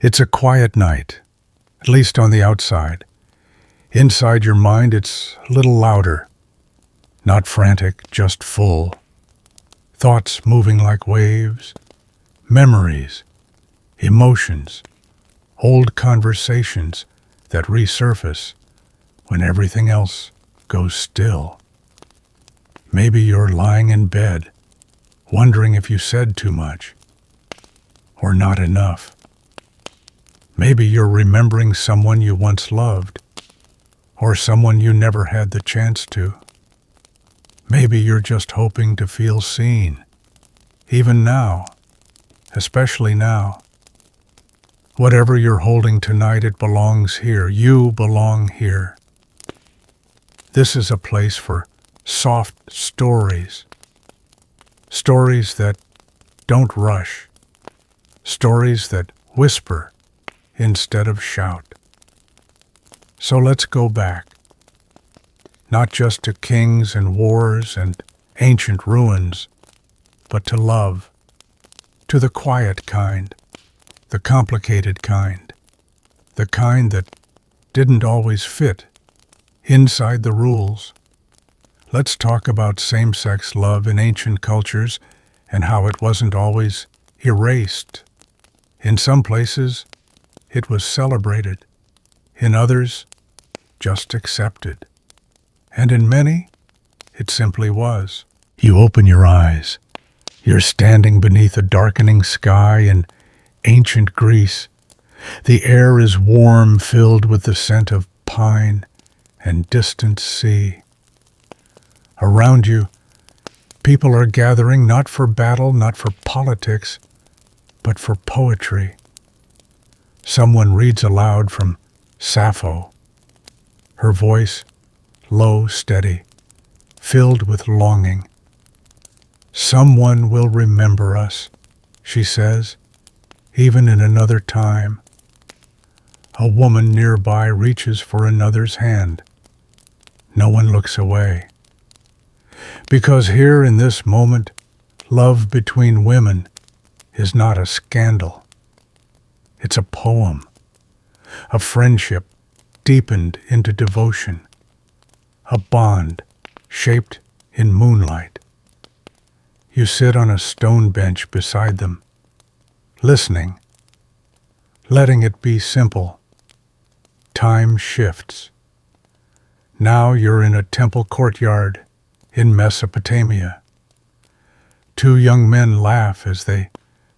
It's a quiet night, at least on the outside. Inside your mind, it's a little louder. Not frantic, just full. Thoughts moving like waves. Memories, emotions, old conversations that resurface when everything else goes still. Maybe you're lying in bed, wondering if you said too much or not enough. Maybe you're remembering someone you once loved, or someone you never had the chance to. Maybe you're just hoping to feel seen, even now, especially now. Whatever you're holding tonight, it belongs here. You belong here. This is a place for soft stories. Stories that don't rush. Stories that whisper instead of shout. So let's go back, not just to kings and wars and ancient ruins, but to love, to the quiet kind, the complicated kind, the kind that didn't always fit inside the rules. Let's talk about same-sex love in ancient cultures and how it wasn't always erased. In some places, it was celebrated. In others, just accepted. And in many, it simply was. You open your eyes. You're standing beneath a darkening sky in ancient Greece. The air is warm, filled with the scent of pine and distant sea. Around you, people are gathering not for battle, not for politics, but for poetry. Someone reads aloud from Sappho, her voice low, steady, filled with longing. Someone will remember us, she says, even in another time. A woman nearby reaches for another's hand. No one looks away. Because here in this moment, love between women is not a scandal. It's a poem, a friendship deepened into devotion, a bond shaped in moonlight. You sit on a stone bench beside them, listening, letting it be simple. Time shifts. Now you're in a temple courtyard in Mesopotamia. Two young men laugh as they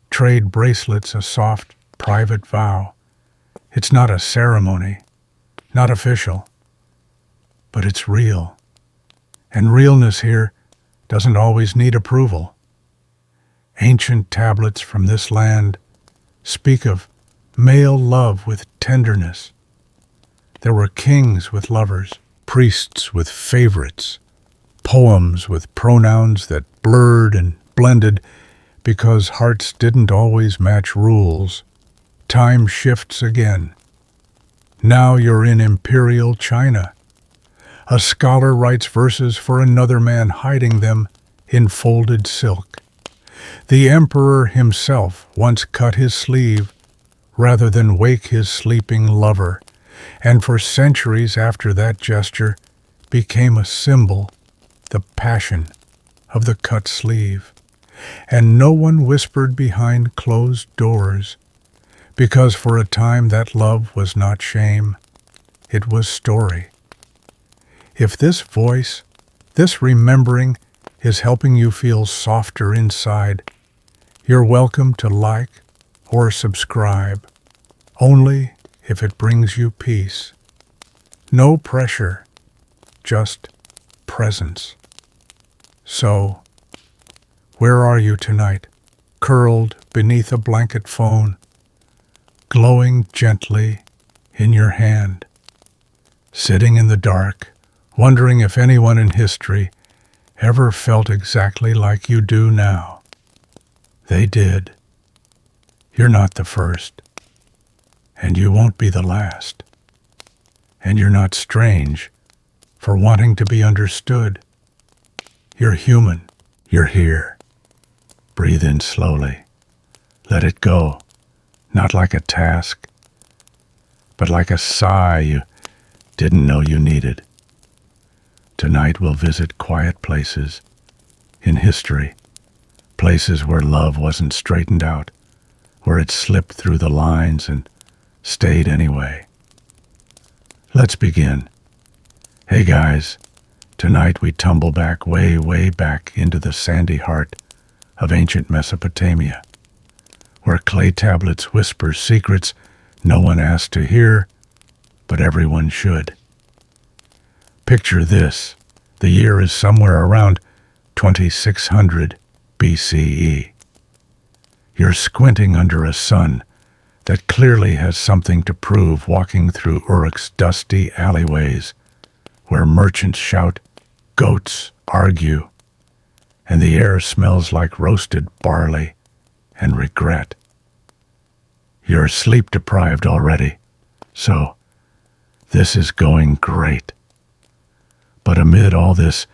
trade bracelets, a soft, private vow. It's not a ceremony, not official, but it's real. And realness here doesn't always need approval. Ancient tablets from this land speak of male love with tenderness. There were kings with lovers, priests with favorites, poems with pronouns that blurred and blended because hearts didn't always match rules. Time shifts again. Now you're in Imperial China. A scholar writes verses for another man, hiding them in folded silk. The emperor himself once cut his sleeve rather than wake his sleeping lover, and for centuries after that gesture became a symbol, the passion of the cut sleeve. And no one whispered behind closed doors, because for a time that love was not shame, it was story. If this voice, this remembering, is helping you feel softer inside, you're welcome to like or subscribe, only if it brings you peace. No pressure, just presence. So, where are you tonight, curled beneath a blanket phone, glowing gently in your hand, sitting in the dark, wondering if anyone in history ever felt exactly like you do now? They did. You're not the first, and you won't be the last. And you're not strange for wanting to be understood. You're human. You're here. Breathe in slowly. Let it go. not like a task, but like a sigh you didn't know you needed. Tonight we'll visit quiet places in history, places where love wasn't straightened out, where it slipped through the lines and stayed anyway. Let's begin. Hey guys, tonight we tumble back way back into the sandy heart of ancient Mesopotamia, where clay tablets whisper secrets no one asked to hear, but everyone should. Picture this. The year is somewhere around 2600 BCE. You're squinting under a sun that clearly has something to prove, walking through Uruk's dusty alleyways, where merchants shout, goats argue, and the air smells like roasted barley and regret. You're sleep-deprived already, so this is going great. But amid all this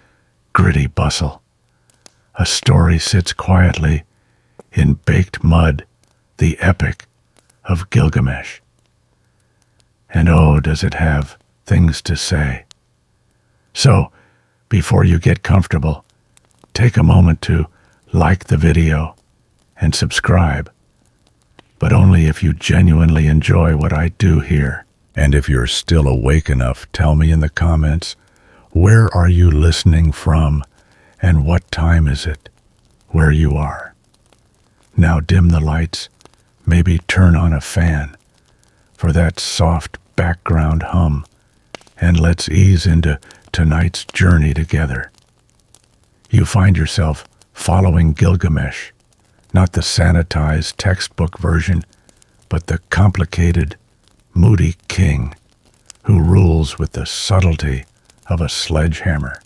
gritty bustle, a story sits quietly in baked mud, the epic of Gilgamesh. And oh, does it have things to say. So, before you get comfortable, take a moment to like the video and subscribe, but only if you genuinely enjoy what I do here. And if you're still awake enough, tell me in the comments, where are you listening from and what time is it where you are? Now dim the lights, maybe turn on a fan for that soft background hum, and let's ease into tonight's journey together. You find yourself following Gilgamesh, not the sanitized textbook version, but the complicated, moody king who rules with the subtlety of a sledgehammer.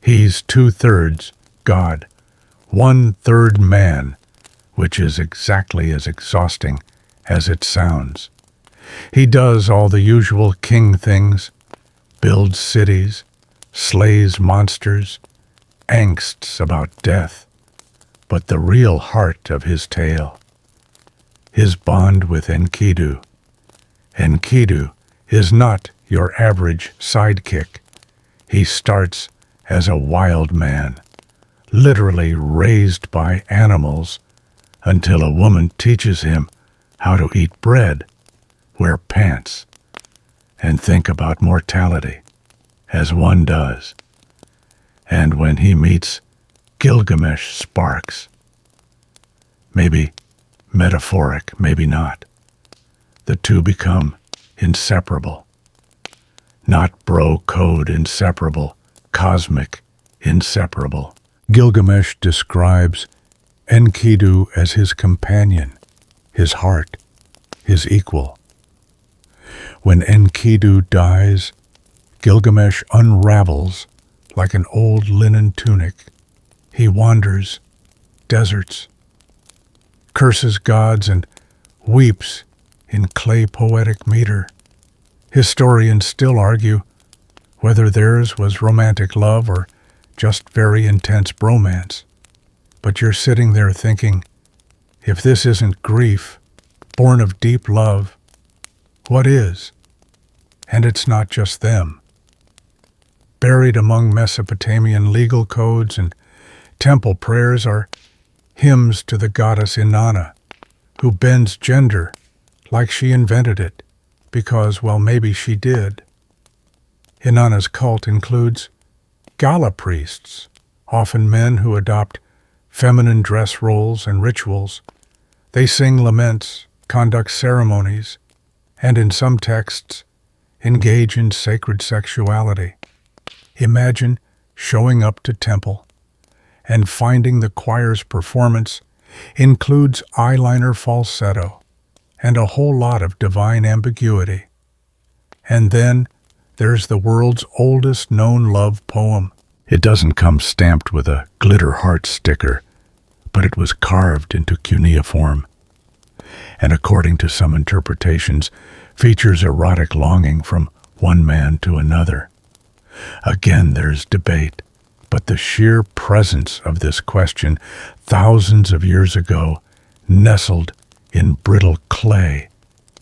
He's 2/3 God, 1/3 man, which is exactly as exhausting as it sounds. He does all the usual king things, builds cities, slays monsters, angsts about death, but the real heart of his tale, his bond with Enkidu. Enkidu is not your average sidekick. He starts as a wild man, literally raised by animals, until a woman teaches him how to eat bread, wear pants, and think about mortality, as one does. And when he meets Gilgamesh sparks. Maybe metaphoric, maybe not. The two become inseparable. Not bro code inseparable, cosmic inseparable. Gilgamesh describes Enkidu as his companion, his heart, his equal. When Enkidu dies, Gilgamesh unravels like an old linen tunic. He wanders deserts, curses gods, and weeps in clay poetic meter. Historians still argue whether theirs was romantic love or just very intense bromance. But you're sitting there thinking, if this isn't grief, born of deep love, what is? And it's not just them. Buried among Mesopotamian legal codes and temple prayers are hymns to the goddess Inanna, who bends gender like she invented it, because, well, maybe she did. Inanna's cult includes gala priests, often men who adopt feminine dress roles and rituals. They sing laments, conduct ceremonies, and in some texts, engage in sacred sexuality. Imagine showing up to temple and finding the choir's performance includes eyeliner falsetto and a whole lot of divine ambiguity. And then there's the world's oldest known love poem. It doesn't come stamped with a glitter heart sticker, but it was carved into cuneiform, and according to some interpretations, features erotic longing from one man to another. Again, there's debate, but the sheer presence of this question thousands of years ago, nestled in brittle clay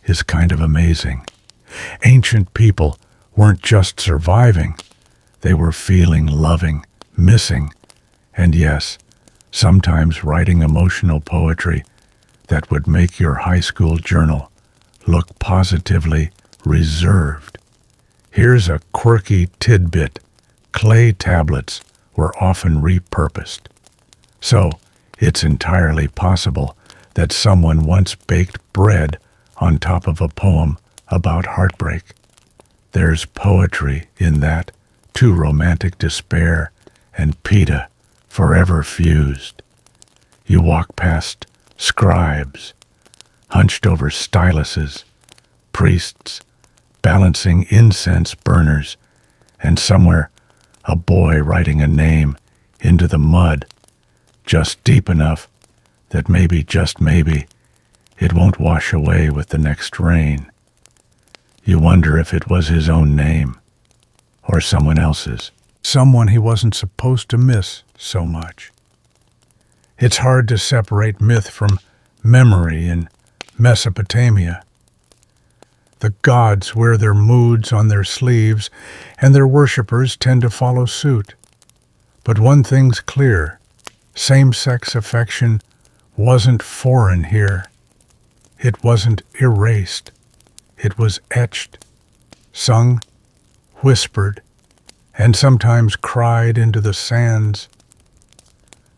is kind of amazing. Ancient people weren't just surviving, they were feeling, loving, missing, and yes, sometimes writing emotional poetry that would make your high school journal look positively reserved. Here's a quirky tidbit. Clay tablets were often repurposed. So, it's entirely possible that someone once baked bread on top of a poem about heartbreak. There's poetry in that, too romantic despair and Peta forever fused. You walk past scribes, hunched over styluses, priests balancing incense burners, and somewhere a boy writing a name into the mud, just deep enough that maybe, just maybe, it won't wash away with the next rain. You wonder if it was his own name, or someone else's. Someone he wasn't supposed to miss so much. It's hard to separate myth from memory in Mesopotamia. The gods wear their moods on their sleeves, and their worshippers tend to follow suit. But one thing's clear, same-sex affection wasn't foreign here. It wasn't erased. It was etched, sung, whispered, and sometimes cried into the sands.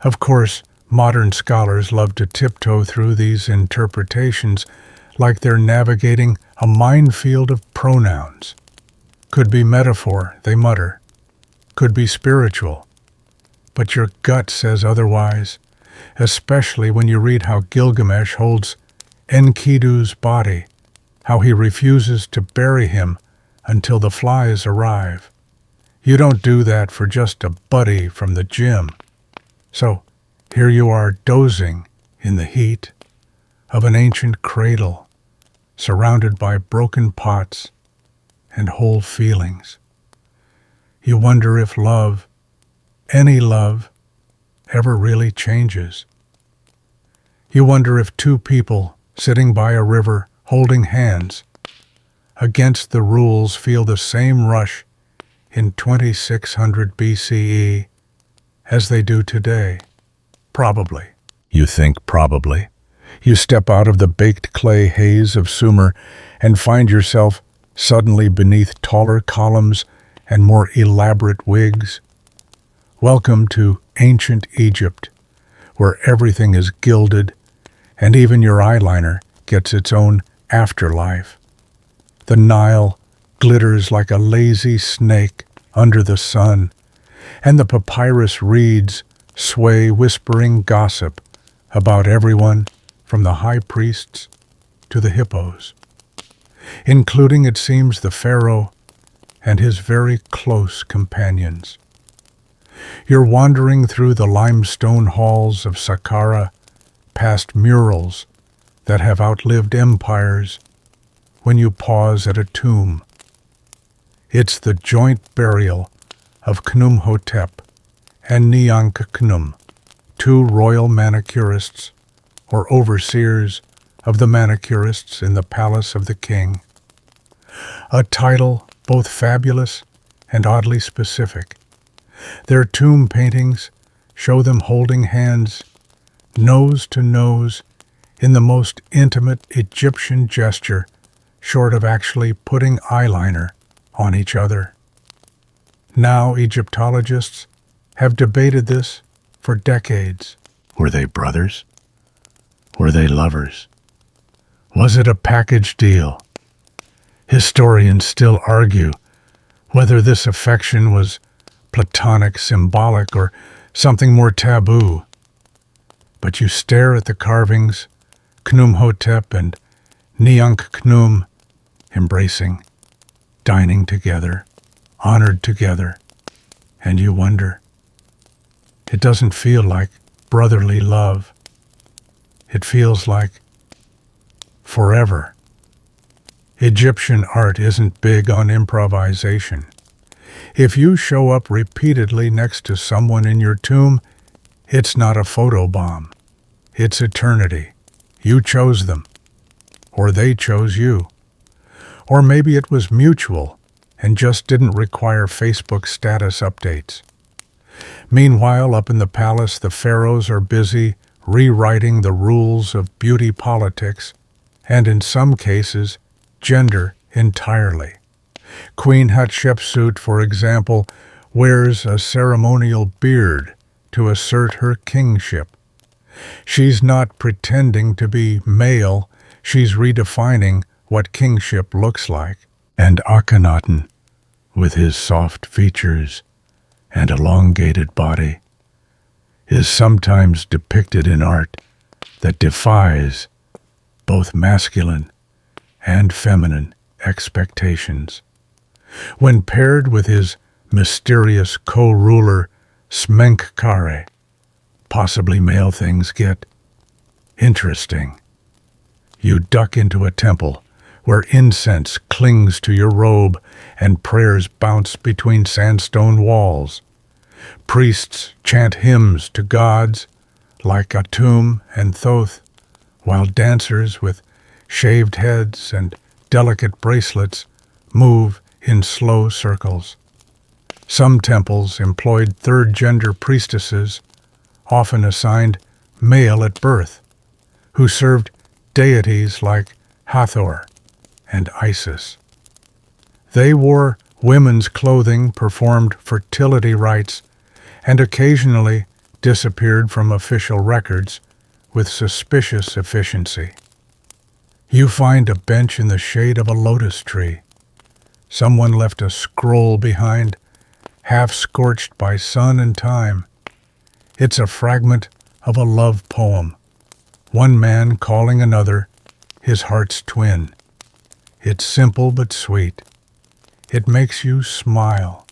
Of course, modern scholars love to tiptoe through these interpretations like they're navigating a minefield of pronouns. Could be metaphor, they mutter. Could be spiritual. But your gut says otherwise, especially when you read how Gilgamesh holds Enkidu's body, how he refuses to bury him until the flies arrive. You don't do that for just a buddy from the gym. So here you are dozing in the heat of an ancient cradle, surrounded by broken pots and whole feelings. You wonder if love, any love, ever really changes. You wonder if two people sitting by a river holding hands against the rules feel the same rush in 2600 BCE as they do today. Probably. You think probably. You step out of the baked clay haze of Sumer and find yourself suddenly beneath taller columns and more elaborate wigs. Welcome to ancient Egypt, where everything is gilded and even your eyeliner gets its own afterlife. The Nile glitters like a lazy snake under the sun, and the papyrus reeds sway whispering gossip about everyone from the high priests to the hippos, including, it seems, the pharaoh and his very close companions. You're wandering through the limestone halls of Saqqara, past murals that have outlived empires, when you pause at a tomb. It's the joint burial of Khnumhotep and Niankhkhnum, two royal manicurists, or overseers of the manicurists in the palace of the king. A title both fabulous and oddly specific. Their tomb paintings show them holding hands, nose to nose, in the most intimate Egyptian gesture, short of actually putting eyeliner on each other. Now Egyptologists have debated this for decades. Were they brothers? Were they lovers? Was it a package deal? Historians still argue whether this affection was platonic, symbolic, or something more taboo. But you stare at the carvings, Khnumhotep and Niankhkhnum embracing, dining together, honored together, and you wonder. It doesn't feel like brotherly love. It feels like forever. Egyptian art isn't big on improvisation. If you show up repeatedly next to someone in your tomb, it's not a photobomb. It's eternity. You chose them, or they chose you. Or maybe it was mutual and just didn't require Facebook status updates. Meanwhile, up in the palace, the pharaohs are busy rewriting the rules of beauty politics, and in some cases, gender entirely. Queen Hatshepsut, for example, wears a ceremonial beard to assert her kingship. She's not pretending to be male, she's redefining what kingship looks like. And Akhenaten, with his soft features and elongated body, is sometimes depicted in art that defies both masculine and feminine expectations. When paired with his mysterious co-ruler Smenkhkare, possibly male things get interesting. You duck into a temple where incense clings to your robe and prayers bounce between sandstone walls. Priests chant hymns to gods like Atum and Thoth, while dancers with shaved heads and delicate bracelets move in slow circles. Some temples employed third-gender priestesses, often assigned male at birth, who served deities like Hathor and Isis. They wore women's clothing, performed fertility rites, and occasionally disappeared from official records with suspicious efficiency. You find a bench in the shade of a lotus tree. Someone left a scroll behind, half-scorched by sun and time. It's a fragment of a love poem, one man calling another his heart's twin. It's simple but sweet. It makes you smile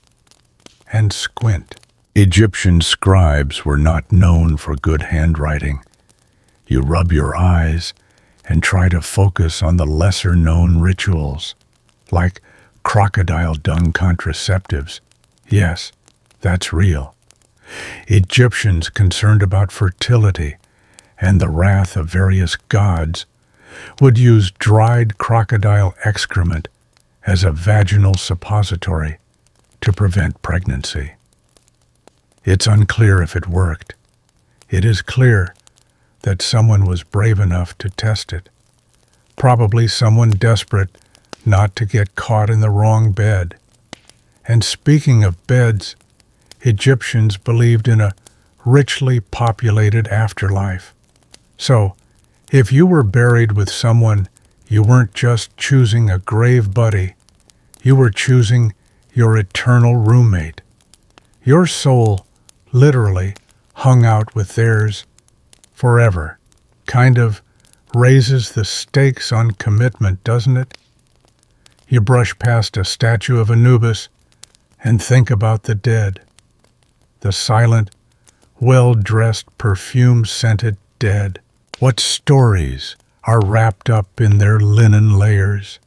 and squint. Egyptian scribes were not known for good handwriting. You rub your eyes and try to focus on the lesser-known rituals, like crocodile dung contraceptives. Yes, that's real. Egyptians concerned about fertility and the wrath of various gods would use dried crocodile excrement as a vaginal suppository to prevent pregnancy. It's unclear if it worked. It is clear that someone was brave enough to test it. Probably someone desperate not to get caught in the wrong bed. And speaking of beds, Egyptians believed in a richly populated afterlife. So, if you were buried with someone, you weren't just choosing a grave buddy, you were choosing your eternal roommate. Your soul literally hung out with theirs forever. Kind of raises the stakes on commitment, doesn't it? You brush past a statue of Anubis and think about the dead. The silent, well-dressed, perfume-scented dead. What stories are wrapped up in their linen layers?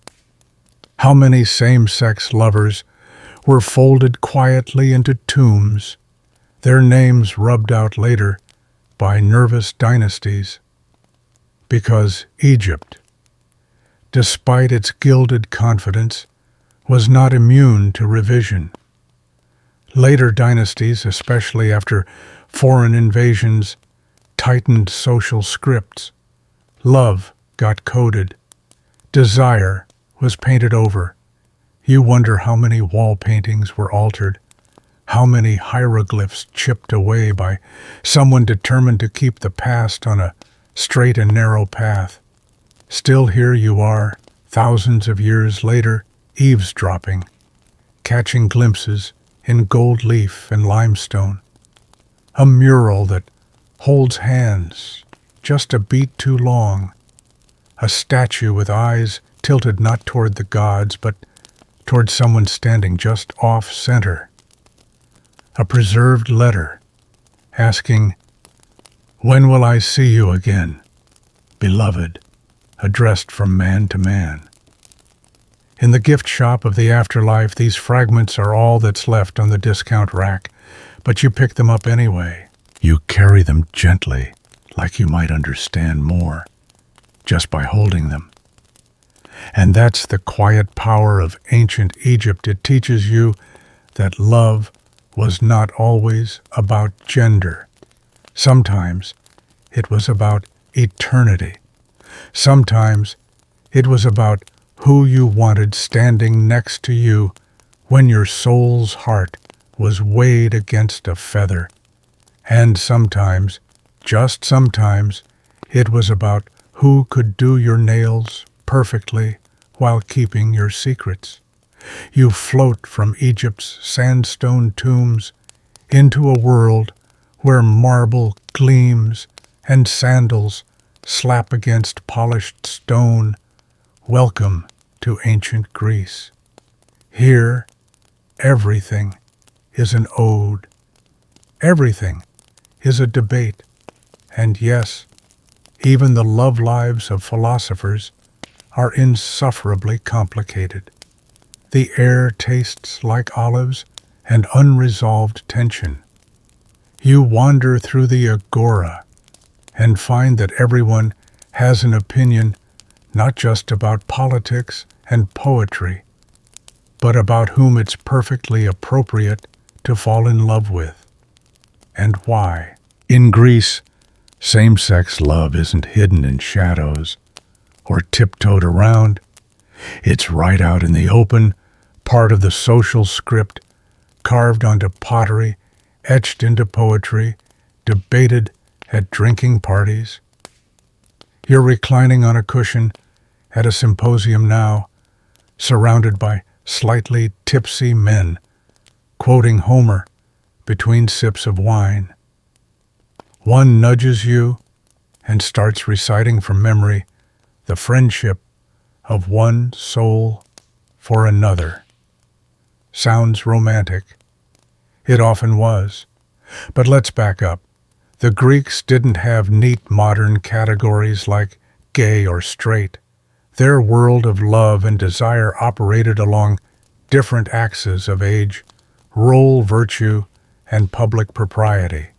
How many same-sex lovers were folded quietly into tombs, their names rubbed out later by nervous dynasties? Because Egypt, despite its gilded confidence, was not immune to revision. Later dynasties, especially after foreign invasions, tightened social scripts. Love got coded. Desire was painted over. You wonder how many wall paintings were altered, how many hieroglyphs chipped away by someone determined to keep the past on a straight and narrow path. Still here you are, thousands of years later, eavesdropping, catching glimpses in gold leaf and limestone. A mural that holds hands just a beat too long. A statue with eyes tilted not toward the gods, but toward someone standing just off-center. A preserved letter asking, "When will I see you again, beloved?" addressed from man to man. In the gift shop of the afterlife, these fragments are all that's left on the discount rack, but you pick them up anyway. You carry them gently, like you might understand more. just by holding them. And that's the quiet power of ancient Egypt. It teaches you that love was not always about gender. Sometimes it was about eternity. Sometimes it was about who you wanted standing next to you when your soul's heart was weighed against a feather. And sometimes, just sometimes, it was about who could do your nails perfectly while keeping your secrets. You float from Egypt's sandstone tombs into a world where marble gleams and sandals slap against polished stone. Welcome to ancient Greece. Here, everything is an ode. Everything is a debate. And yes, even the love lives of philosophers are insufferably complicated. The air tastes like olives and unresolved tension. You wander through the agora and find that everyone has an opinion not just about politics and poetry, but about whom it's perfectly appropriate to fall in love with, and why. In Greece, same-sex love isn't hidden in shadows or tiptoed around. It's right out in the open, part of the social script, carved onto pottery, etched into poetry, debated at drinking parties. You're reclining on a cushion at a symposium now, surrounded by slightly tipsy men, quoting Homer between sips of wine. One nudges you and starts reciting from memory the friendship of one soul for another. Sounds romantic. It often was. But let's back up. The Greeks didn't have neat modern categories like gay or straight. Their world of love and desire operated along different axes of age, role, virtue, and public propriety.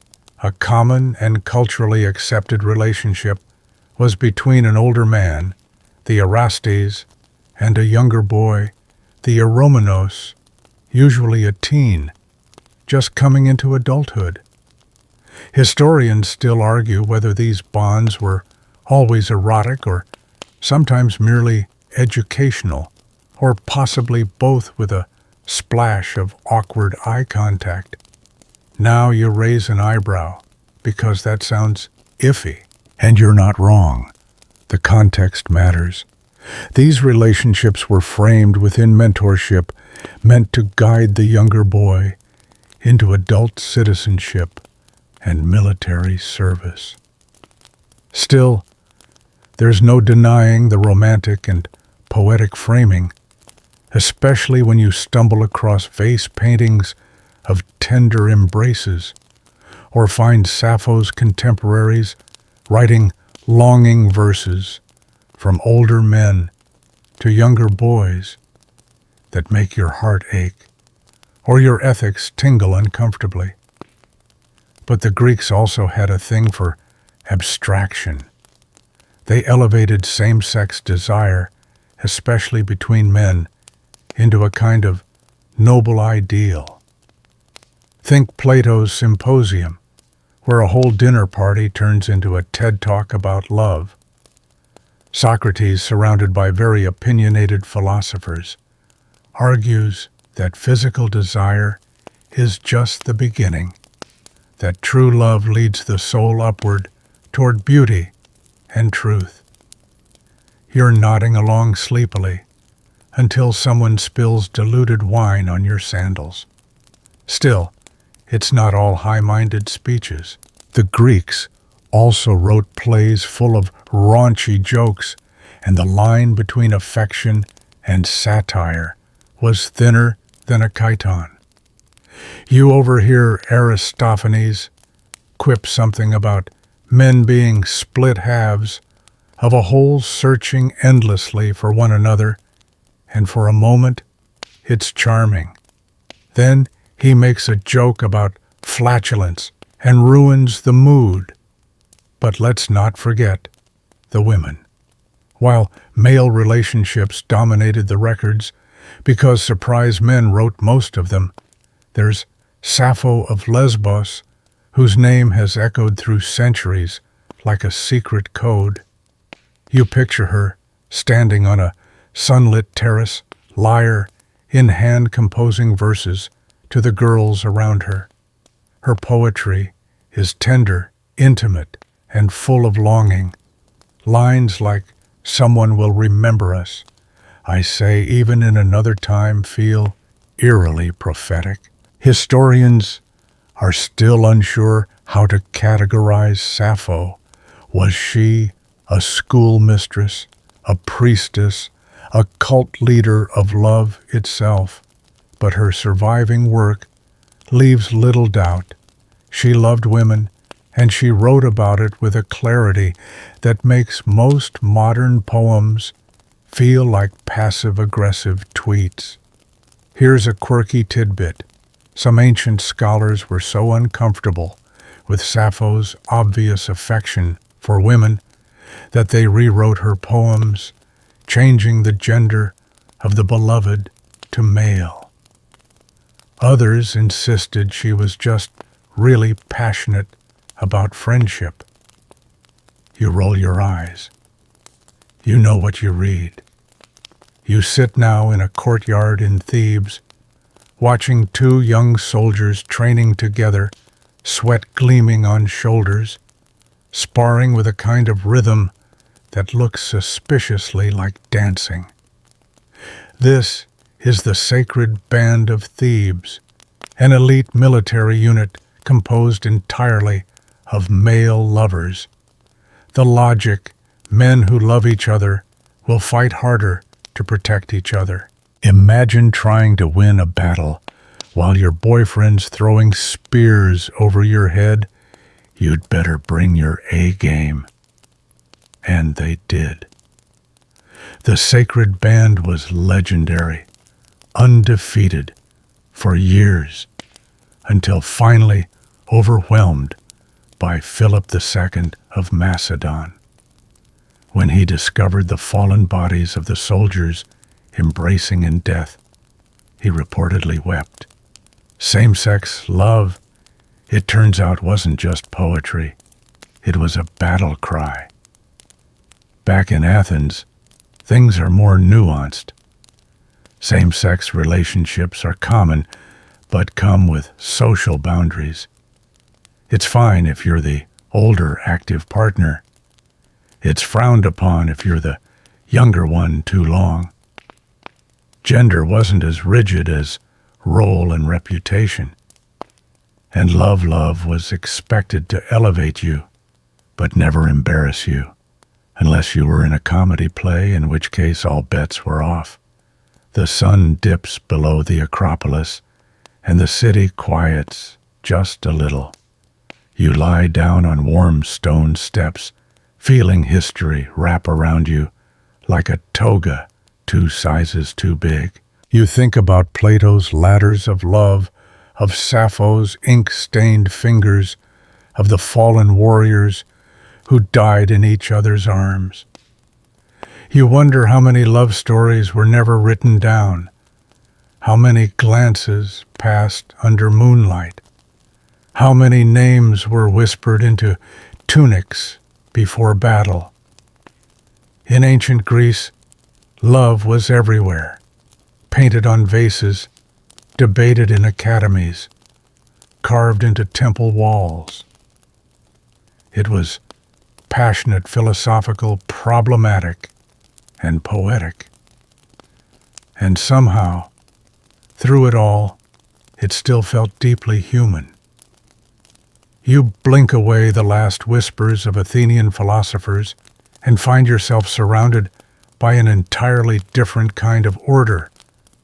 A common and culturally accepted relationship was between an older man, the Pederasty, and a younger boy, the eromenos, usually a teen, just coming into adulthood. Historians still argue whether these bonds were always erotic or sometimes merely educational, or possibly both with a splash of awkward eye contact. Now you raise an eyebrow because that sounds iffy, and you're not wrong. The context matters. These relationships were framed within mentorship, meant to guide the younger boy into adult citizenship and military service. Still, there's no denying the romantic and poetic framing, especially when you stumble across vase paintings of tender embraces, or find Sappho's contemporaries writing longing verses from older men to younger boys that make your heart ache, or your ethics tingle uncomfortably. But the Greeks also had a thing for abstraction. They elevated same-sex desire, especially between men, into a kind of noble ideal. Think Plato's Symposium, where a whole dinner party turns into a TED Talk about love. Socrates, surrounded by very opinionated philosophers, argues that physical desire is just the beginning, that true love leads the soul upward toward beauty and truth. You're nodding along sleepily until someone spills diluted wine on your sandals. Still, it's not all high-minded speeches. The Greeks also wrote plays full of raunchy jokes, and the line between affection and satire was thinner than a chiton. You overhear Aristophanes quip something about men being split halves of a whole searching endlessly for one another, and for a moment it's charming. Then he makes a joke about flatulence and ruins the mood. But let's not forget the women. while male relationships dominated the records because surprise men wrote most of them. There's Sappho of Lesbos, whose name has echoed through centuries like a secret code. You picture her standing on a sunlit terrace, lyre in hand composing verses to the girls around her. Her poetry is tender, intimate, and full of longing. Lines like, "Someone will remember us," I say, even in another time, feel eerily prophetic. Historians are still unsure how to categorize Sappho. Was she a schoolmistress, a priestess, a cult leader of love itself? But her surviving work leaves little doubt. She loved women, and she wrote about it with a clarity that makes most modern poems feel like passive-aggressive tweets. Here's a quirky tidbit. Some ancient scholars were so uncomfortable with Sappho's obvious affection for women that they rewrote her poems, changing the gender of the beloved to male. Others insisted she was just really passionate about friendship. You roll your eyes. You know what you read. You sit now in a courtyard in Thebes, watching two young soldiers training together, sweat gleaming on shoulders, sparring with a kind of rhythm that looks suspiciously like dancing. This is the Sacred Band of Thebes, an elite military unit composed entirely of male lovers. The logic, men who love each other will fight harder to protect each other. Imagine trying to win a battle while your boyfriend's throwing spears over your head. You'd better bring your A game. And they did. The Sacred Band was legendary, undefeated for years, until finally overwhelmed by Philip II of Macedon. When he discovered the fallen bodies of the soldiers embracing in death, he reportedly wept. Same-sex love, it turns out, wasn't just poetry. It was a battle cry. Back in Athens, things are more nuanced. Same-sex relationships are common, but come with social boundaries. It's fine if you're the older active partner. It's frowned upon if you're the younger one too long. Gender wasn't as rigid as role and reputation. And love was expected to elevate you, but never embarrass you, unless you were in a comedy play, in which case all bets were off. The sun dips below the Acropolis, and the city quiets just a little. You lie down on warm stone steps, feeling history wrap around you like a toga 2 sizes too big. You think about Plato's ladders of love, of Sappho's ink-stained fingers, of the fallen warriors who died in each other's arms. You wonder how many love stories were never written down, how many glances passed under moonlight, how many names were whispered into tunics before battle. In ancient Greece, love was everywhere, painted on vases, debated in academies, carved into temple walls. It was passionate, philosophical, problematic, and poetic. And somehow, through it all, it still felt deeply human. You blink away the last whispers of Athenian philosophers and find yourself surrounded by an entirely different kind of order,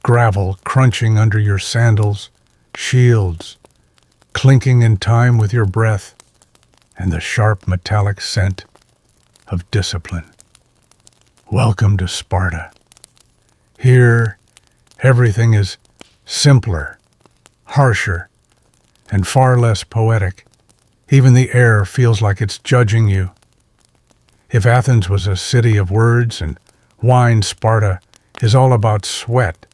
gravel crunching under your sandals, shields clinking in time with your breath, and the sharp metallic scent of discipline. Welcome to Sparta. Here, everything is simpler, harsher, and far less poetic. Even the air feels like it's judging you. If Athens was a city of words and wine, Sparta is all about sweat,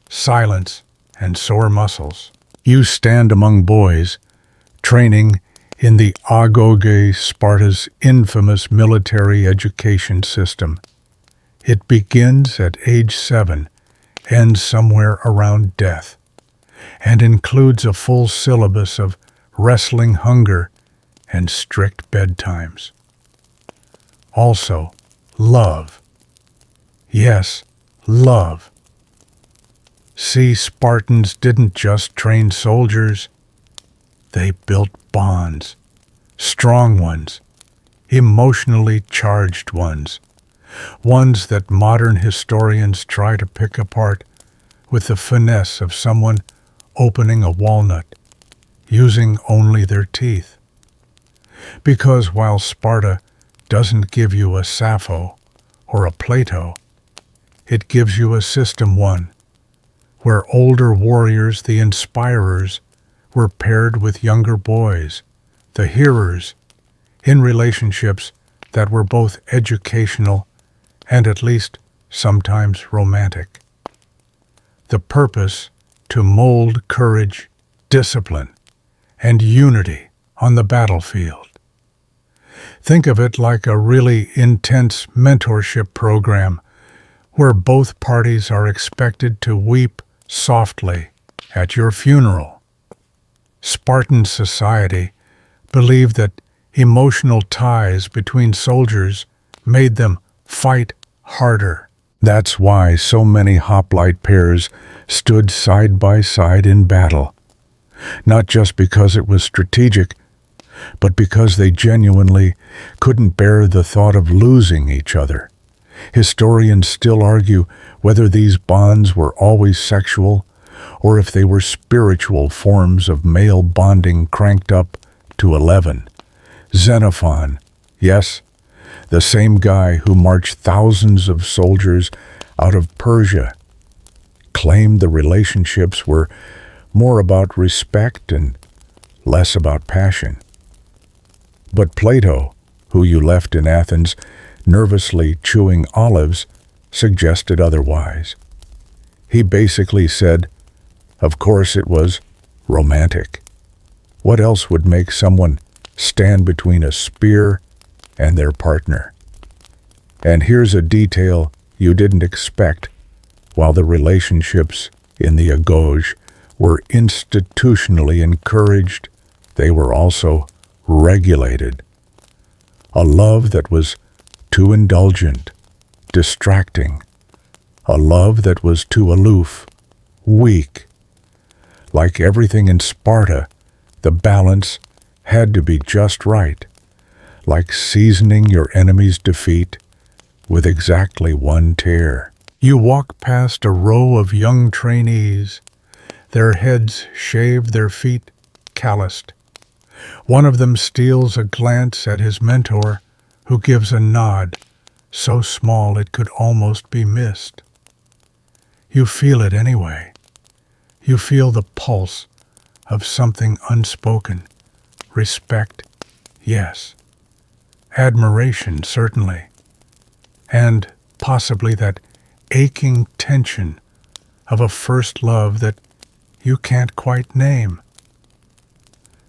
silence, and sore muscles. You stand among boys, training in the Agoge, Sparta's infamous military education system. It begins at age 7, ends somewhere around death, and includes a full syllabus of wrestling hunger and strict bedtimes. Also, love. Yes, love. See, Spartans didn't just train soldiers, they built bonds, strong ones, emotionally charged ones, ones that modern historians try to pick apart with the finesse of someone opening a walnut, using only their teeth. Because while Sparta doesn't give you a Sappho or a Plato, it gives you a system one, where older warriors, the inspirers, were paired with younger boys, the hearers, in relationships that were both educational and at least sometimes romantic. The purpose to mold courage, discipline, and unity on the battlefield. Think of it like a really intense mentorship program where both parties are expected to weep softly at your funeral. Spartan society believed that emotional ties between soldiers made them fight harder. That's why so many hoplite pairs stood side by side in battle, not just because it was strategic, but because they genuinely couldn't bear the thought of losing each other. Historians still argue whether these bonds were always sexual or if they were spiritual forms of male bonding cranked up to 11. Xenophon, yes, the same guy who marched thousands of soldiers out of Persia, claimed the relationships were more about respect and less about passion. But Plato, who you left in Athens nervously chewing olives, suggested otherwise. He basically said, of course it was romantic. What else would make someone stand between a spear and their partner? And here's a detail you didn't expect. While the relationships in the Agoge were institutionally encouraged, they were also regulated. A love that was too indulgent, distracting. A love that was too aloof, weak. Like everything in Sparta, the balance had to be just right, like seasoning your enemy's defeat with exactly one tear. You walk past a row of young trainees, their heads shaved, their feet calloused. One of them steals a glance at his mentor, who gives a nod, so small it could almost be missed. You feel it anyway. You feel the pulse of something unspoken. Respect, yes. Admiration, certainly. And possibly that aching tension of a first love that you can't quite name.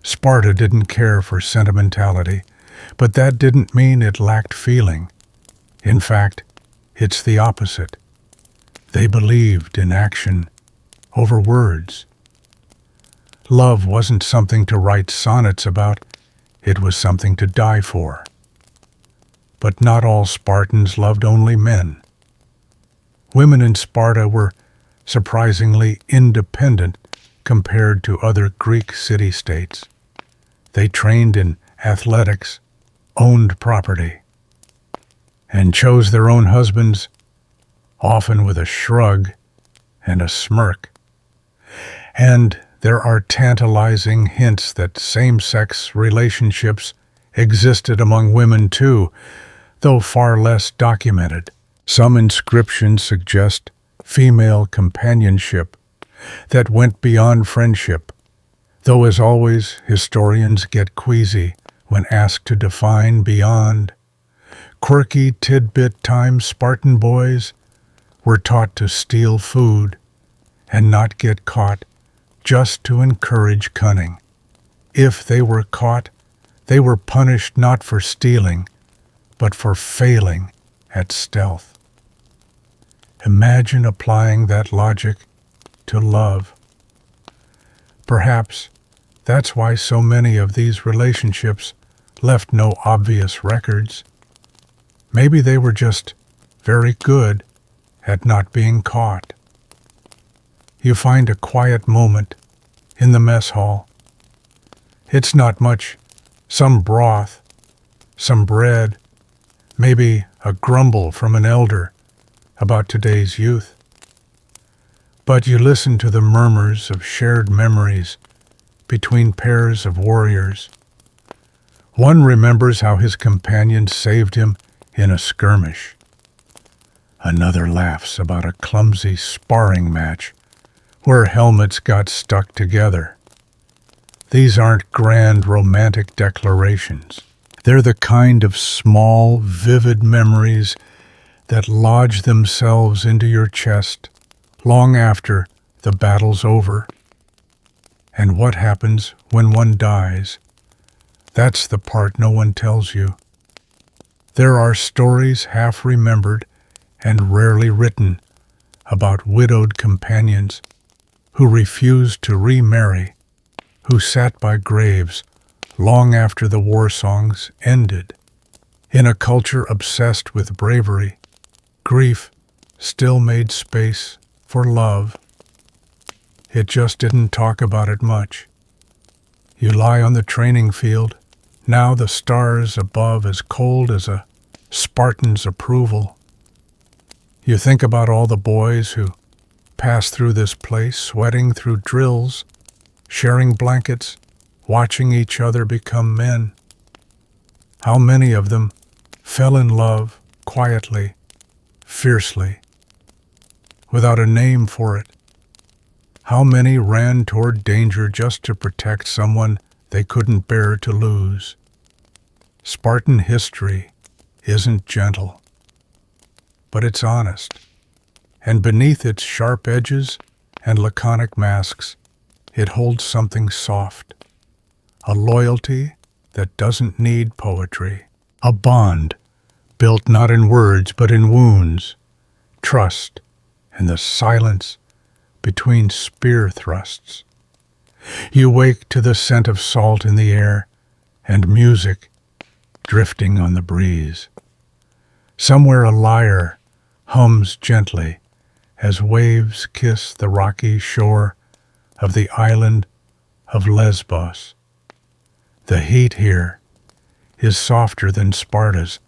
Sparta didn't care for sentimentality, but that didn't mean it lacked feeling. In fact, it's the opposite. They believed in action over words. Love wasn't something to write sonnets about, it was something to die for. But not all Spartans loved only men. Women in Sparta were surprisingly independent compared to other Greek city-states. They trained in athletics, owned property, and chose their own husbands, often with a shrug and a smirk. And there are tantalizing hints that same-sex relationships existed among women too, though far less documented. Some inscriptions suggest female companionship that went beyond friendship, though as always, historians get queasy when asked to define beyond. Quirky tidbit time Spartan boys were taught to steal food and not get caught, just to encourage cunning. If they were caught, they were punished not for stealing, but for failing at stealth. Imagine applying that logic to love. Perhaps that's why so many of these relationships left no obvious records. Maybe they were just very good at not being caught. You find a quiet moment in the mess hall. It's not much, some broth, some bread, maybe a grumble from an elder about today's youth. But you listen to the murmurs of shared memories between pairs of warriors. One remembers how his companion saved him in a skirmish. Another laughs about a clumsy sparring match where helmets got stuck together. These aren't grand romantic declarations. They're the kind of small, vivid memories that lodge themselves into your chest long after the battle's over. And what happens when one dies? That's the part no one tells you. There are stories half remembered and rarely written about widowed companions who refused to remarry, who sat by graves long after the war songs ended. In a culture obsessed with bravery, grief still made space for love. It just didn't talk about it much. You lie on the training field, now the stars above as cold as a Spartan's approval. You think about all the boys who pass through this place, sweating through drills, sharing blankets, watching each other become men. How many of them fell in love quietly, fiercely, without a name for it? How many ran toward danger just to protect someone they couldn't bear to lose? Spartan history isn't gentle, but it's honest. And beneath its sharp edges and laconic masks, it holds something soft, a loyalty that doesn't need poetry, a bond built not in words but in wounds, trust, and the silence between spear thrusts. You wake to the scent of salt in the air and music drifting on the breeze. Somewhere a lyre hums gently as waves kiss the rocky shore of the island of Lesbos. The heat here is softer than Sparta's,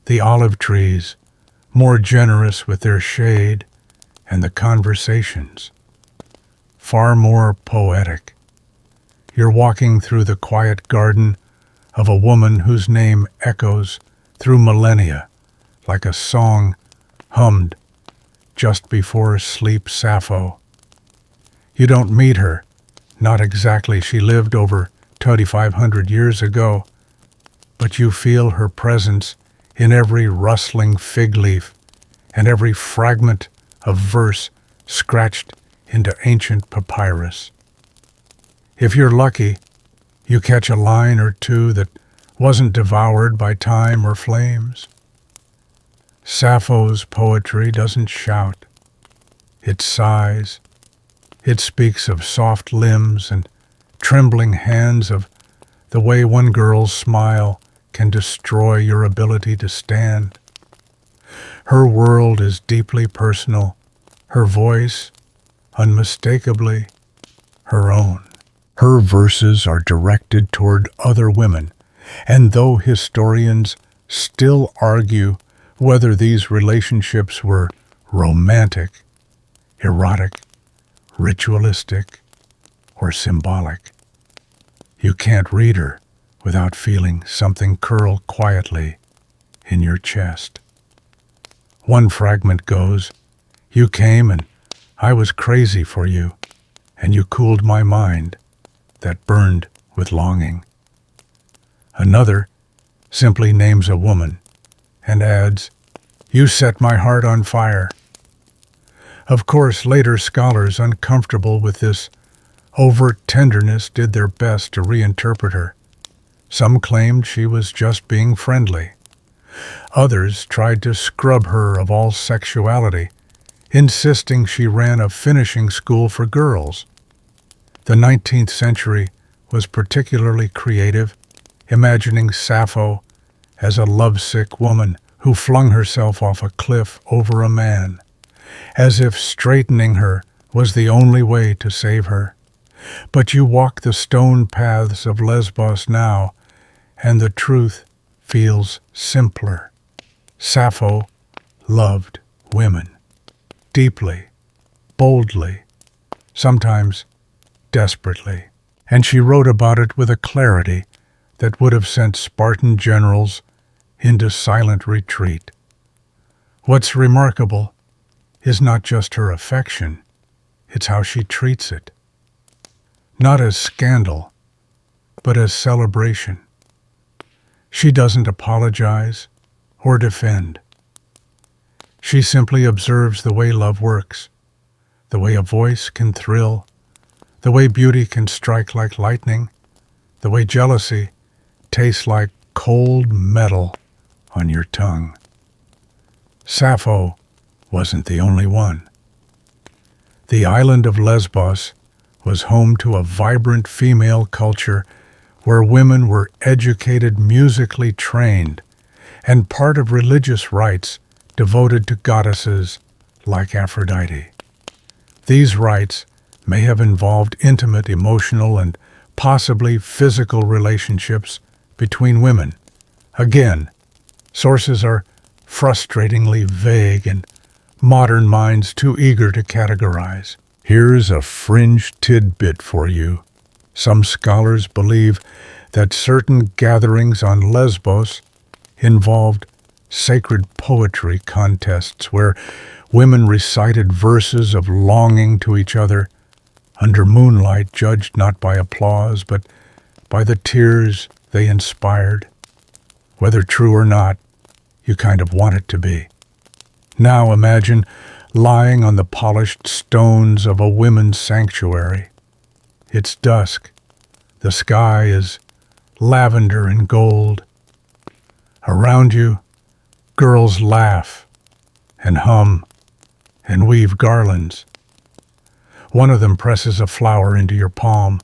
the olive trees more generous with their shade, and the conversations far more poetic. You're walking through the quiet garden of a woman whose name echoes through millennia like a song hummed just before sleep. Sappho. You don't meet her, not exactly. She lived over 2,500 years ago, but you feel her presence in every rustling fig leaf and every fragment of verse scratched into ancient papyrus. If you're lucky, you catch a line or two that wasn't devoured by time or flames. Sappho's poetry doesn't shout. It sighs. It speaks of soft limbs and trembling hands, of the way one girl's smile can destroy your ability to stand. Her world is deeply personal, her voice unmistakably her own. Her verses are directed toward other women, and though historians still argue whether these relationships were romantic, erotic, ritualistic, or symbolic, you can't read her without feeling something curl quietly in your chest. One fragment goes, "You came and I was crazy for you, and you cooled my mind that burned with longing." Another simply names a woman and adds, "You set my heart on fire." Of course, later scholars uncomfortable with this overt tenderness did their best to reinterpret her. Some claimed she was just being friendly. Others tried to scrub her of all sexuality, insisting she ran a finishing school for girls. The 19th century was particularly creative, imagining Sappho as a lovesick woman who flung herself off a cliff over a man, as if straightening her was the only way to save her. But you walk the stone paths of Lesbos now, and the truth feels simpler. Sappho loved women, deeply, boldly, sometimes desperately, and she wrote about it with a clarity that would have sent Spartan generals into silent retreat. What's remarkable is not just her affection, it's how she treats it. Not as scandal, but as celebration. She doesn't apologize or defend. She simply observes the way love works, the way a voice can thrill, the way beauty can strike like lightning, the way jealousy tastes like cold metal on your tongue. Sappho wasn't the only one. The island of Lesbos was home to a vibrant female culture where women were educated, musically trained, and part of religious rites devoted to goddesses like Aphrodite. These rites may have involved intimate, emotional, and possibly physical relationships between women. Again, sources are frustratingly vague and modern minds too eager to categorize. Here's a fringe tidbit for you. Some scholars believe that certain gatherings on Lesbos involved sacred poetry contests where women recited verses of longing to each other under moonlight, judged not by applause but by the tears they inspired. Whether true or not, you kind of want it to be. Now imagine lying on the polished stones of a women's sanctuary. It's dusk. The sky is lavender and gold. Around you, girls laugh and hum and weave garlands. One of them presses a flower into your palm.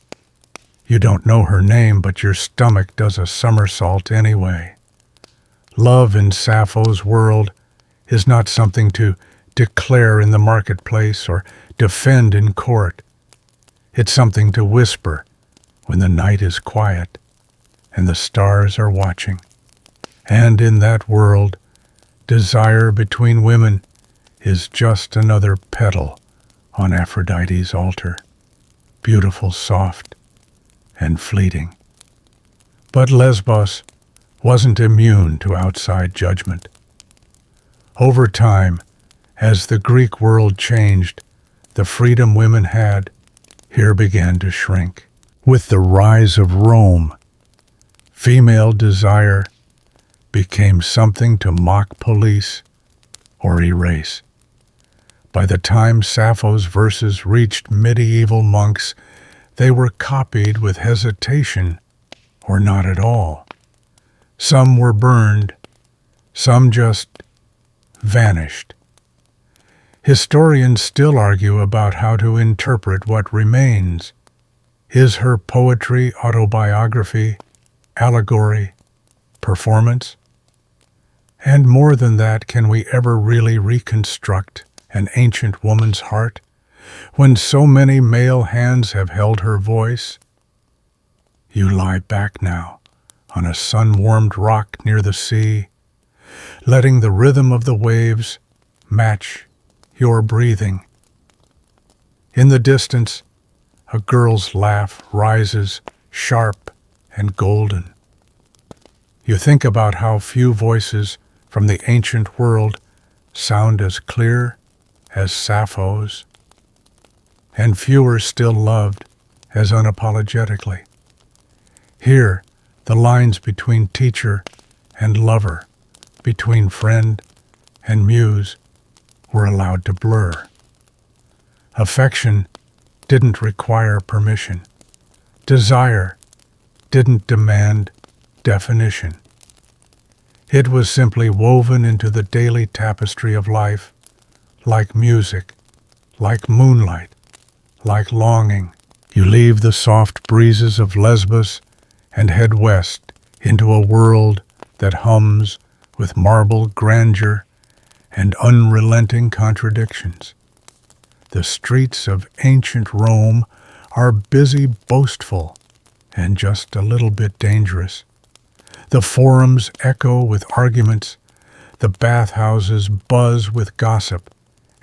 You don't know her name, but your stomach does a somersault anyway. Love in Sappho's world is not something to declare in the marketplace or defend in court. It's something to whisper when the night is quiet and the stars are watching. And in that world, desire between women is just another petal on Aphrodite's altar, beautiful, soft, and fleeting. But Lesbos wasn't immune to outside judgment. Over time, as the Greek world changed, the freedom women had here began to shrink. With the rise of Rome, female desire became something to mock police or erase. By the time Sappho's verses reached medieval monks, they were copied with hesitation or not at all. Some were burned, some just vanished. Historians still argue about how to interpret what remains. Is her poetry autobiography, allegory, performance? And more than that, can we ever really reconstruct an ancient woman's heart when so many male hands have held her voice? You lie back now on a sun-warmed rock near the sea, letting the rhythm of the waves match your breathing. In the distance, a girl's laugh rises sharp and golden. You think about how few voices from the ancient world sound as clear as Sappho's, and fewer still loved as unapologetically. Here, the lines between teacher and lover between friend and muse were allowed to blur. Affection didn't require permission. Desire didn't demand definition. It was simply woven into the daily tapestry of life, like music, like moonlight, like longing. You leave the soft breezes of Lesbos and head west into a world that hums with marble grandeur and unrelenting contradictions. The streets of ancient Rome are busy, boastful, and just a little bit dangerous. The forums echo with arguments, the bathhouses buzz with gossip,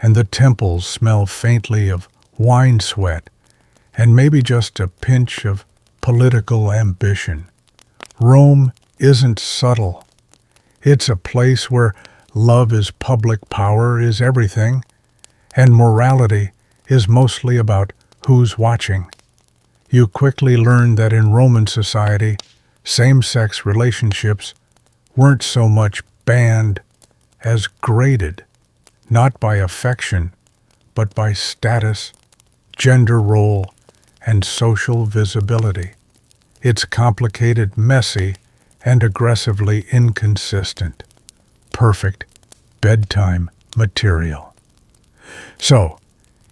and the temples smell faintly of wine sweat and maybe just a pinch of political ambition. Rome isn't subtle. It's a place where love is public, power is everything, and morality is mostly about who's watching. You quickly learn that in Roman society, same-sex relationships weren't so much banned as graded, not by affection, but by status, gender role, and social visibility. It's complicated, messy, and aggressively inconsistent. Perfect bedtime material. So,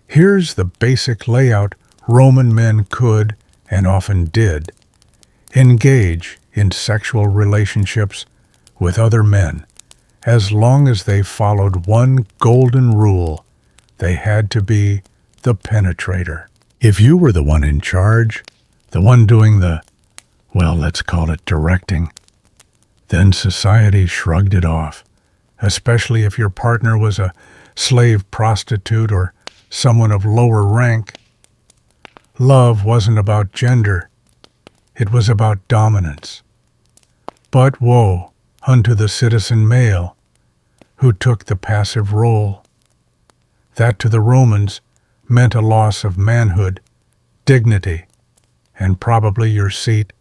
here's the basic layout Roman men could, and often did, engage in sexual relationships with other men, as long as they followed one golden rule: they had to be the penetrator. If you were the one in charge, the one doing the, well, let's call it directing, then society shrugged it off, especially if your partner was a slave prostitute or someone of lower rank. Love wasn't about gender. It was about dominance. But woe unto the citizen male who took the passive role. That to the Romans meant a loss of manhood, dignity, and probably your seat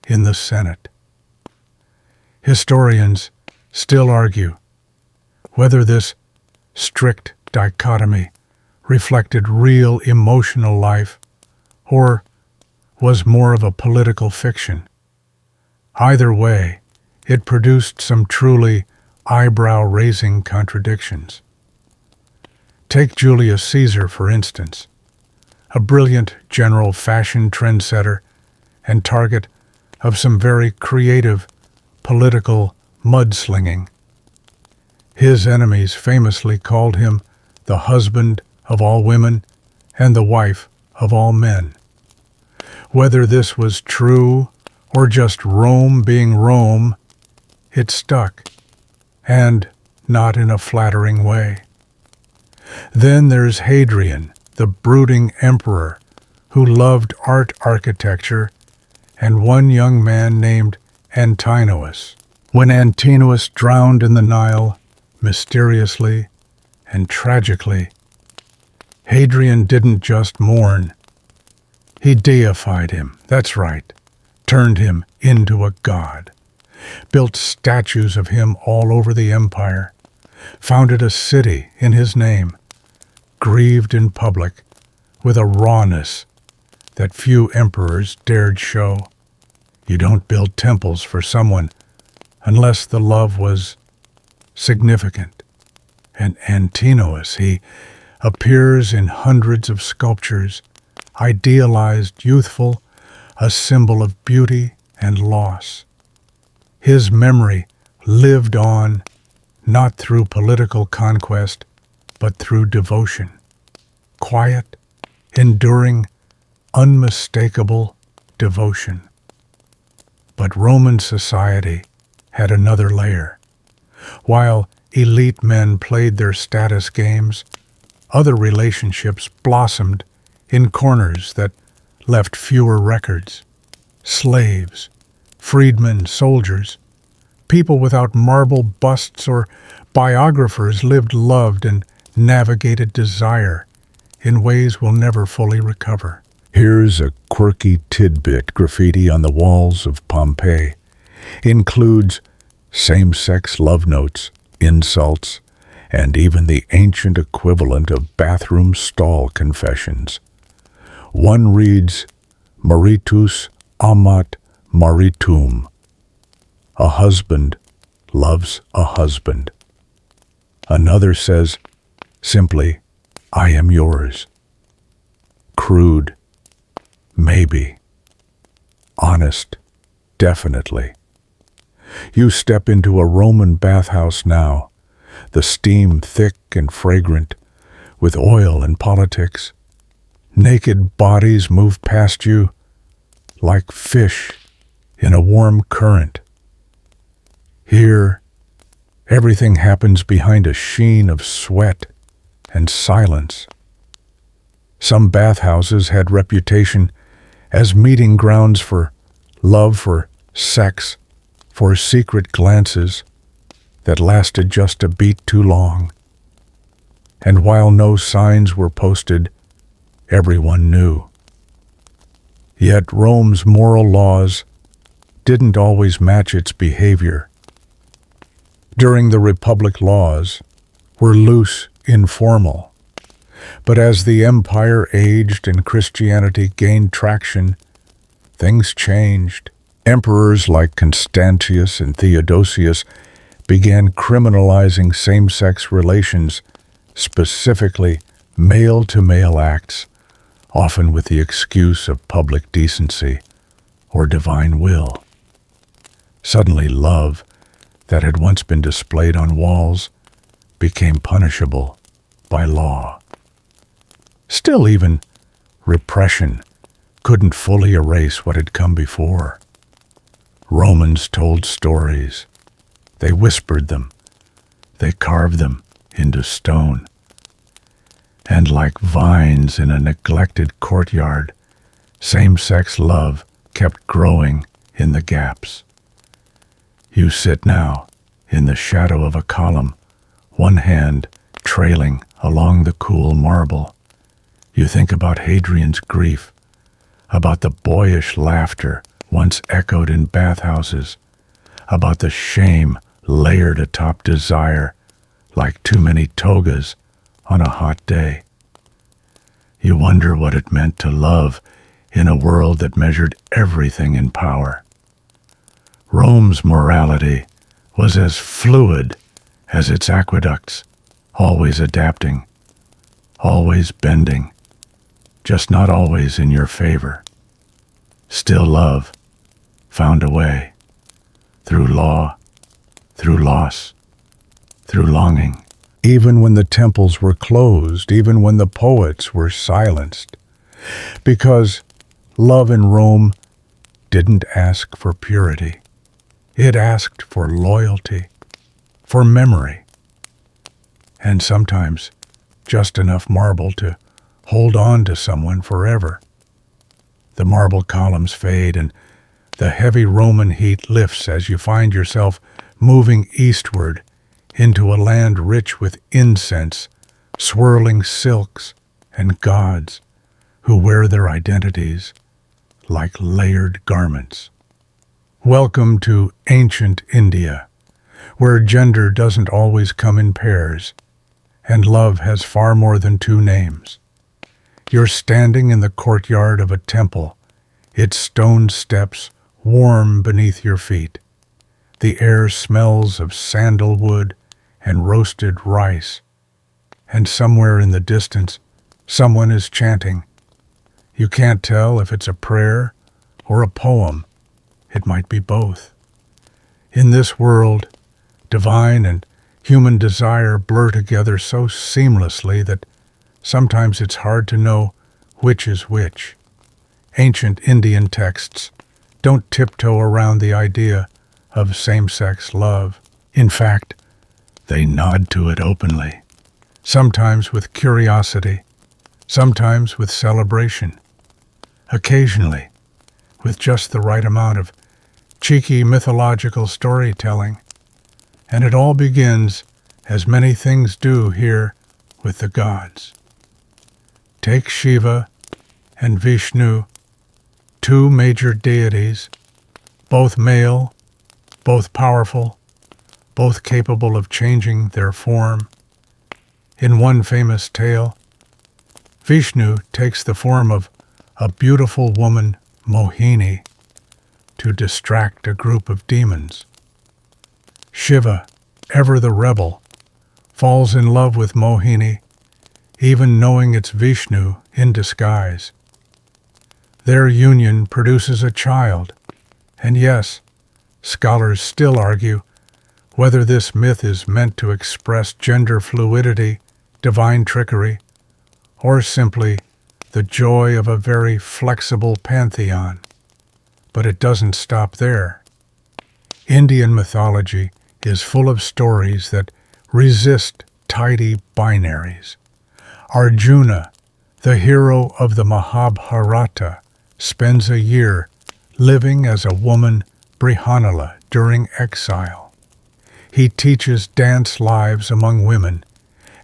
in the Senate. Historians still argue whether this strict dichotomy reflected real emotional life or was more of a political fiction. Either way, it produced some truly eyebrow-raising contradictions. Take Julius Caesar, for instance, a brilliant general fashion trendsetter and target of some very creative political mudslinging. His enemies famously called him the husband of all women and the wife of all men. Whether this was true or just Rome being Rome, it stuck, and not in a flattering way. Then there's Hadrian, the brooding emperor who loved art architecture, and one young man named Antinous. When Antinous drowned in the Nile, mysteriously and tragically, Hadrian didn't just mourn. He deified him, that's right, turned him into a god, built statues of him all over the empire, founded a city in his name, grieved in public with a rawness that few emperors dared show. You don't build temples for someone unless the love was significant. And Antinous, he appears in hundreds of sculptures, idealized, youthful, a symbol of beauty and loss. His memory lived on, not through political conquest, but through devotion. Quiet, enduring, unmistakable devotion. But Roman society had another layer. While elite men played their status games, other relationships blossomed in corners that left fewer records. Slaves, freedmen, soldiers, people without marble busts or biographers lived, loved, and navigated desire in ways we'll never fully recover. Here's a quirky tidbit: graffiti on the walls of Pompeii includes same-sex love notes, insults, and even the ancient equivalent of bathroom stall confessions. One reads, Maritus amat maritum. A husband loves a husband. Another says, simply, I am yours. Crude, maybe. Honest, definitely. You step into a Roman bathhouse now, the steam thick and fragrant, with oil and politics. Naked bodies move past you like fish in a warm current. Here, everything happens behind a sheen of sweat and silence. Some bathhouses had reputation as meeting grounds for love, for sex, for secret glances that lasted just a beat too long. And while no signs were posted, everyone knew. Yet Rome's moral laws didn't always match its behavior. During the Republic, laws were loose, informal. But as the empire aged and Christianity gained traction, things changed. Emperors like Constantius and Theodosius began criminalizing same-sex relations, specifically male-to-male acts, often with the excuse of public decency or divine will. Suddenly, love that had once been displayed on walls became punishable by law. Still, even repression couldn't fully erase what had come before. Romans told stories. They whispered them. They carved them into stone. And like vines in a neglected courtyard, same-sex love kept growing in the gaps. You sit now in the shadow of a column, one hand trailing along the cool marble. You think about Hadrian's grief, about the boyish laughter once echoed in bathhouses, about the shame layered atop desire like too many togas on a hot day. You wonder what it meant to love in a world that measured everything in power. Rome's morality was as fluid as its aqueducts, always adapting, always bending, just not always in your favor. Still, love found a way, through law, through loss, through longing. Even when the temples were closed, even when the poets were silenced, because love in Rome didn't ask for purity. It asked for loyalty, for memory, and sometimes just enough marble to hold on to someone forever. The marble columns fade and the heavy Roman heat lifts as you find yourself moving eastward into a land rich with incense, swirling silks, and gods who wear their identities like layered garments. Welcome to ancient India, where gender doesn't always come in pairs, and love has far more than two names. You're standing in the courtyard of a temple, its stone steps warm beneath your feet. The air smells of sandalwood and roasted rice, and somewhere in the distance, someone is chanting. You can't tell if it's a prayer or a poem. It might be both. In this world, divine and human desire blur together so seamlessly that sometimes it's hard to know which is which. Ancient Indian texts don't tiptoe around the idea of same-sex love. In fact, they nod to it openly, sometimes with curiosity, sometimes with celebration, occasionally with just the right amount of cheeky mythological storytelling. And it all begins, as many things do here, with the gods. Take Shiva and Vishnu, two major deities, both male, both powerful, both capable of changing their form. In one famous tale, Vishnu takes the form of a beautiful woman, Mohini, to distract a group of demons. Shiva, ever the rebel, falls in love with Mohini, even knowing it's Vishnu in disguise. Their union produces a child, and yes, scholars still argue whether this myth is meant to express gender fluidity, divine trickery, or simply the joy of a very flexible pantheon. But it doesn't stop there. Indian mythology is full of stories that resist tidy binaries. Arjuna, the hero of the Mahabharata, spends a year living as a woman Brihanala during exile. He teaches dance lives among women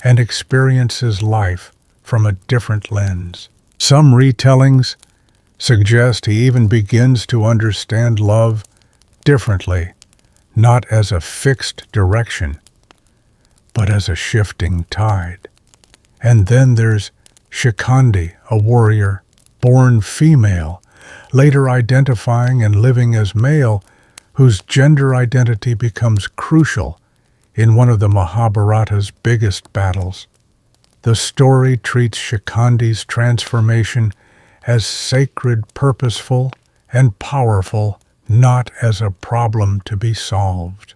and experiences life from a different lens. Some retellings suggest he even begins to understand love differently, not as a fixed direction, but as a shifting tide. And then there's Shikandi, a warrior, born female, later identifying and living as male, whose gender identity becomes crucial in one of the Mahabharata's biggest battles. The story treats Shikandi's transformation as sacred, purposeful, and powerful, not as a problem to be solved.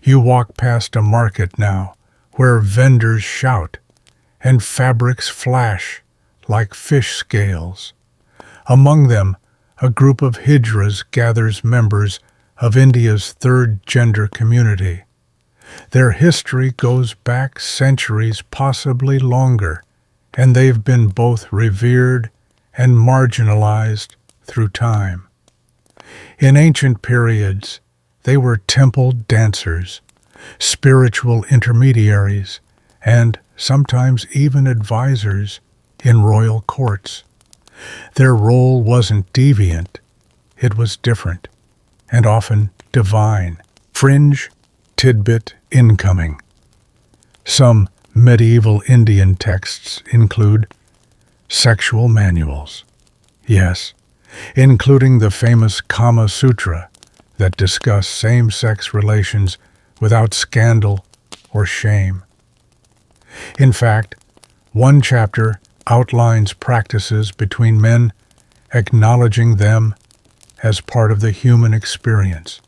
You walk past a market now where vendors shout and fabrics flash like fish scales. Among them, a group of hijras gathers members of India's third gender community. Their history goes back centuries, possibly longer, and they've been both revered and marginalized through time. In ancient periods, they were temple dancers, spiritual intermediaries, and sometimes even advisors in royal courts. Their role wasn't deviant, it was different, and often divine. Fringe tidbit incoming. Some medieval Indian texts include sexual manuals. Yes, including the famous Kama Sutra that discuss same-sex relations without scandal or shame. In fact, one chapter outlines practices between men, acknowledging them as part of the human experience.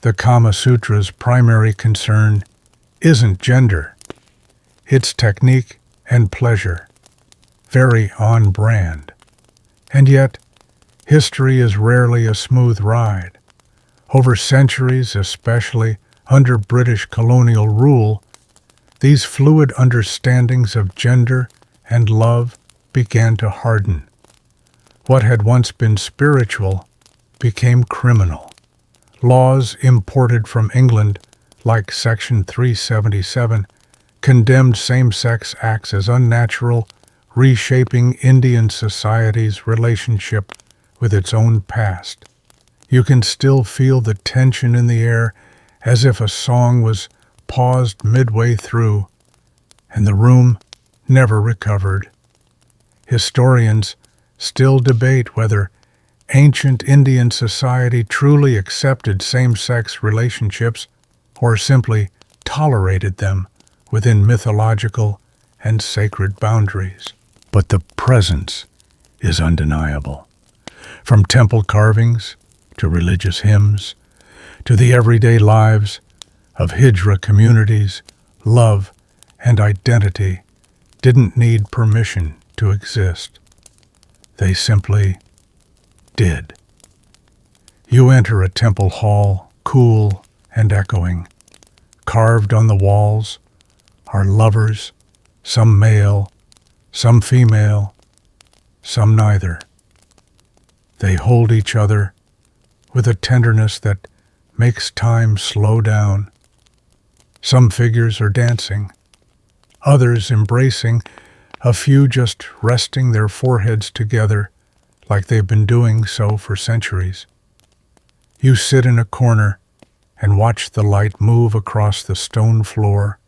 The Kama Sutra's primary concern isn't gender, it's technique and pleasure, very on brand. And yet, history is rarely a smooth ride. Over centuries, especially under British colonial rule, these fluid understandings of gender and love began to harden. What had once been spiritual became criminal. Laws imported from England, like Section 377, condemned same-sex acts as unnatural, reshaping Indian society's relationship with its own past. You can still feel the tension in the air, as if a song was paused midway through, and the room never recovered. Historians still debate whether ancient Indian society truly accepted same-sex relationships or simply tolerated them within mythological and sacred boundaries. But the presence is undeniable. From temple carvings to religious hymns to the everyday lives of Hijra communities, love and identity didn't need permission to exist. They simply did. You enter a temple hall, cool and echoing. Carved on the walls are lovers, some male, some female, some neither. They hold each other with a tenderness that makes time slow down. Some figures are dancing, others embracing, a few just resting their foreheads together like they've been doing so for centuries. You sit in a corner, and watch the light move across the stone floor,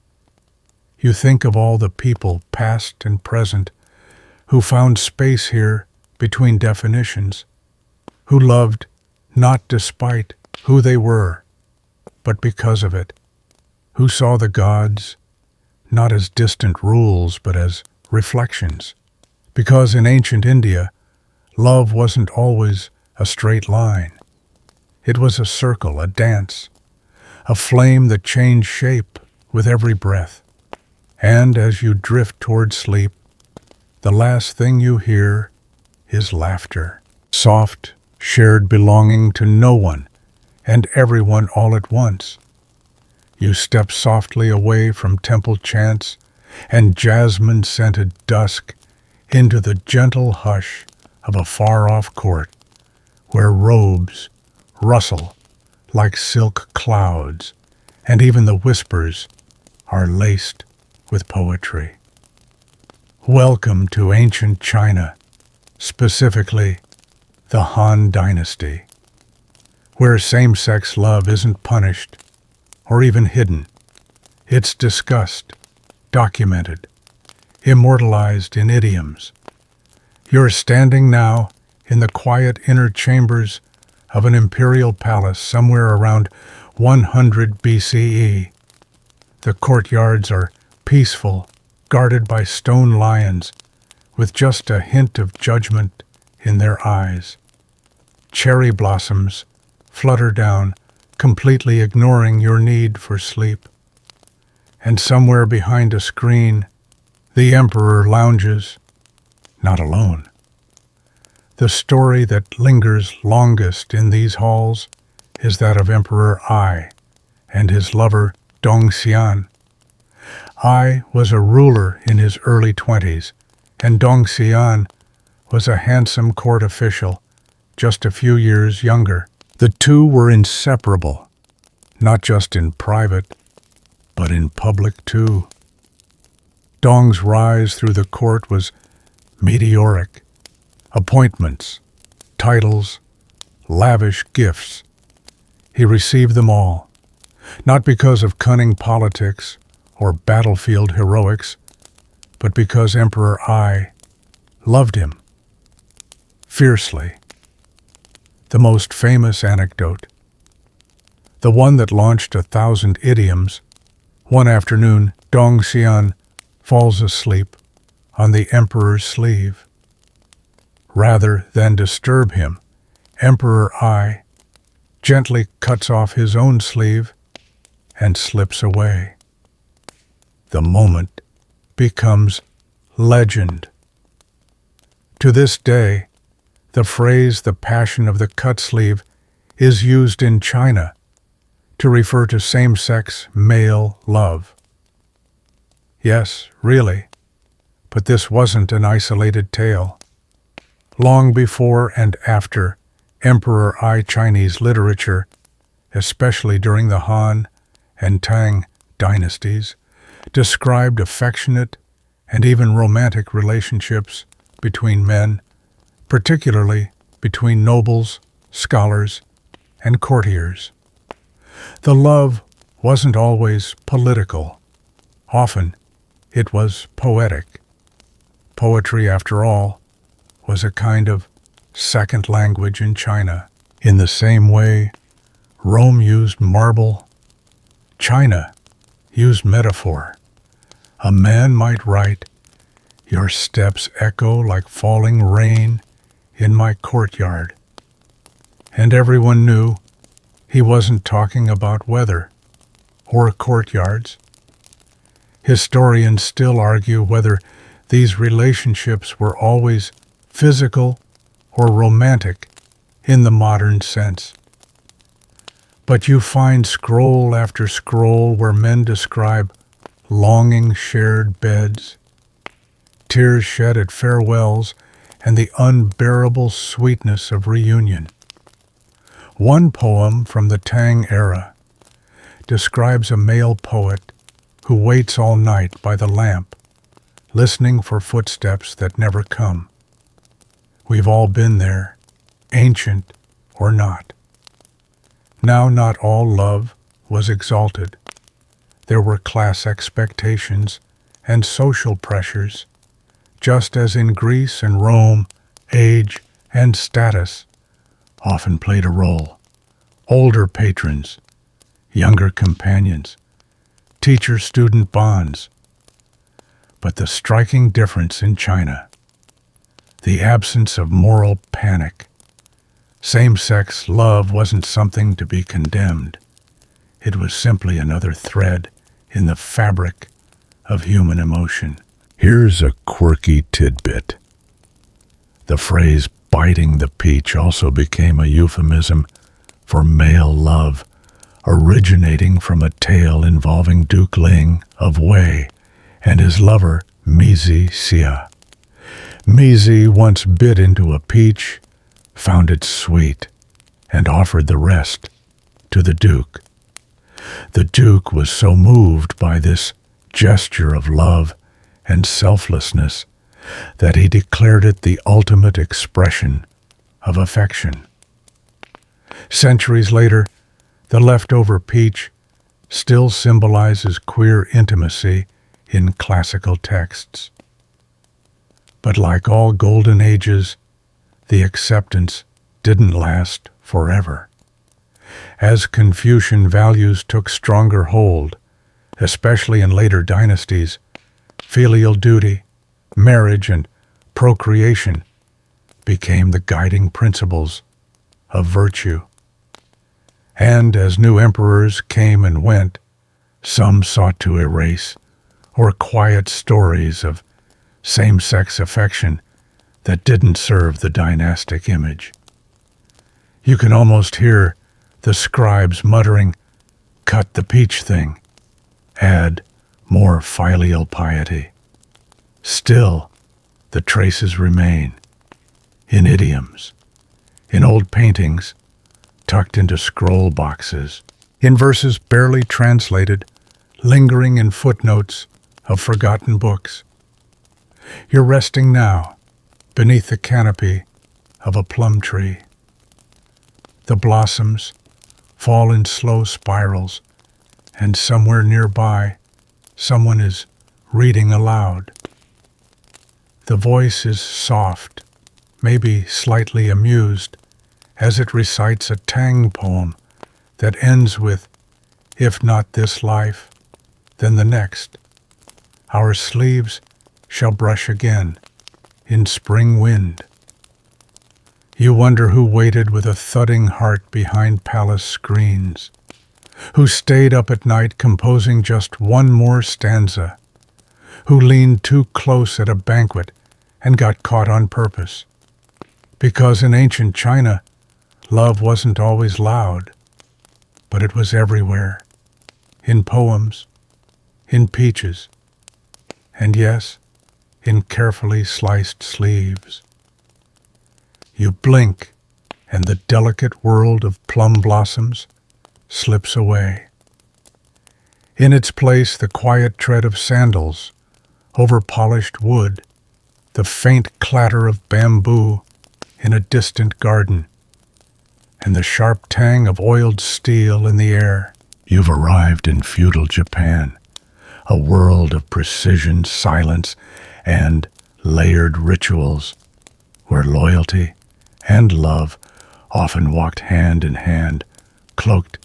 you think of all the people, past and present, who found space here between definitions, who loved not despite who they were, but because of it, who saw the gods not as distant rules but as reflections. Because in ancient India, love wasn't always a straight line. It was a circle, a dance, a flame that changed shape with every breath. And as you drift toward sleep, the last thing you hear is laughter, soft, shared, belonging to no one and everyone all at once. You step softly away from temple chants and jasmine-scented dusk into the gentle hush of a far-off court where robes rustle like silk clouds, and even the whispers are laced with poetry. Welcome to ancient China, specifically the Han Dynasty, where same-sex love isn't punished or even hidden. It's discussed, documented, immortalized in idioms. You're standing now in the quiet inner chambers of an imperial palace somewhere around 100 BCE. The courtyards are peaceful, guarded by stone lions, with just a hint of judgment in their eyes. Cherry blossoms flutter down, completely ignoring your need for sleep. And somewhere behind a screen, the emperor lounges, not alone. The story that lingers longest in these halls is that of Emperor Ai and his lover Dongxian. Ai was a ruler in his early 20s, and Dongxian was a handsome court official, just a few years younger. The two were inseparable, not just in private, but in public too. Dong's rise through the court was meteoric. Appointments, titles, lavish gifts. He received them all, not because of cunning politics or battlefield heroics, but because Emperor Ai loved him fiercely. The most famous anecdote, the one that launched 1,000 idioms, one afternoon Dongxian falls asleep on the emperor's sleeve. Rather than disturb him, Emperor Ai gently cuts off his own sleeve and slips away. The moment becomes legend. To this day, the phrase "the passion of the cut sleeve" is used in China to refer to same-sex male love. Yes, really, but this wasn't an isolated tale. Long before and after Emperor Ai, Chinese literature, especially during the Han and Tang dynasties, described affectionate and even romantic relationships between men, particularly between nobles, scholars, and courtiers. The love wasn't always political. Often, it was poetic. Poetry, after all, was a kind of second language in China. In the same way Rome used marble, China used metaphor. A man might write, "Your steps echo like falling rain in my courtyard." And everyone knew he wasn't talking about weather or courtyards. Historians still argue whether these relationships were always physical or romantic in the modern sense. But you find scroll after scroll where men describe longing shared beds, tears shed at farewells, and the unbearable sweetness of reunion. One poem from the Tang era describes a male poet who waits all night by the lamp, listening for footsteps that never come. We've all been there, ancient or not. Now not all love was exalted. There were class expectations and social pressures, just as in Greece and Rome, age and status often played a role. Older patrons, younger companions, teacher-student bonds. But the striking difference in China, the absence of moral panic. Same-sex love wasn't something to be condemned. It was simply another thread in the fabric of human emotion. Here's a quirky tidbit. The phrase biting the peach also became a euphemism for male love, originating from a tale involving Duke Ling of Wei and his lover, Mizi Xia. Mizi once bit into a peach, found it sweet, and offered the rest to the Duke. The Duke was so moved by this gesture of love and selflessness that he declared it the ultimate expression of affection. Centuries later, the leftover peach still symbolizes queer intimacy in classical texts. But like all golden ages, the acceptance didn't last forever. As Confucian values took stronger hold, especially in later dynasties, filial duty, marriage, and procreation became the guiding principles of virtue. And as new emperors came and went, some sought to erase or quiet stories of same-sex affection that didn't serve the dynastic image. You can almost hear the scribes muttering, "Cut the peach thing, add more filial piety." Still, the traces remain in idioms, in old paintings tucked into scroll boxes, in verses barely translated, lingering in footnotes of forgotten books. You're resting now beneath the canopy of a plum tree. The blossoms fall in slow spirals, and somewhere nearby, someone is reading aloud. The voice is soft, maybe slightly amused, as it recites a Tang poem that ends with, "If not this life, then the next. Our sleeves shall brush again in spring wind." You wonder who waited with a thudding heart behind palace screens, who stayed up at night composing just one more stanza, who leaned too close at a banquet and got caught on purpose. Because in ancient China, love wasn't always loud, but it was everywhere, in poems, in peaches, and yes, in carefully sliced sleeves. You blink, and the delicate world of plum blossoms slips away. In its place, the quiet tread of sandals over polished wood, the faint clatter of bamboo in a distant garden, and the sharp tang of oiled steel in the air. You've arrived in feudal Japan, a world of precision, silence, and layered rituals, where loyalty and love often walked hand in hand, cloaked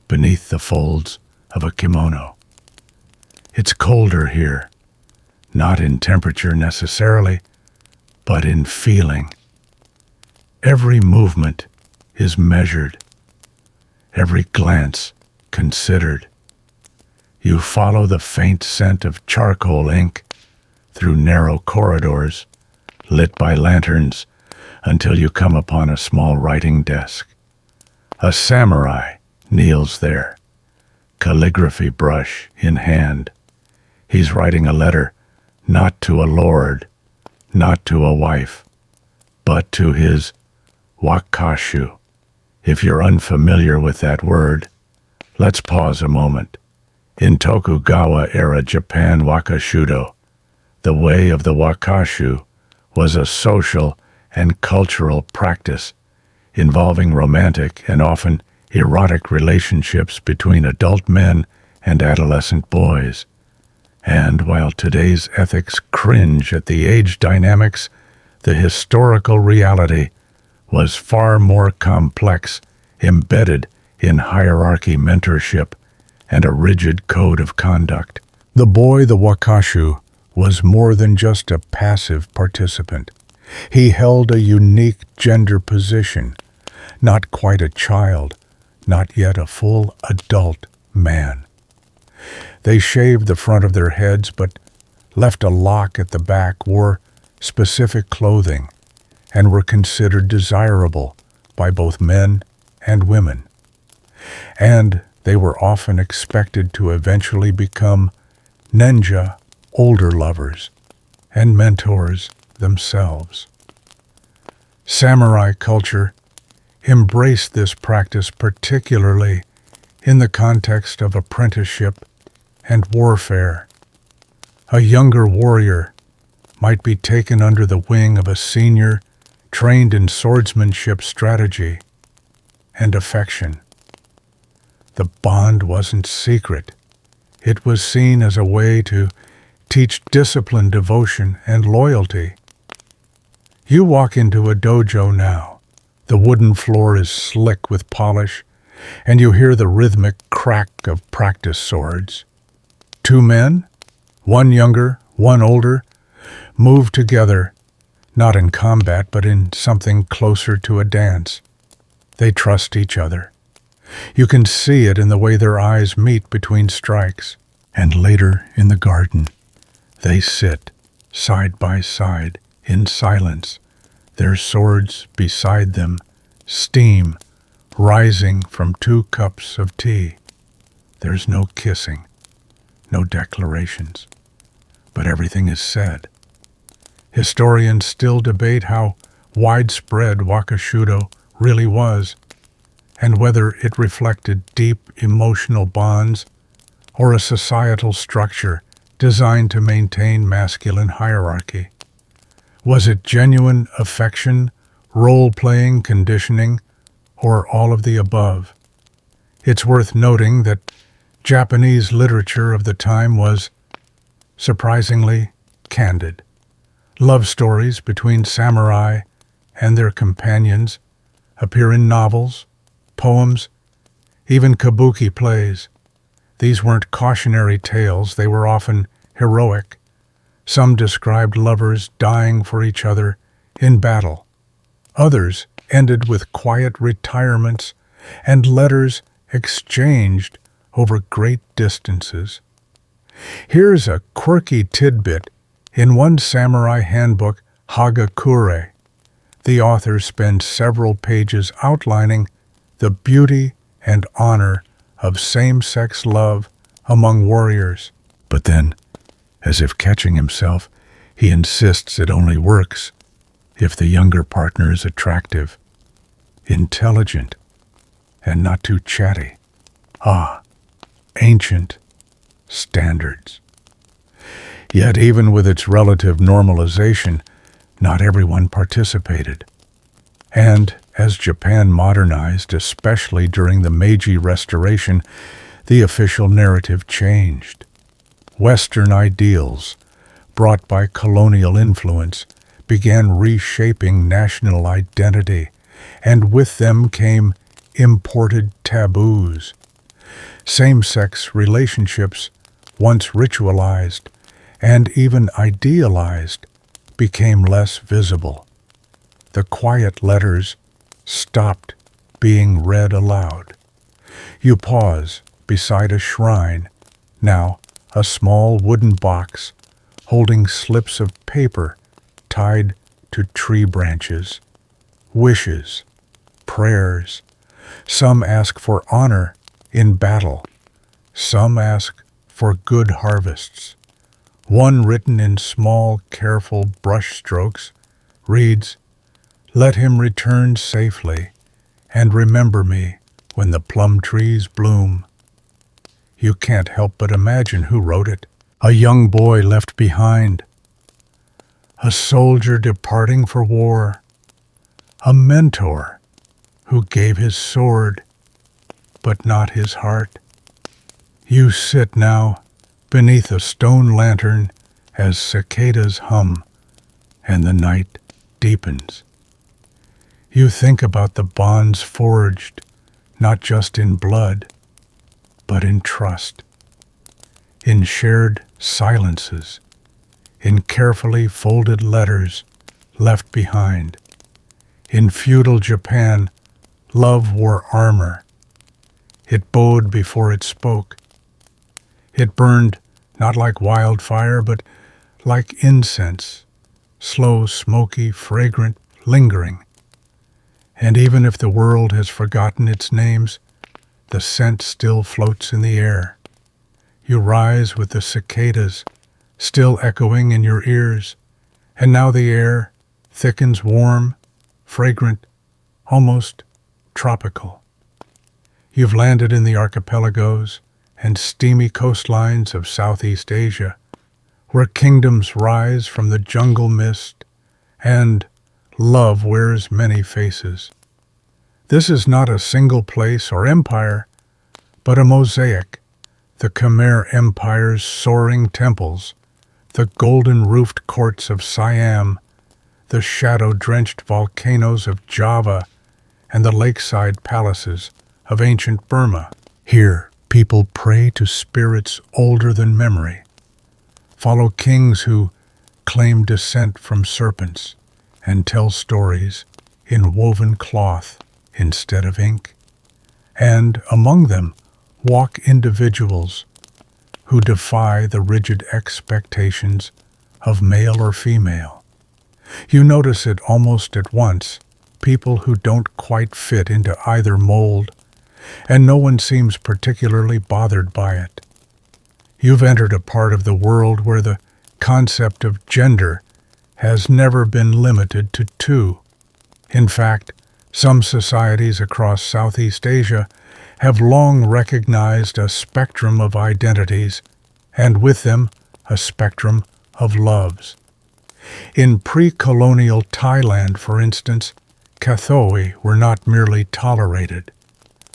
beneath the folds of a kimono. It's colder here, not in temperature necessarily, but in feeling. Every movement is measured, every glance considered. You follow the faint scent of charcoal ink through narrow corridors, lit by lanterns, until you come upon a small writing desk. A samurai kneels there, calligraphy brush in hand. He's writing a letter not to a lord, not to a wife, but to his wakashu. If you're unfamiliar with that word, let's pause a moment. In Tokugawa-era Japan wakashudo, the way of the wakashu was a social and cultural practice involving romantic and often erotic relationships between adult men and adolescent boys. And while today's ethics cringe at the age dynamics, the historical reality was far more complex, embedded in hierarchy, mentorship, and a rigid code of conduct. The boy, the Wakashu, was more than just a passive participant. He held a unique gender position, not quite a child, not yet a full adult man. They shaved the front of their heads but left a lock at the back, wore specific clothing, and were considered desirable by both men and women. And they were often expected to eventually become ninja older lovers and mentors themselves. Samurai culture embraced this practice, particularly in the context of apprenticeship and warfare. A younger warrior might be taken under the wing of a senior trained in swordsmanship, strategy, and affection. The bond wasn't secret. It was seen as a way to teach discipline, devotion, and loyalty. You walk into a dojo now. The wooden floor is slick with polish, and you hear the rhythmic crack of practice swords. Two men, one younger, one older, move together, not in combat, but in something closer to a dance. They trust each other. You can see it in the way their eyes meet between strikes. And later in the garden, they sit side by side in silence, their swords beside them, steam rising from 2 cups of tea. There's no kissing, no declarations, but everything is said. Historians still debate how widespread Wakashudo really was, and whether it reflected deep emotional bonds or a societal structure designed to maintain masculine hierarchy. Was it genuine affection, role-playing, conditioning, or all of the above? It's worth noting that Japanese literature of the time was surprisingly candid. Love stories between samurai and their companions appear in novels, poems, even kabuki plays. These weren't cautionary tales, they were often heroic. Some described lovers dying for each other in battle. Others ended with quiet retirements and letters exchanged over great distances. Here's a quirky tidbit. In one samurai handbook, Hagakure, the author spends several pages outlining the beauty and honor of same-sex love among warriors. But then, as if catching himself, he insists it only works if the younger partner is attractive, intelligent, and not too chatty. Ancient standards. Yet even with its relative normalization, not everyone participated. And as Japan modernized, especially during the Meiji Restoration, the official narrative changed. Western ideals, brought by colonial influence, began reshaping national identity, and with them came imported taboos. Same-sex relationships, once ritualized and even idealized, became less visible. The quiet letters stopped being read aloud. You pause beside a shrine, now a small wooden box holding slips of paper tied to tree branches, wishes, prayers. Some ask for honor in battle. Some ask for good harvests. One, written in small, careful brush strokes, reads, "Let him return safely, and remember me when the plum trees bloom." You can't help but imagine who wrote it. A young boy left behind. A soldier departing for war. A mentor who gave his sword but not his heart. You sit now beneath a stone lantern as cicadas hum and the night deepens. You think about the bonds forged not just in blood, but in trust, in shared silences, in carefully folded letters left behind. In feudal Japan, love wore armor. It bowed before it spoke. It burned not like wildfire, but like incense, slow, smoky, fragrant, lingering. And even if the world has forgotten its names, the scent still floats in the air. You rise with the cicadas, still echoing in your ears, and now the air thickens warm, fragrant, almost tropical. You've landed in the archipelagos and steamy coastlines of Southeast Asia, where kingdoms rise from the jungle mist and love wears many faces. This is not a single place or empire, but a mosaic, the Khmer Empire's soaring temples, the golden-roofed courts of Siam, the shadow-drenched volcanoes of Java, and the lakeside palaces of ancient Burma. Here, people pray to spirits older than memory, follow kings who claim descent from serpents, and tell stories in woven cloth instead of ink. And among them walk individuals who defy the rigid expectations of male or female. You notice it almost at once, people who don't quite fit into either mold, and no one seems particularly bothered by it. You've entered a part of the world where the concept of gender has never been limited to two. In fact, some societies across Southeast Asia have long recognized a spectrum of identities, and with them, a spectrum of loves. In pre-colonial Thailand, for instance, Kathoi were not merely tolerated.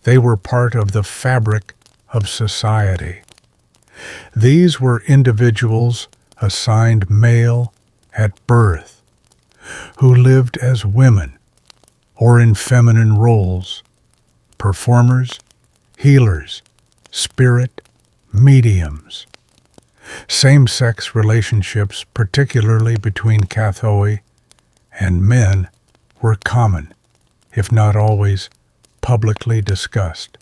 They were part of the fabric of society. These were individuals assigned male at birth, who lived as women or in feminine roles, performers, healers, spirit mediums. Same-sex relationships, particularly between Kathoi and men, were common, if not always publicly discussed.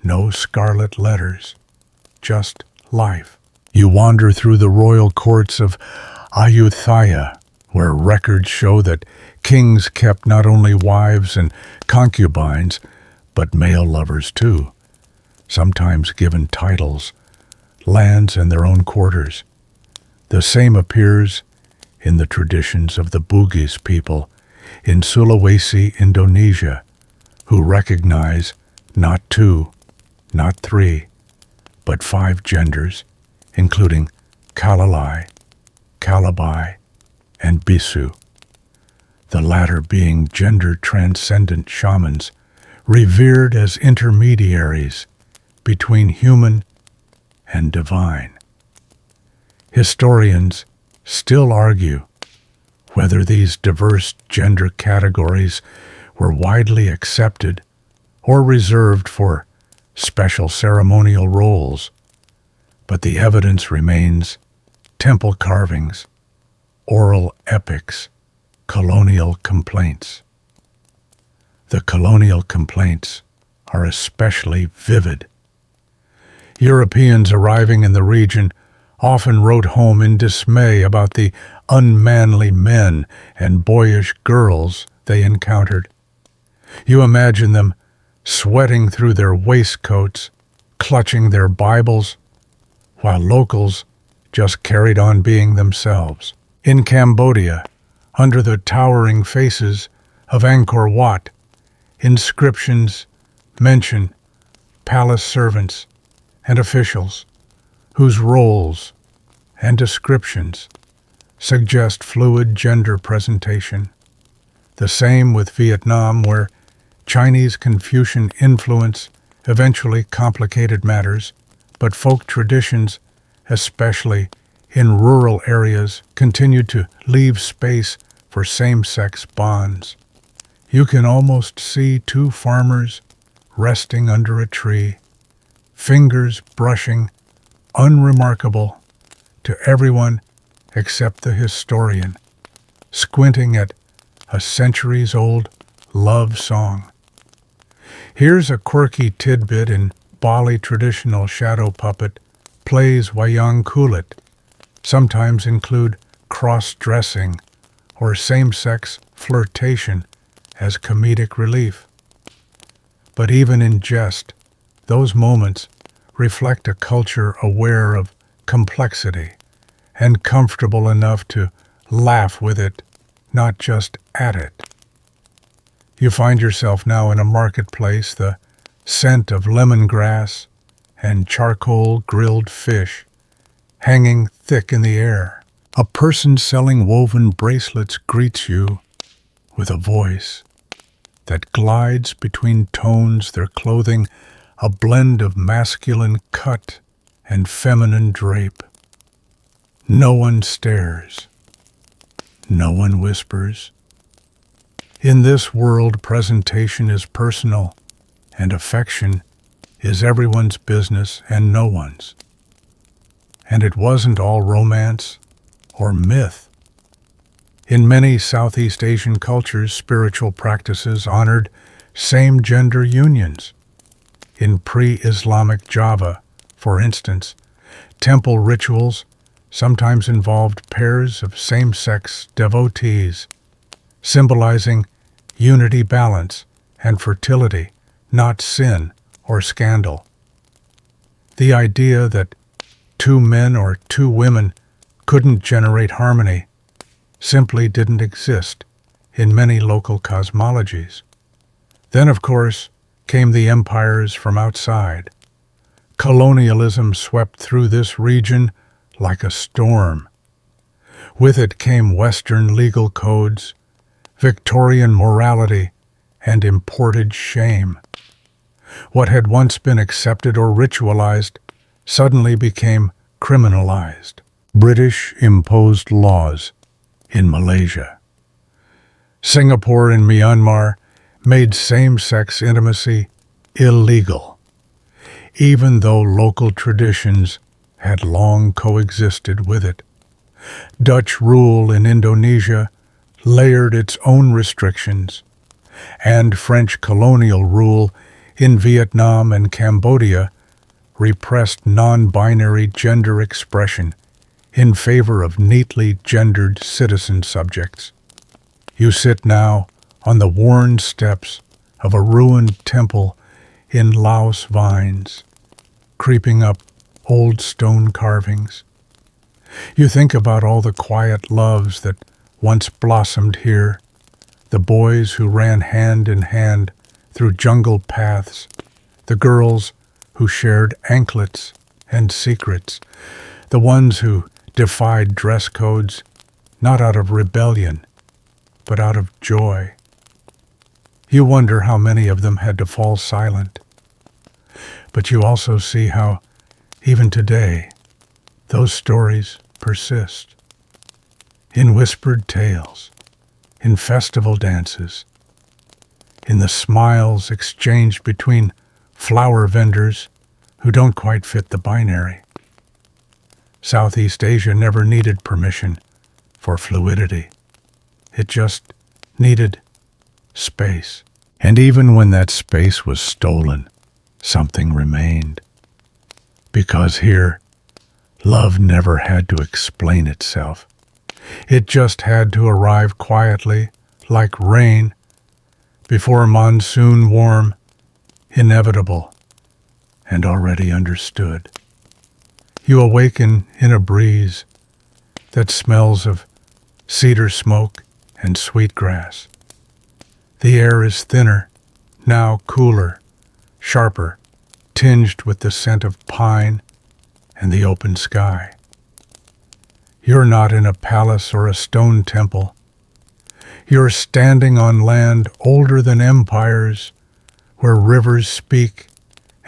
No scarlet letters, just life. You wander through the royal courts of Ayutthaya, where records show that kings kept not only wives and concubines, but male lovers too, sometimes given titles, lands, and their own quarters. The same appears in the traditions of the Bugis people in Sulawesi, Indonesia, who recognize not two, not three, but 5 genders, including Kalalai, Kalabai, and Bisu, the latter being gender-transcendent shamans revered as intermediaries between human and divine. Historians still argue whether these diverse gender categories were widely accepted or reserved for special ceremonial roles, but the evidence remains temple carvings, oral epics, colonial complaints. The colonial complaints are especially vivid. Europeans arriving in the region often wrote home in dismay about the unmanly men and boyish girls they encountered. You imagine them sweating through their waistcoats, clutching their Bibles, while locals just carried on being themselves. In Cambodia, under the towering faces of Angkor Wat, inscriptions mention palace servants and officials whose roles and descriptions suggest fluid gender presentation. The same with Vietnam, where Chinese Confucian influence eventually complicated matters, but folk traditions, especially in rural areas, continued to leave space for same-sex bonds. You can almost see two farmers resting under a tree, fingers brushing, unremarkable to everyone except the historian, squinting at a centuries-old love song. Here's a quirky tidbit in Bali traditional shadow puppet plays wayang kulit sometimes include cross-dressing or same-sex flirtation as comedic relief. But even in jest, those moments reflect a culture aware of complexity and comfortable enough to laugh with it, not just at it. You find yourself now in a marketplace, the scent of lemongrass and charcoal grilled fish hanging thick in the air. A person selling woven bracelets greets you with a voice that glides between tones, their clothing a blend of masculine cut and feminine drape. No one stares. No one whispers. In this world, presentation is personal, and affection is everyone's business and no one's. And it wasn't all romance or myth. In many Southeast Asian cultures, spiritual practices honored same-gender unions. In pre-Islamic Java, for instance, temple rituals sometimes involved pairs of same-sex devotees, symbolizing unity, balance, and fertility, not sin or scandal. The idea that two men or two women couldn't generate harmony simply didn't exist in many local cosmologies. Then, of course, came the empires from outside. Colonialism swept through this region like a storm. With it came Western legal codes, Victorian morality, and imported shame. What had once been accepted or ritualized suddenly became criminalized. British imposed laws in Malaysia. Singapore and Myanmar made same-sex intimacy illegal, even though local traditions had long coexisted with it. Dutch rule in Indonesia layered its own restrictions, and French colonial rule in Vietnam and Cambodia repressed non-binary gender expression in favor of neatly gendered citizen subjects. You sit now on the worn steps of a ruined temple in Laos vines, creeping up old stone carvings. You think about all the quiet loves that once blossomed here, the boys who ran hand in hand through jungle paths, the girls who shared anklets and secrets, the ones who defied dress codes, not out of rebellion, but out of joy. You wonder how many of them had to fall silent. But you also see how, even today, those stories persist. In whispered tales, in festival dances, in the smiles exchanged between flower vendors who don't quite fit the binary. Southeast Asia never needed permission for fluidity. It just needed space. And even when that space was stolen, something remained. Because here, love never had to explain itself. It just had to arrive quietly, like rain, before monsoon warm, inevitable, and already understood. You awaken in a breeze that smells of cedar smoke and sweetgrass. The air is thinner, now cooler, sharper, tinged with the scent of pine and the open sky. You're not in a palace or a stone temple. You're standing on land older than empires, where rivers speak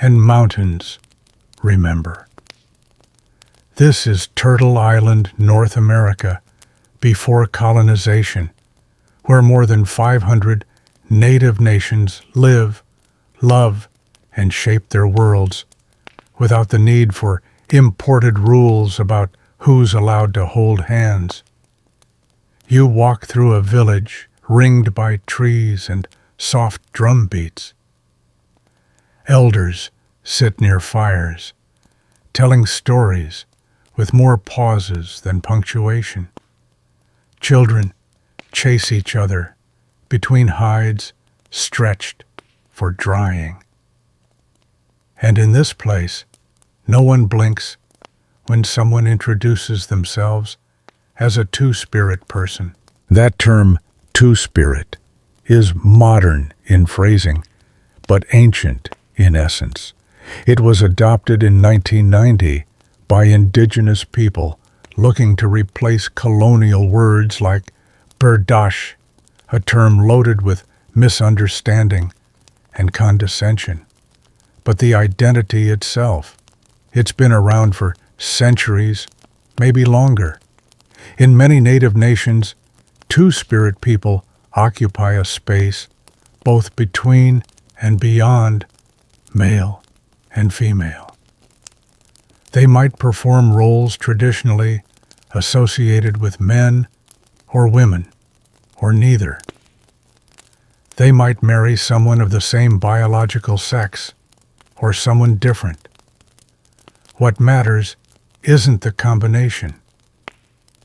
and mountains remember. This is Turtle Island, North America, before colonization, where more than 500 native nations live, love, and shape their worlds without the need for imported rules about who's allowed to hold hands. You walk through a village ringed by trees and soft drum beats. Elders sit near fires, telling stories with more pauses than punctuation. Children chase each other between hides stretched for drying. And in this place, no one blinks when someone introduces themselves as a two-spirit person. That term, two-spirit, is modern in phrasing, but ancient in essence. It was adopted in 1990 by indigenous people looking to replace colonial words like berdache, a term loaded with misunderstanding and condescension. But the identity itself, it's been around for centuries, maybe longer. In many native nations, two-spirit people occupy a space both between and beyond male and female. They might perform roles traditionally associated with men or women, or neither. They might marry someone of the same biological sex, or someone different. What matters isn't the combination.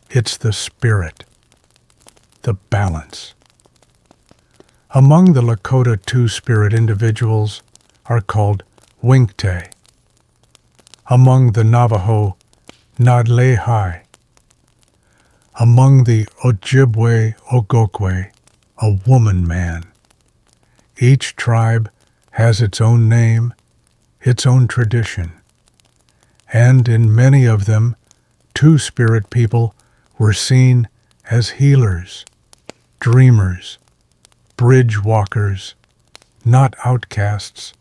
It's the spirit, the balance. Among the Lakota two-spirit individuals are called Winkte. Among the Navajo, Nadlehai. Among the Ojibwe, Ogokwe, a woman-man. Each tribe has its own name, its own tradition. And in many of them, two-spirit people were seen as healers, dreamers, bridge walkers, not outcasts,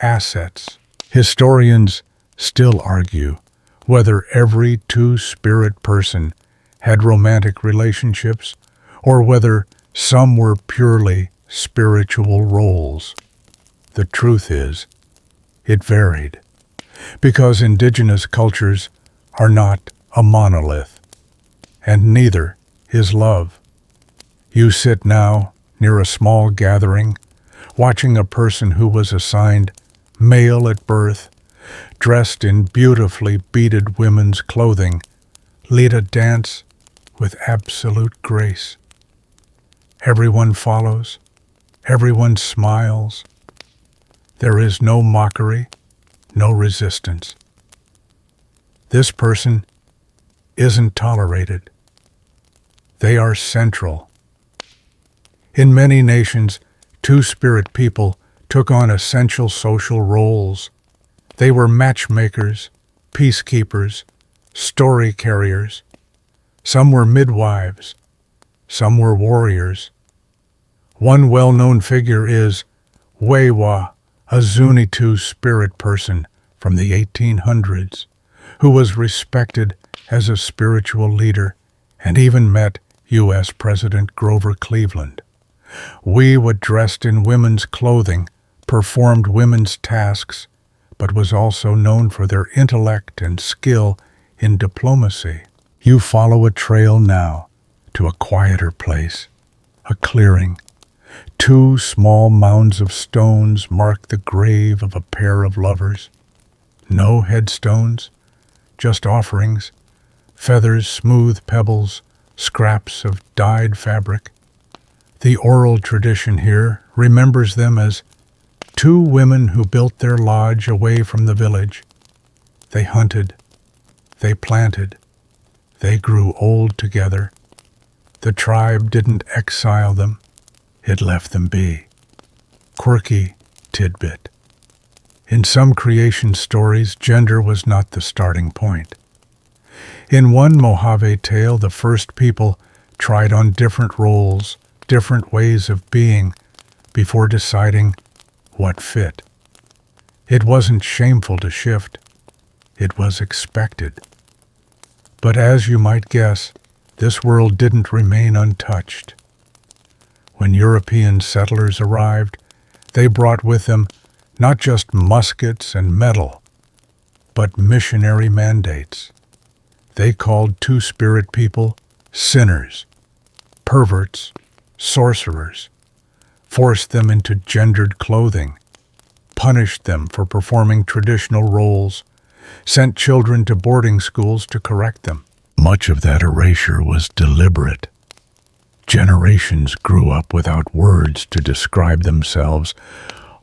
assets. Historians still argue whether every two-spirit person had romantic relationships or whether some were purely spiritual roles. The truth is, it varied, because indigenous cultures are not a monolith, and neither is love. You sit now near a small gathering, watching a person who was assigned male at birth, dressed in beautifully beaded women's clothing, lead a dance with absolute grace. Everyone follows, everyone smiles. There is no mockery, no resistance. This person isn't tolerated. They are central. In many nations, two-spirit people took on essential social roles. They were matchmakers, peacekeepers, story carriers. Some were midwives. Some were warriors. One well-known figure is Wewa, a Zuni two-spirit person from the 1800s, who was respected as a spiritual leader and even met U.S. President Grover Cleveland. Wewa, dressed in women's clothing, performed women's tasks, but was also known for their intellect and skill in diplomacy. You follow a trail now to a quieter place, a clearing. Two small mounds of stones mark the grave of a pair of lovers. No headstones, just offerings, feathers, smooth pebbles, scraps of dyed fabric. The oral tradition here remembers them as two women who built their lodge away from the village. They hunted, they planted, they grew old together. The tribe didn't exile them, it left them be. Quirky tidbit. In some creation stories, gender was not the starting point. In one Mojave tale, the first people tried on different roles, different ways of being, before deciding what fit. It wasn't shameful to shift. It was expected. But as you might guess, this world didn't remain untouched. When European settlers arrived, they brought with them not just muskets and metal, but missionary mandates. They called two-spirit people sinners, perverts, sorcerers, forced them into gendered clothing, punished them for performing traditional roles, sent children to boarding schools to correct them. Much of that erasure was deliberate. Generations grew up without words to describe themselves,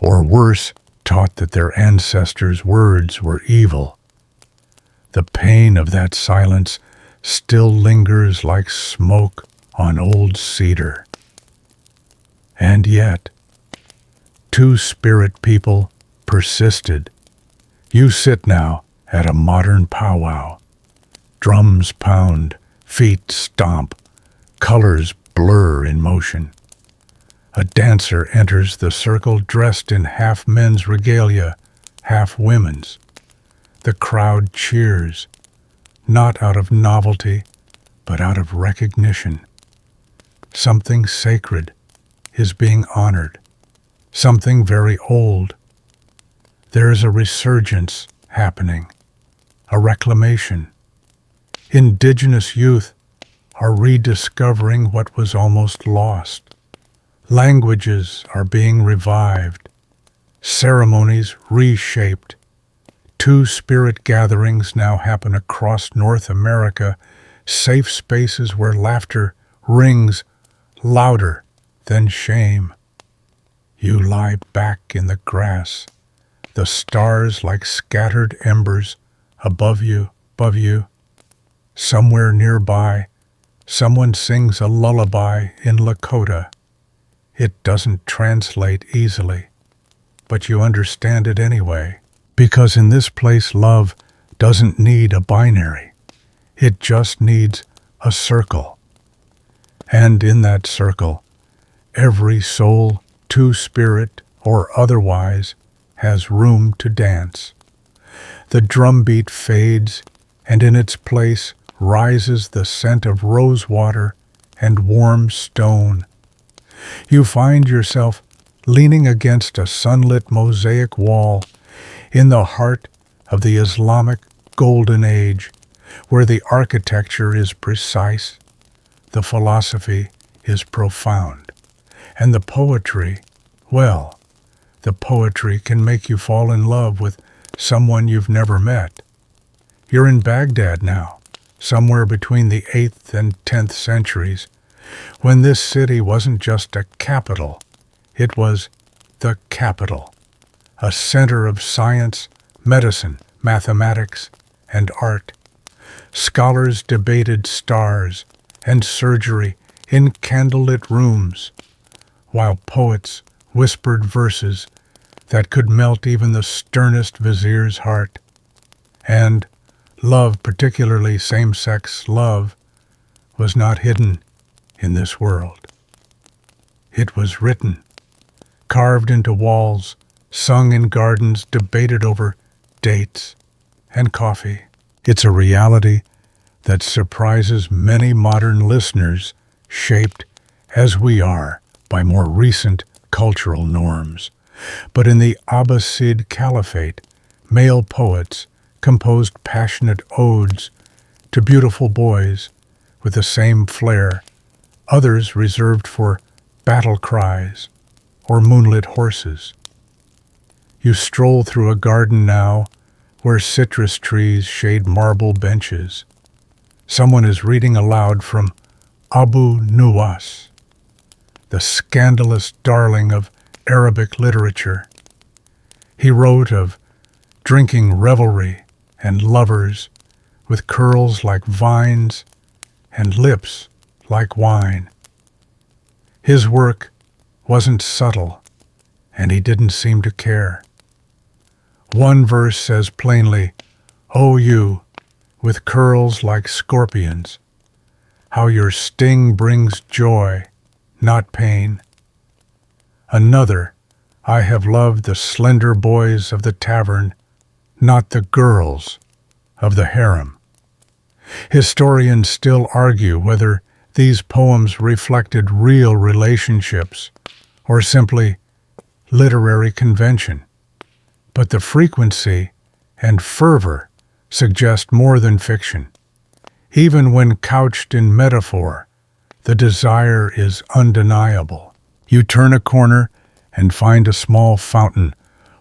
or worse, taught that their ancestors' words were evil. The pain of that silence still lingers like smoke on old cedar. And yet, two-spirit people persisted. You sit now at a modern powwow. Drums pound, feet stomp, colors blur in motion. A dancer enters the circle dressed in half men's regalia, half women's. The crowd cheers, not out of novelty, but out of recognition. Something sacred is being honored, something very old. There is a resurgence happening, a reclamation. Indigenous youth are rediscovering what was almost lost. Languages are being revived, ceremonies reshaped. Two-spirit gatherings now happen across North America, safe spaces where laughter rings louder than shame. You lie back in the grass, the stars like scattered embers above you. Somewhere nearby, someone sings a lullaby in Lakota. It doesn't translate easily, but you understand it anyway, because in this place love doesn't need a binary. It just needs a circle. And in that circle, every soul, two-spirit or otherwise, has room to dance. The drumbeat fades, and in its place rises the scent of rosewater and warm stone. You find yourself leaning against a sunlit mosaic wall in the heart of the Islamic Golden Age, where the architecture is precise, the philosophy is profound, and the poetry, well, the poetry can make you fall in love with someone you've never met. You're in Baghdad now, somewhere between the 8th and 10th centuries, when this city wasn't just a capital, it was the capital, a center of science, medicine, mathematics, and art. Scholars debated stars and surgery in candlelit rooms, while poets whispered verses that could melt even the sternest vizier's heart. And love, particularly same-sex love, was not hidden in this world. It was written, carved into walls, sung in gardens, debated over dates and coffee. It's a reality that surprises many modern listeners, shaped as we are by more recent cultural norms. But in the Abbasid Caliphate, male poets composed passionate odes to beautiful boys with the same flair, others reserved for battle cries or moonlit horses. You stroll through a garden now where citrus trees shade marble benches. Someone is reading aloud from Abu Nuwas, the scandalous darling of Arabic literature. He wrote of drinking revelry and lovers with curls like vines and lips like wine. His work wasn't subtle, and he didn't seem to care. One verse says plainly, "O you, with curls like scorpions, how your sting brings joy, not pain." Another, I have loved the slender boys of the tavern, not the girls of the harem. Historians still argue whether these poems reflected real relationships or simply literary convention, but the frequency and fervor suggest more than fiction. Even when couched in metaphor, the desire is undeniable. You turn a corner and find a small fountain,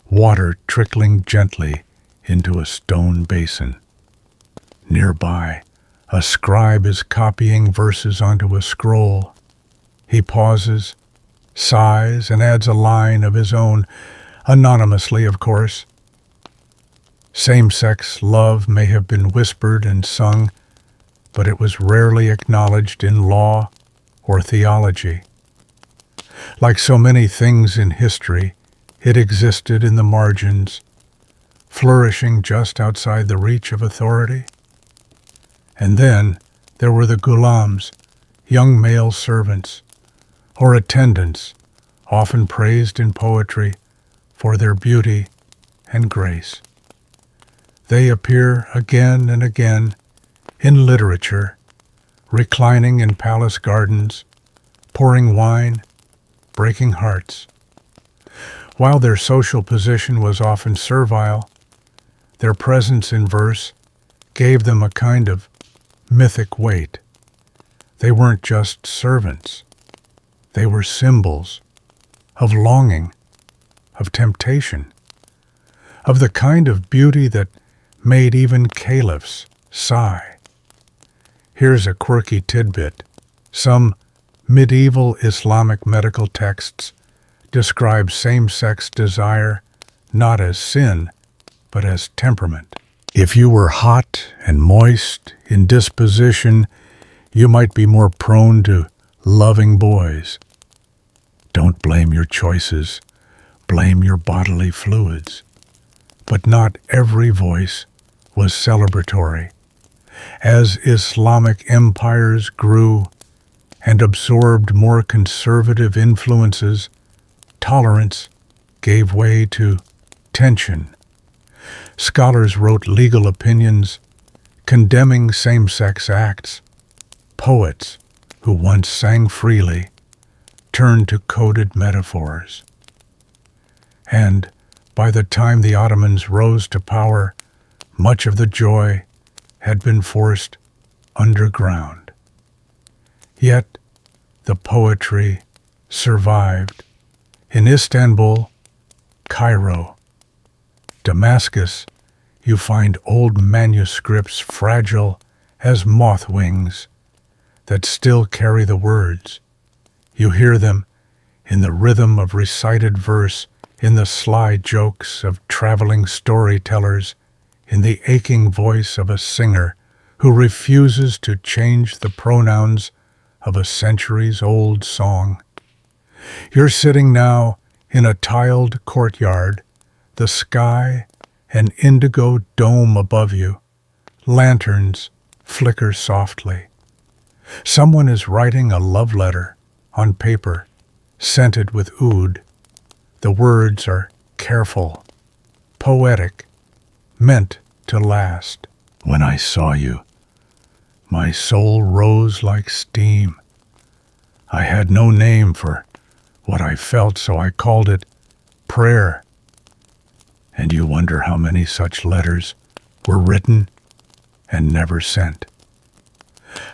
water trickling gently into a stone basin. Nearby, a scribe is copying verses onto a scroll. He pauses, sighs, and adds a line of his own, anonymously, of course. Same-sex love may have been whispered and sung, but it was rarely acknowledged in law or theology. Like so many things in history, it existed in the margins, flourishing just outside the reach of authority. And then there were the gulams, young male servants, or attendants, often praised in poetry for their beauty and grace. They appear again and again in literature, reclining in palace gardens, pouring wine, breaking hearts. While their social position was often servile, their presence in verse gave them a kind of mythic weight. They weren't just servants. They were symbols of longing, of temptation, of the kind of beauty that made even caliphs sigh. Here's a quirky tidbit. Some medieval Islamic medical texts describe same-sex desire not as sin, but as temperament. If you were hot and moist in disposition, you might be more prone to loving boys. Don't blame your choices, blame your bodily fluids. But not every voice was celebratory. As Islamic empires grew and absorbed more conservative influences, tolerance gave way to tension. Scholars wrote legal opinions condemning same-sex acts. Poets, who once sang freely, turned to coded metaphors. And by the time the Ottomans rose to power, much of the joy had been forced underground. Yet the poetry survived. In Istanbul, Cairo, Damascus, you find old manuscripts fragile as moth wings that still carry the words. You hear them in the rhythm of recited verse, in the sly jokes of traveling storytellers, in the aching voice of a singer who refuses to change the pronouns of a centuries-old song. You're sitting now in a tiled courtyard, the sky an indigo dome above you. Lanterns flicker softly. Someone is writing a love letter on paper, scented with oud. The words are careful, poetic, meant to last. When I saw you, my soul rose like steam. I had no name for what I felt, so I called it prayer. And you wonder how many such letters were written and never sent.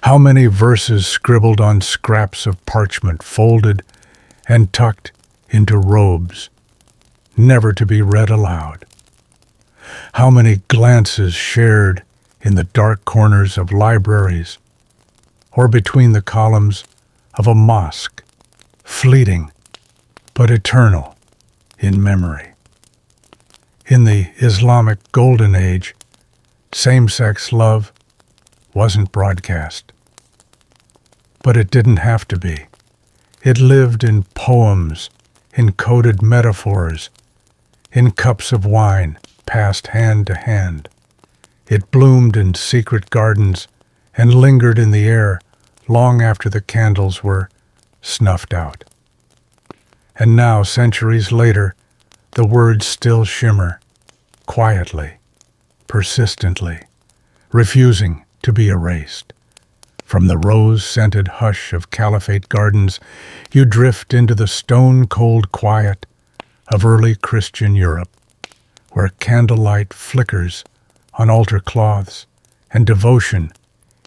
How many verses scribbled on scraps of parchment, folded and tucked into robes, never to be read aloud. How many glances shared in the dark corners of libraries or between the columns of a mosque, fleeting but eternal in memory. In the Islamic Golden Age, same-sex love wasn't broadcast. But it didn't have to be. It lived in poems, in coded metaphors, in cups of wine passed hand to hand. It bloomed in secret gardens and lingered in the air long after the candles were snuffed out. And now, centuries later, The words still shimmer, quietly, persistently, refusing to be erased. From the rose-scented hush of caliphate gardens, you drift into the stone-cold quiet of early Christian Europe, where candlelight flickers on altar cloths and devotion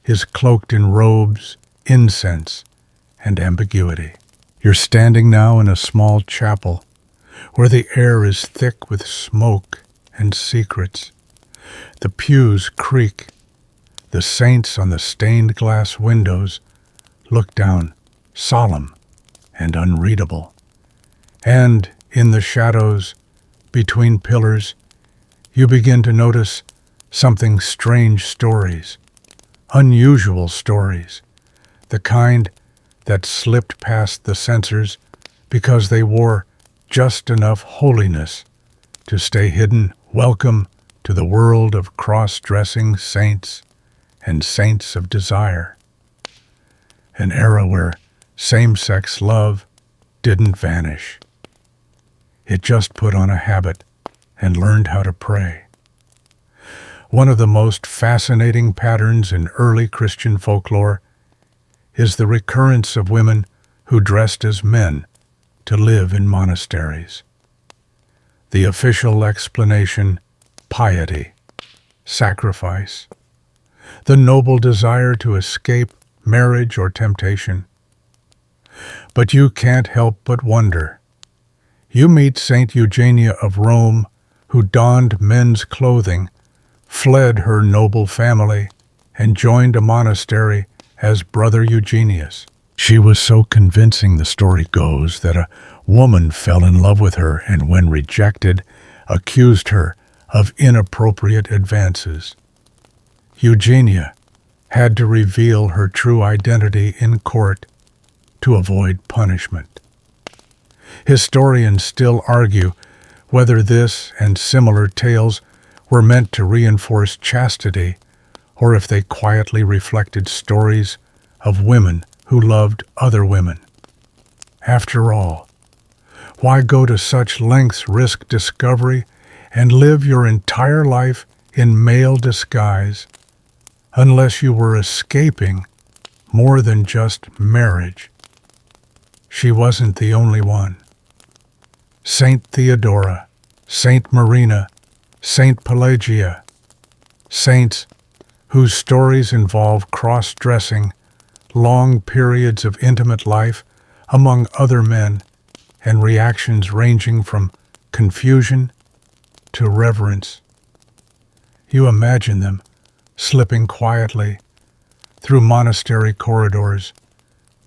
is cloaked in robes, incense, and ambiguity. You're standing now in a small chapel where the air is thick with smoke and secrets. The pews creak. The saints on the stained glass windows look down, solemn and unreadable. And in the shadows between pillars, you begin to notice something strange stories, unusual stories, the kind that slipped past the censors because they wore just enough holiness to stay hidden. Welcome to the world of cross-dressing saints and saints of desire, an era where same-sex love didn't vanish. It just put on a habit and learned how to pray. One of the most fascinating patterns in early Christian folklore is the recurrence of women who dressed as men to live in monasteries. The official explanation: piety, sacrifice, the noble desire to escape marriage or temptation. But you can't help but wonder. You meet Saint Eugenia of Rome, who donned men's clothing, fled her noble family, and joined a monastery as Brother Eugenius. She was so convincing, the story goes, that a woman fell in love with her and, when rejected, accused her of inappropriate advances. Eugenia had to reveal her true identity in court to avoid punishment. Historians still argue whether this and similar tales were meant to reinforce chastity or if they quietly reflected stories of women who loved other women. After all, why go to such lengths, risk discovery, and live your entire life in male disguise unless you were escaping more than just marriage? She wasn't the only one. Saint Theodora, Saint Marina, Saint Pelagia, saints whose stories involve cross-dressing, long periods of intimate life among other men, and reactions ranging from confusion to reverence. You imagine them slipping quietly through monastery corridors,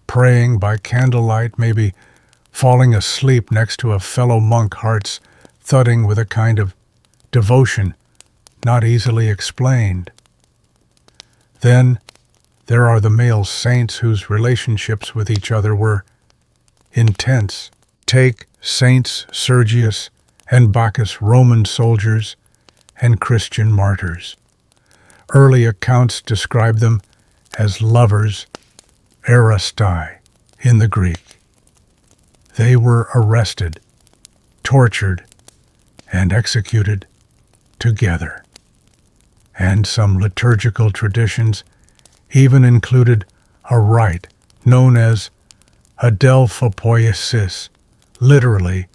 praying by candlelight, maybe falling asleep next to a fellow monk, hearts thudding with a kind of devotion not easily explained. Then there are the male saints whose relationships with each other were intense. Take Saints Sergius and Bacchus, Roman soldiers and Christian martyrs. Early accounts describe them as lovers, Pederasty in the Greek. They were arrested, tortured, and executed together. And some liturgical traditions even included a rite known as adelphopoiesis, literally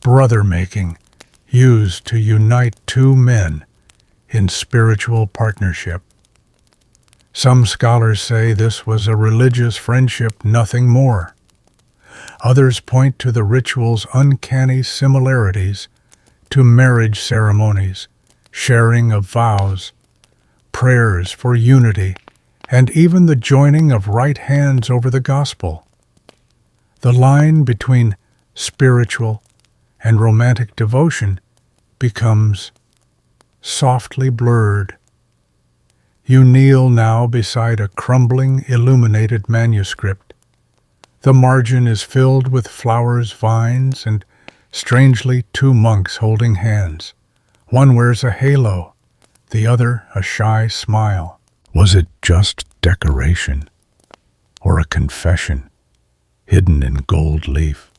brother-making, used to unite two men in spiritual partnership. Some scholars say this was a religious friendship, nothing more. Others point to the ritual's uncanny similarities to marriage ceremonies, sharing of vows, prayers for unity, and even the joining of right hands over the gospel. The line between spiritual and romantic devotion becomes softly blurred. You kneel now beside a crumbling, illuminated manuscript. The margin is filled with flowers, vines, and, strangely, two monks holding hands. One wears a halo, the other a shy smile. Was it just decoration, or a confession hidden in gold leaf?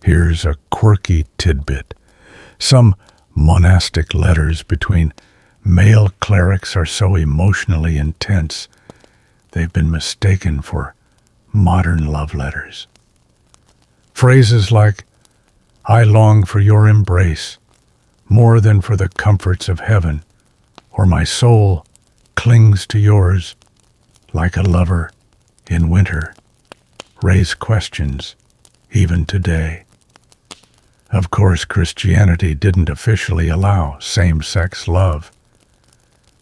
Here's a quirky tidbit. Some monastic letters between male clerics are so emotionally intense they've been mistaken for modern love letters. Phrases like, "I long for your embrace more than for the comforts of heaven," or "My soul clings to yours like a lover in winter," raise questions even today. Of course, Christianity didn't officially allow same-sex love,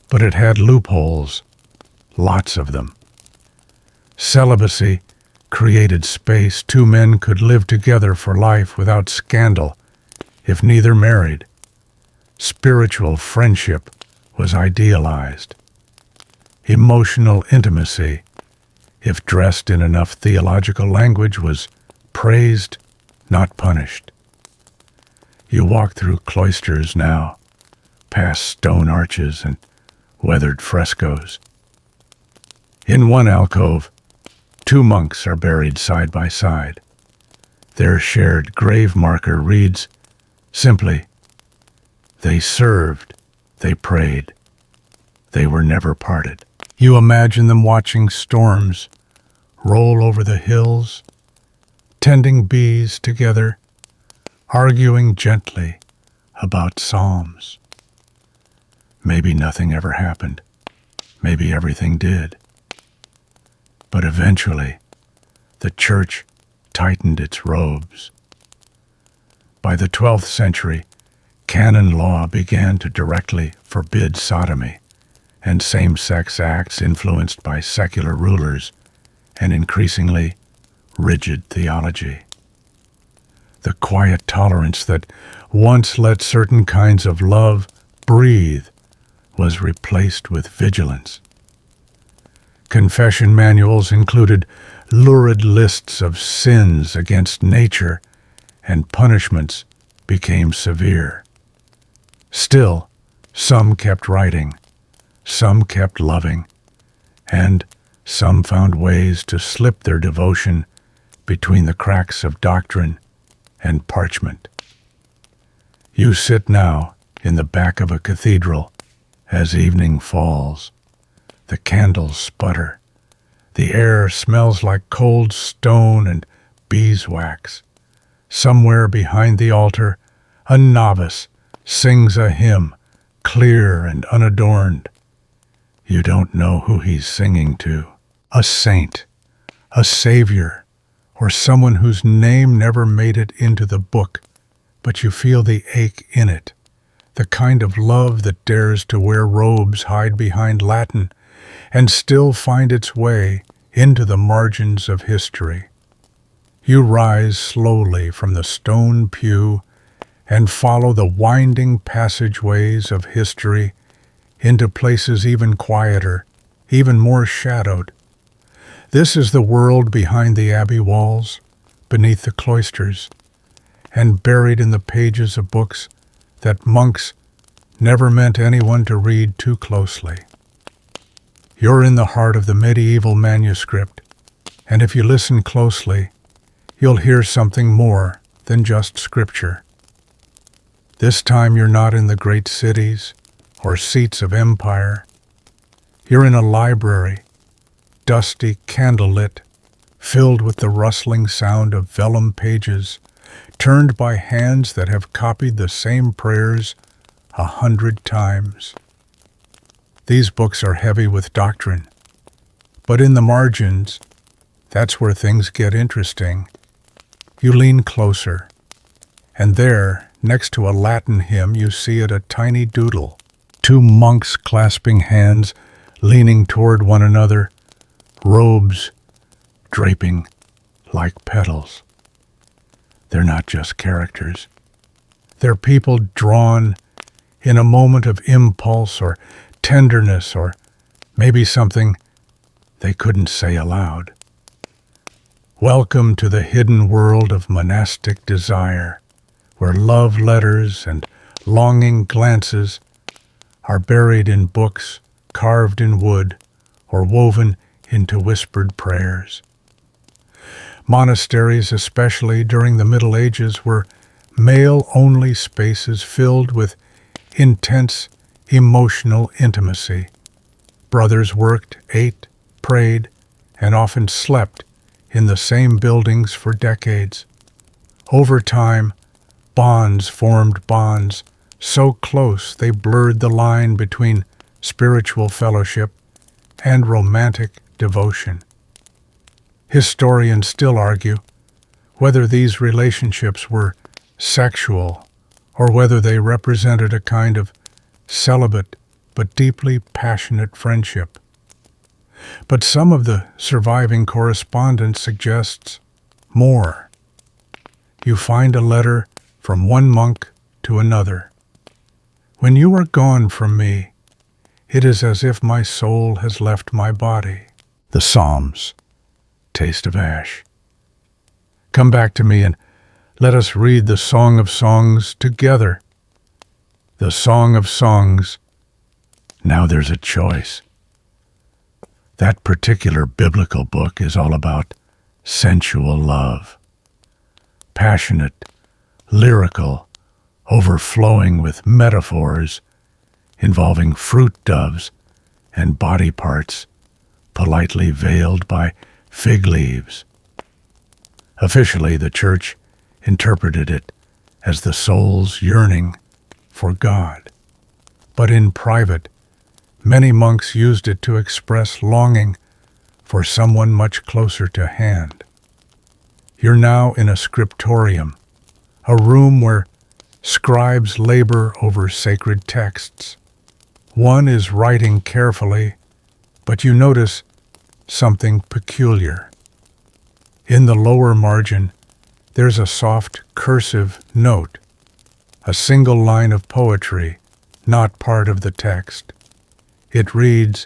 but it had loopholes, lots of them. Celibacy created space. Two men could live together for life without scandal if neither married. Spiritual friendship was idealized. Emotional intimacy, if dressed in enough theological language, was praised, not punished. You walk through cloisters now, past stone arches and weathered frescoes. In one alcove, two monks are buried side by side. Their shared grave marker reads simply, "They served, they prayed, they were never parted." You imagine them watching storms roll over the hills, tending bees together, arguing gently about psalms. Maybe nothing ever happened. Maybe everything did. But eventually, the church tightened its robes. By the 12th century, canon law began to directly forbid sodomy and same-sex acts influenced by secular rulers and increasingly rigid theology. The quiet tolerance that once let certain kinds of love breathe was replaced with vigilance. Confession manuals included lurid lists of sins against nature, and punishments became severe. Still, some kept writing, some kept loving, and some found ways to slip their devotion between the cracks of doctrine and parchment. You sit now in the back of a cathedral as evening falls. The candles sputter. The air smells like cold stone and beeswax. Somewhere behind the altar, a novice sings a hymn, clear and unadorned. You don't know who he's singing to. A saint, a savior, or someone whose name never made it into the book, but you feel the ache in it, the kind of love that dares to wear robes, hide behind Latin, and still find its way into the margins of history. You rise slowly from the stone pew and follow the winding passageways of history into places even quieter, even more shadowed. This is the world behind the abbey walls, beneath the cloisters, and buried in the pages of books that monks never meant anyone to read too closely. You're in the heart of the medieval manuscript, and if you listen closely, you'll hear something more than just scripture. This time you're not in the great cities or seats of empire. You're in a library, dusty, candlelit, filled with the rustling sound of vellum pages, turned by hands that have copied the same prayers 100 times. These books are heavy with doctrine, but in the margins, that's where things get interesting. You lean closer, and there, next to a Latin hymn, you see it a tiny doodle. Two monks clasping hands, leaning toward one another, robes draping like petals. They're not just characters. They're people drawn in a moment of impulse or tenderness, or maybe something they couldn't say aloud. Welcome to the hidden world of monastic desire, where love letters and longing glances are buried in books carved in wood or woven into whispered prayers. Monasteries, especially during the Middle Ages, were male-only spaces filled with intense emotional intimacy. Brothers worked, ate, prayed, and often slept in the same buildings for decades. Over time, bonds formed, bonds so close they blurred the line between spiritual fellowship and romantic devotion. Historians still argue whether these relationships were sexual or whether they represented a kind of celibate but deeply passionate friendship. But some of the surviving correspondence suggests more. You find a letter from one monk to another. When you are gone from me, it is as if my soul has left my body. The Psalms, taste of ash. Come back to me and let us read the Song of Songs together. The Song of Songs. Now there's a choice. That particular biblical book is all about sensual love. Passionate, lyrical, overflowing with metaphors involving fruit doves and body parts politely veiled by fig leaves. Officially, the Church interpreted it as the soul's yearning for God. But in private, many monks used it to express longing for someone much closer to hand. You're now in a scriptorium, a room where scribes labor over sacred texts. One is writing carefully, but you notice something peculiar. In the lower margin, there's a soft cursive note, a single line of poetry, not part of the text. It reads,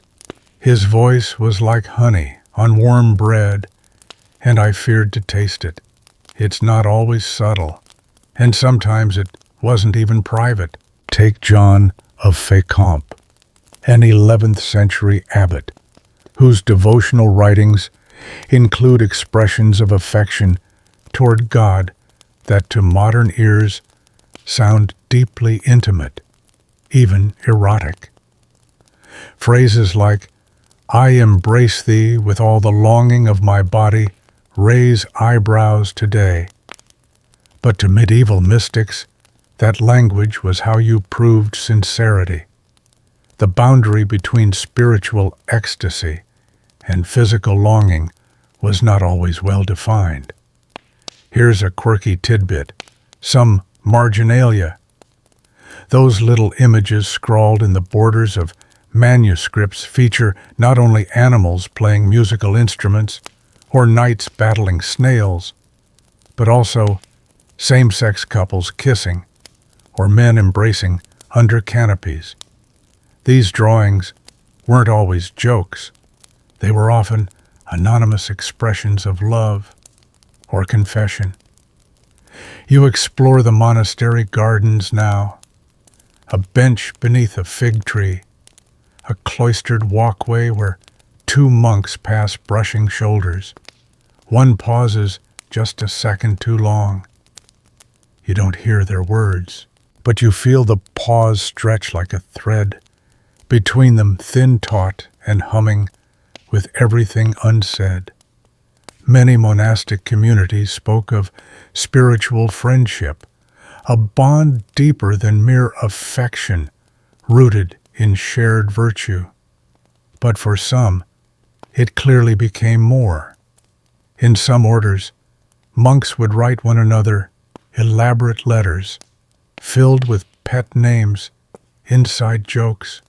"His voice was like honey on warm bread, and I feared to taste it. It's not always subtle, and sometimes it wasn't even private." Take John of Fécamp, an 11th century abbot, whose devotional writings include expressions of affection toward God that to modern ears sound deeply intimate, even erotic. Phrases like, "I embrace thee with all the longing of my body," raise eyebrows today. But to medieval mystics, that language was how you proved sincerity. The boundary between spiritual ecstasy and physical longing was not always well defined. Here's a quirky tidbit, some marginalia. Those little images scrawled in the borders of manuscripts feature not only animals playing musical instruments or knights battling snails, but also same-sex couples kissing or men embracing under canopies. These drawings weren't always jokes. They were often anonymous expressions of love or confession. You explore the monastery gardens now, a bench beneath a fig tree, a cloistered walkway where two monks pass brushing shoulders. One pauses just a second too long. You don't hear their words, but you feel the pause stretch like a thread, between them thin taut and humming with everything unsaid. Many monastic communities spoke of spiritual friendship, a bond deeper than mere affection, rooted in shared virtue. But for some, it clearly became more. In some orders, monks would write one another elaborate letters, filled with pet names, inside jokes,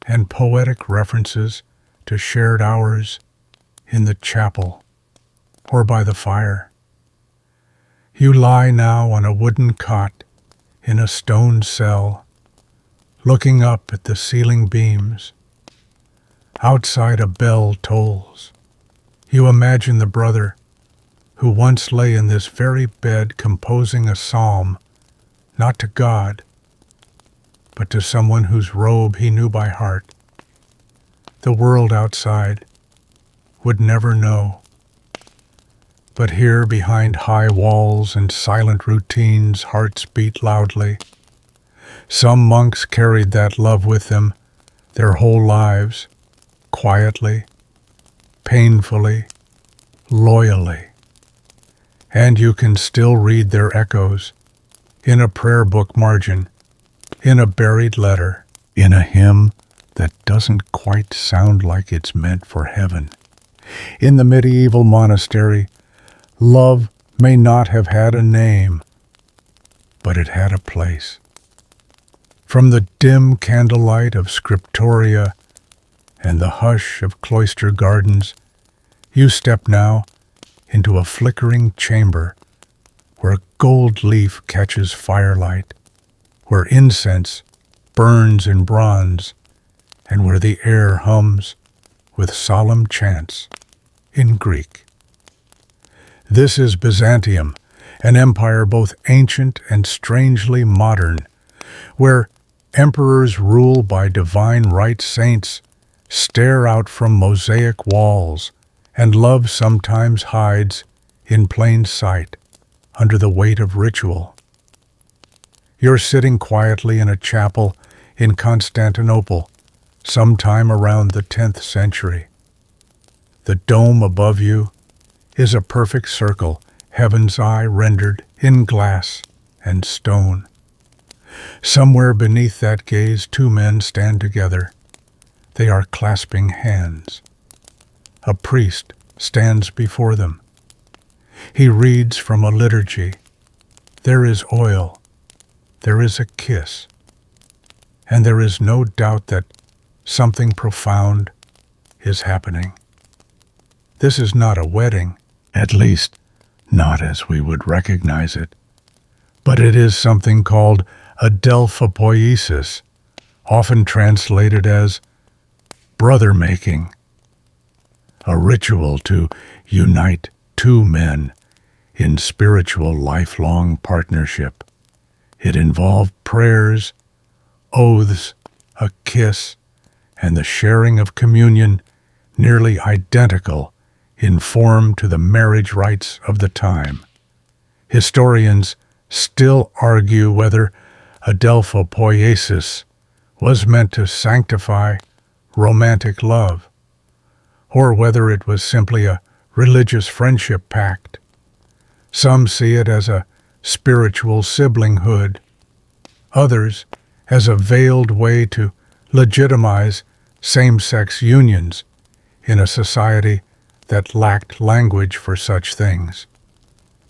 and poetic references to shared hours in the chapel or by the fire. You lie now on a wooden cot in a stone cell, looking up at the ceiling beams. Outside a bell tolls. You imagine the brother who once lay in this very bed composing a psalm, not to God, but to someone whose robe he knew by heart. The world outside would never know. But here, behind high walls and silent routines, hearts beat loudly. Some monks carried that love with them their whole lives, quietly, painfully, loyally. And you can still read their echoes in a prayer book margin, in a buried letter, in a hymn that doesn't quite sound like it's meant for heaven. In the medieval monastery, love may not have had a name, but it had a place. From the dim candlelight of scriptoria and the hush of cloister gardens, you step now into a flickering chamber where gold leaf catches firelight, where incense burns in bronze, and where the air hums with solemn chants in Greek. This is Byzantium, an empire both ancient and strangely modern, where emperors rule by divine right, saints stare out from mosaic walls, and love sometimes hides in plain sight under the weight of ritual. You're sitting quietly in a chapel in Constantinople, sometime around the 10th century. The dome above you is a perfect circle, heaven's eye rendered in glass and stone. Somewhere beneath that gaze, two men stand together. They are clasping hands. A priest stands before them. He reads from a liturgy. There is oil, there is a kiss, and there is no doubt that something profound is happening. This is not a wedding, at least not as we would recognize it, but it is something called adelphopoiesis, often translated as brother-making, a ritual to unite two men in spiritual lifelong partnership. It involved prayers, oaths, a kiss, and the sharing of communion nearly identical in form to the marriage rites of the time. Historians still argue whether adelphopoiesis was meant to sanctify romantic love, or whether it was simply a religious friendship pact. Some see it as a spiritual siblinghood, others as a veiled way to legitimize same-sex unions in a society that lacked language for such things.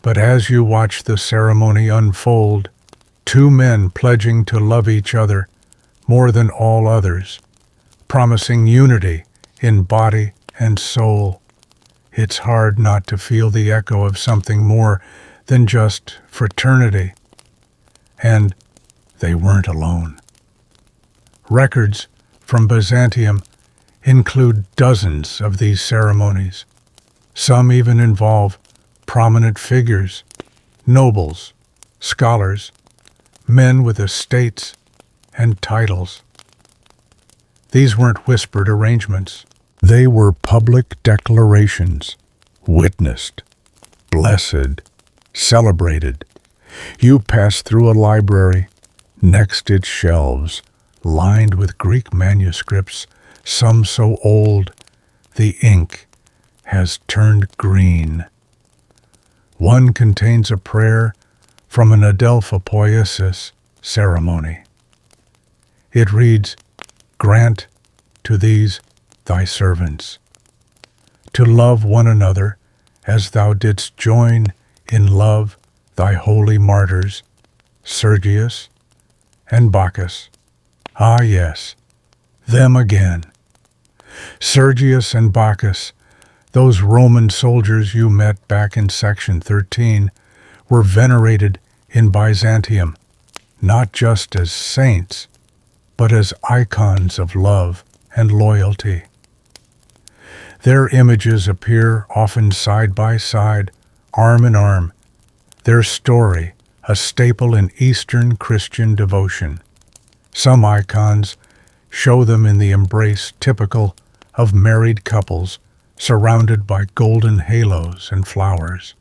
But as you watch the ceremony unfold, two men pledging to love each other more than all others, promising unity in body and soul, it's hard not to feel the echo of something more than just fraternity. And they weren't alone. Records from Byzantium include dozens of these ceremonies. Some even involve prominent figures, nobles, scholars, men with estates and titles. These weren't whispered arrangements. They were public declarations, witnessed, blessed, celebrated. You pass through a library, next its shelves, lined with Greek manuscripts, some so old the ink has turned green. One contains a prayer from an adelphopoiesis ceremony. It reads, "Grant to these thy servants to love one another as thou didst join in love thy holy martyrs, Sergius and Bacchus." Ah, yes, them again. Sergius and Bacchus, those Roman soldiers you met back in section 13, were venerated in Byzantium, not just as saints, but as icons of love and loyalty. Their images appear often side by side, arm in arm, their story a staple in Eastern Christian devotion. Some icons show them in the embrace typical of married couples surrounded by golden halos and flowers.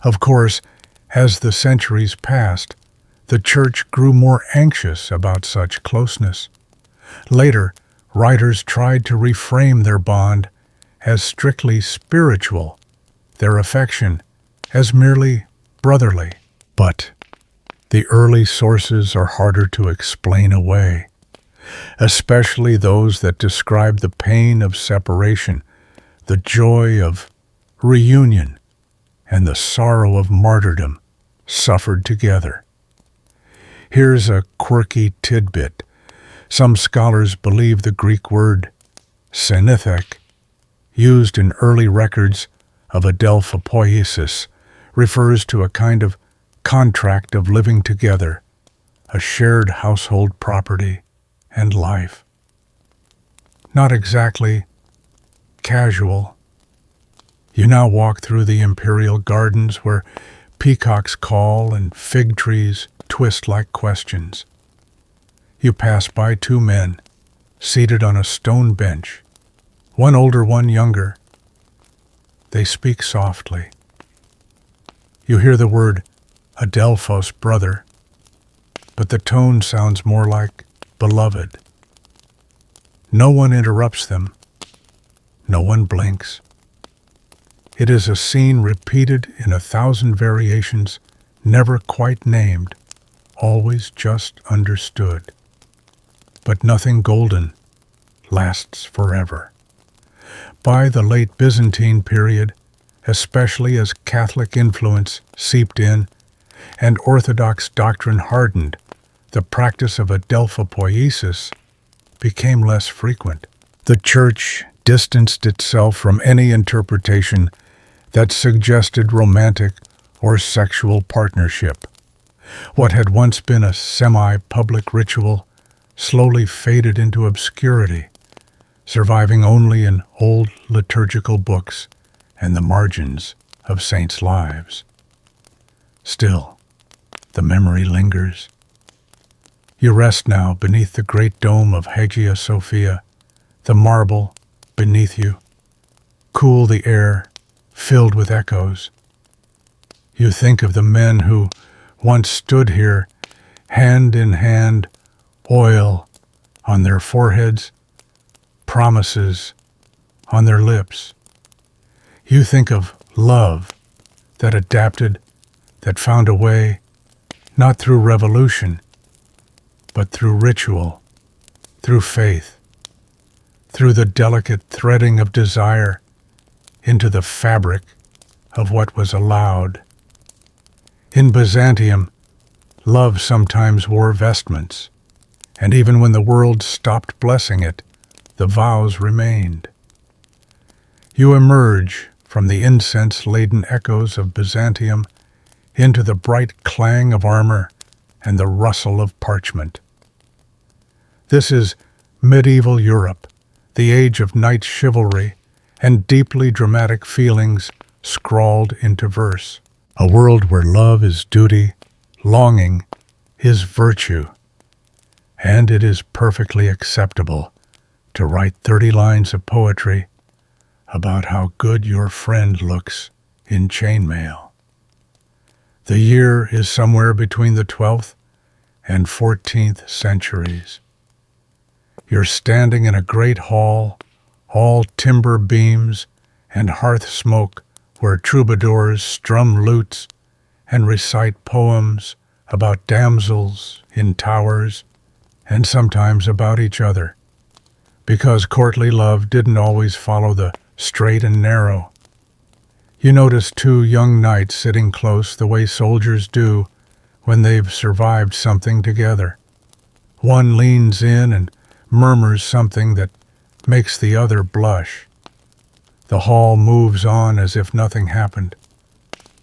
Of course, as the centuries passed, the Church grew more anxious about such closeness. Later, writers tried to reframe their bond as strictly spiritual, their affection as merely brotherly. But the early sources are harder to explain away, especially those that describe the pain of separation, the joy of reunion, and the sorrow of martyrdom suffered together. Here's a quirky tidbit. Some scholars believe the Greek word synethek, used in early records of adelphopoiesis, refers to a kind of contract of living together, a shared household property and life. Not exactly casual. You now walk through the imperial gardens where peacocks call and fig trees twist like questions. You pass by two men, seated on a stone bench, one older, one younger. They speak softly. You hear the word Adelphos, brother, but the tone sounds more like beloved. No one interrupts them. No one blinks. It is a scene repeated in 1,000 variations, never quite named, always just understood. But nothing golden lasts forever. By the late Byzantine period, especially as Catholic influence seeped in and Orthodox doctrine hardened, the practice of adelphopoiesis became less frequent. The Church distanced itself from any interpretation that suggested romantic or sexual partnership. What had once been a semi-public ritual slowly faded into obscurity, surviving only in old liturgical books and the margins of saints' lives. Still, the memory lingers. You rest now beneath the great dome of Hagia Sophia, the marble beneath you. Cool the air, filled with echoes. You think of the men who once stood here, hand in hand, oil on their foreheads, promises on their lips. You think of love that adapted, that found a way, not through revolution, but through ritual, through faith, through the delicate threading of desire into the fabric of what was allowed. In Byzantium, love sometimes wore vestments, and even when the world stopped blessing it, the vows remained. You emerge from the incense-laden echoes of Byzantium into the bright clang of armor and the rustle of parchment. This is medieval Europe, the age of knight chivalry and deeply dramatic feelings scrawled into verse. A world where love is duty, longing is virtue, and it is perfectly acceptable to write 30 lines of poetry about how good your friend looks in chainmail. The year is somewhere between the 12th and 14th centuries. You're standing in a great hall, all timber beams and hearth smoke, where troubadours strum lutes and recite poems about damsels in towers and sometimes about each other, because courtly love didn't always follow the straight and narrow. You notice two young knights sitting close the way soldiers do when they've survived something together. One leans in and murmurs something that makes the other blush. The hall moves on as if nothing happened,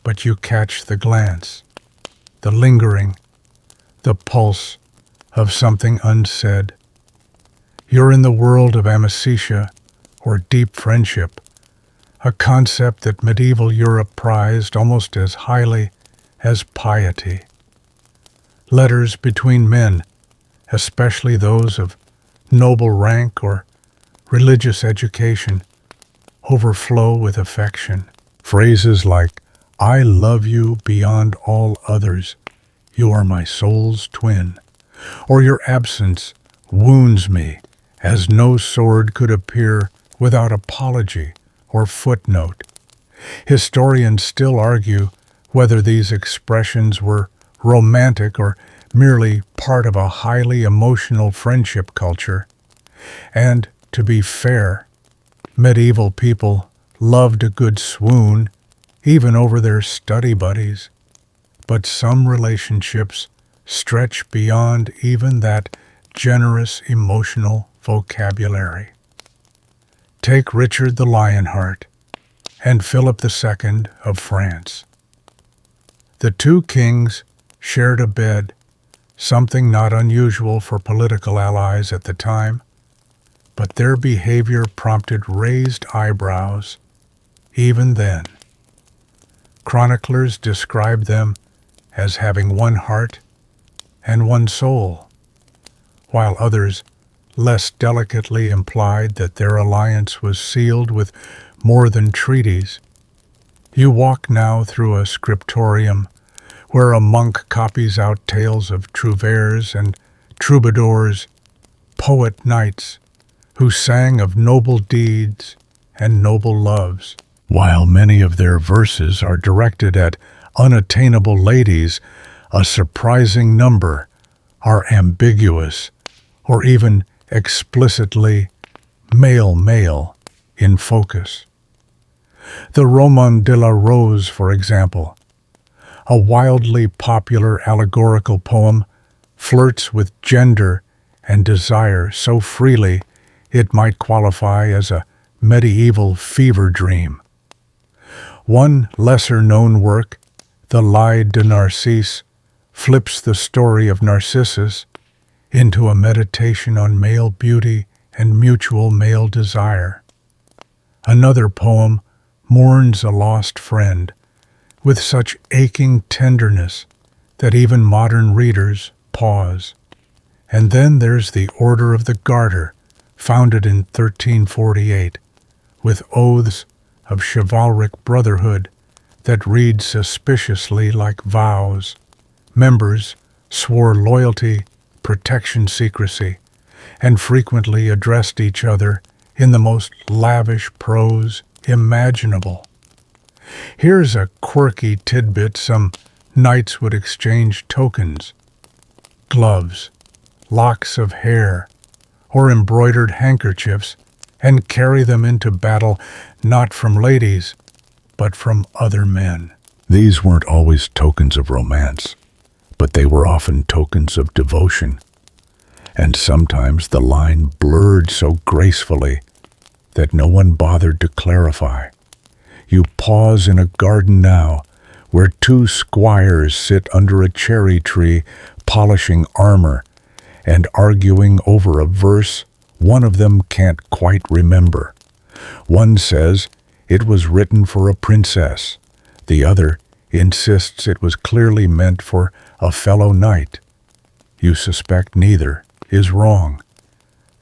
but you catch the glance, the lingering, the pulse of something unsaid. You're in the world of amicitia, or deep friendship, a concept that medieval Europe prized almost as highly as piety. Letters between men, especially those of noble rank or religious education, overflow with affection. Phrases like, "I love you beyond all others. You are my soul's twin," or "Your absence wounds me as no sword could appear without apology or footnote." Historians still argue whether these expressions were romantic or merely part of a highly emotional friendship culture. And, to be fair, medieval people loved a good swoon, even over their study buddies. But some relationships stretch beyond even that generous emotional vocabulary. Take Richard the Lionheart and Philip II of France. The two kings shared a bed, something not unusual for political allies at the time, but their behavior prompted raised eyebrows even then. Chroniclers describe them as having one heart and one soul, while others less delicately implied that their alliance was sealed with more than treaties. You walk now through a scriptorium where a monk copies out tales of trouvères and troubadours, poet knights who sang of noble deeds and noble loves. While many of their verses are directed at unattainable ladies, a surprising number are ambiguous or even explicitly male in focus. The Roman de la Rose, for example, a wildly popular allegorical poem, flirts with gender and desire so freely it might qualify as a medieval fever dream. One lesser-known work, The Lie de Narcisse, flips the story of Narcissus into a meditation on male beauty and mutual male desire. Another poem mourns a lost friend with such aching tenderness that even modern readers pause. And then there's the Order of the Garter, founded in 1348, with oaths of chivalric brotherhood that read suspiciously like vows. Members swore loyalty, protection, secrecy, and frequently addressed each other in the most lavish prose imaginable. Here's a quirky tidbit: some knights would exchange tokens, gloves, locks of hair, or embroidered handkerchiefs, and carry them into battle not from ladies, but from other men. These weren't always tokens of romance, but they were often tokens of devotion, and sometimes the line blurred so gracefully that no one bothered to clarify. You pause in a garden now, where two squires sit under a cherry tree, polishing armor and arguing over a verse one of them can't quite remember. One says it was written for a princess. The other insists it was clearly meant for a fellow knight. You suspect neither is wrong.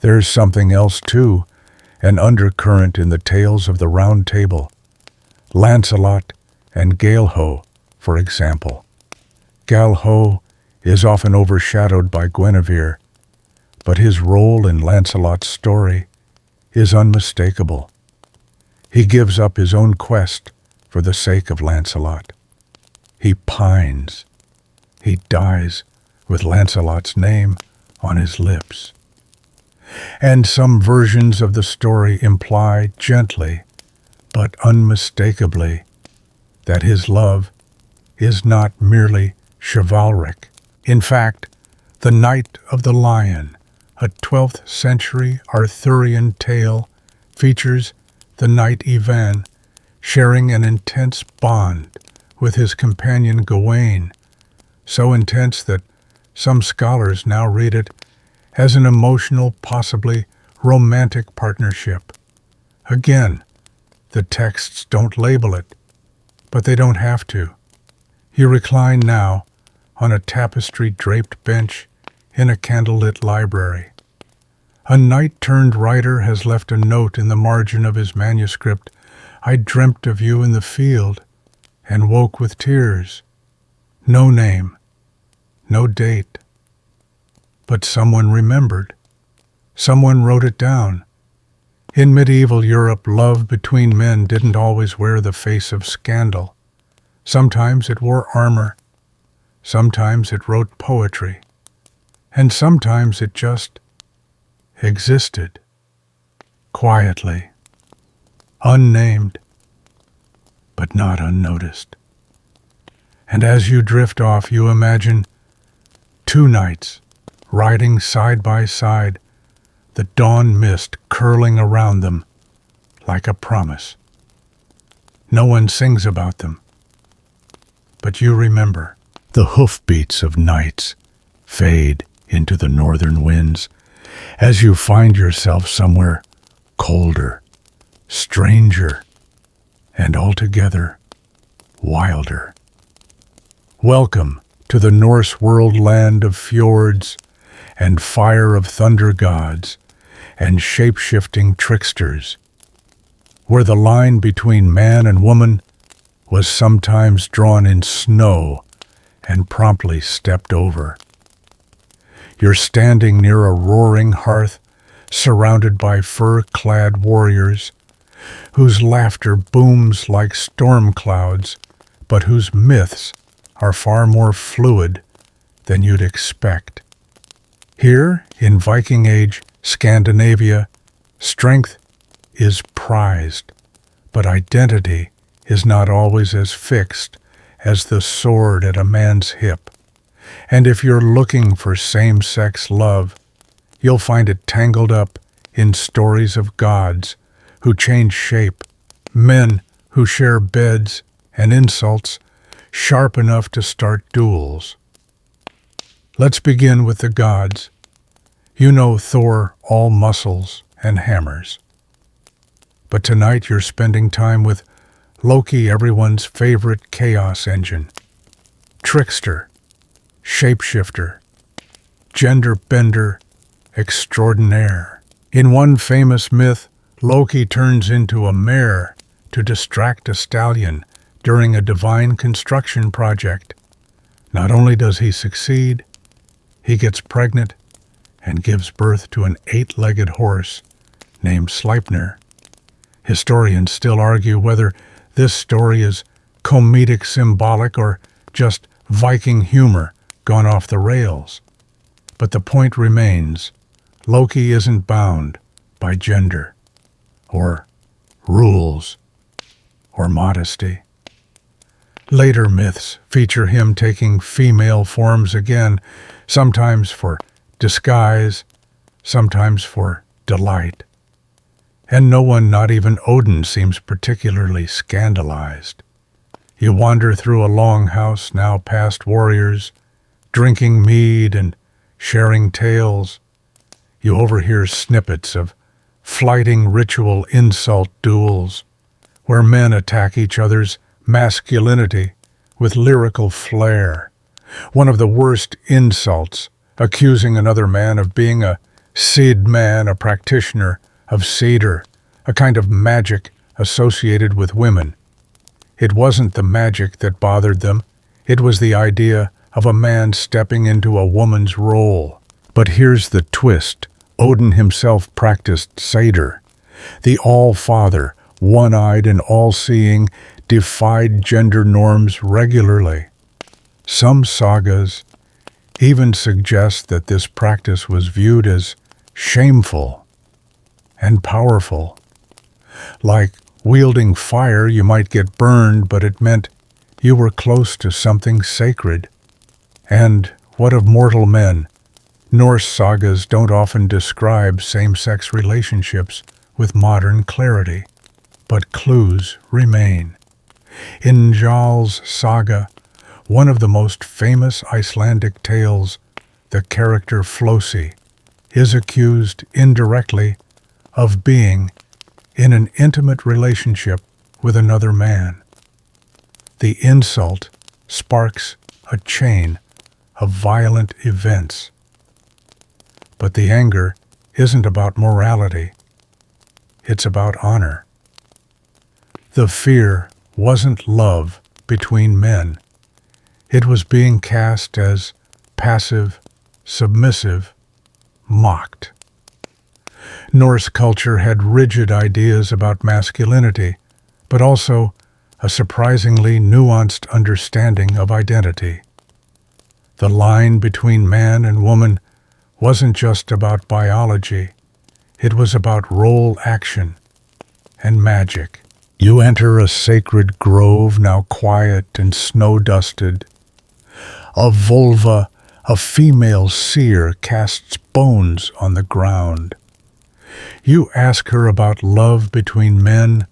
There's something else too, an undercurrent in the tales of the Round Table. Lancelot and Galeho, for example. Galeho is often overshadowed by Guinevere, but his role in Lancelot's story is unmistakable. He gives up his own quest for the sake of Lancelot. He pines. He dies with Lancelot's name on his lips. And some versions of the story imply gently, but unmistakably, that his love is not merely chivalric. In fact, The Knight of the Lion, a 12th century Arthurian tale, features the knight Ivan sharing an intense bond with his companion Gawain, so intense that some scholars now read it as an emotional, possibly romantic partnership. Again, the texts don't label it, but they don't have to. You recline now on a tapestry-draped bench in a candlelit library. A knight-turned writer has left a note in the margin of his manuscript. I dreamt of you in the field and woke with tears. No name, no date. But someone remembered. Someone wrote it down. In medieval Europe, love between men didn't always wear the face of scandal. Sometimes it wore armor. Sometimes it wrote poetry. And sometimes it just existed. Quietly. Unnamed, but not unnoticed. And as you drift off, you imagine two knights riding side by side, the dawn mist curling around them like a promise. No one sings about them, but you remember. The hoofbeats of knights fade into the northern winds as you find yourself somewhere colder, stranger, and altogether wilder. Welcome to the Norse world land of fjords and fire of thunder gods and shape-shifting tricksters, where the line between man and woman was sometimes drawn in snow and promptly stepped over. You're standing near a roaring hearth, surrounded by fur-clad warriors, whose laughter booms like storm clouds, but whose myths are far more fluid than you'd expect. Here, in Viking Age Scandinavia, strength is prized, but identity is not always as fixed as the sword at a man's hip. And if you're looking for same-sex love, you'll find it tangled up in stories of gods who change shape, men who share beds and insults sharp enough to start duels. Let's begin with the gods. You know Thor, all muscles and hammers. But tonight you're spending time with Loki, everyone's favorite chaos engine. Trickster, shapeshifter, gender bender extraordinaire. In one famous myth, Loki turns into a mare to distract a stallion during a divine construction project. Not only does he succeed, he gets pregnant and gives birth to an 8-legged horse named Sleipnir. Historians still argue whether this story is comedic symbolic or just Viking humor gone off the rails. But the point remains, Loki isn't bound by gender, or rules, or modesty. Later myths feature him taking female forms again, sometimes for disguise, sometimes for delight. And no one, not even Odin, seems particularly scandalized. You wander through a longhouse now past warriors, drinking mead and sharing tales. You overhear snippets of flighting ritual insult duels, where men attack each other's masculinity with lyrical flair. One of the worst insults, accusing another man of being a seed man, a practitioner of cedar, a kind of magic associated with women. It wasn't the magic that bothered them, it was the idea of a man stepping into a woman's role. But here's the twist. Odin himself practiced Seder. The All-Father, one-eyed and all-seeing, defied gender norms regularly. Some sagas even suggest that this practice was viewed as shameful and powerful. Like wielding fire, you might get burned, but it meant you were close to something sacred. And what of mortal men? Norse sagas don't often describe same-sex relationships with modern clarity, but clues remain. In Njal's saga, one of the most famous Icelandic tales, the character Flosi is accused indirectly of being in an intimate relationship with another man. The insult sparks a chain of violent events. But the anger isn't about morality. It's about honor. The fear wasn't love between men. It was being cast as passive, submissive, mocked. Norse culture had rigid ideas about masculinity, but also a surprisingly nuanced understanding of identity. The line between man and woman wasn't just about biology. It was about role action and magic. You enter a sacred grove now quiet and snow-dusted. A vulva, a female seer, casts bones on the ground. You ask her about love between men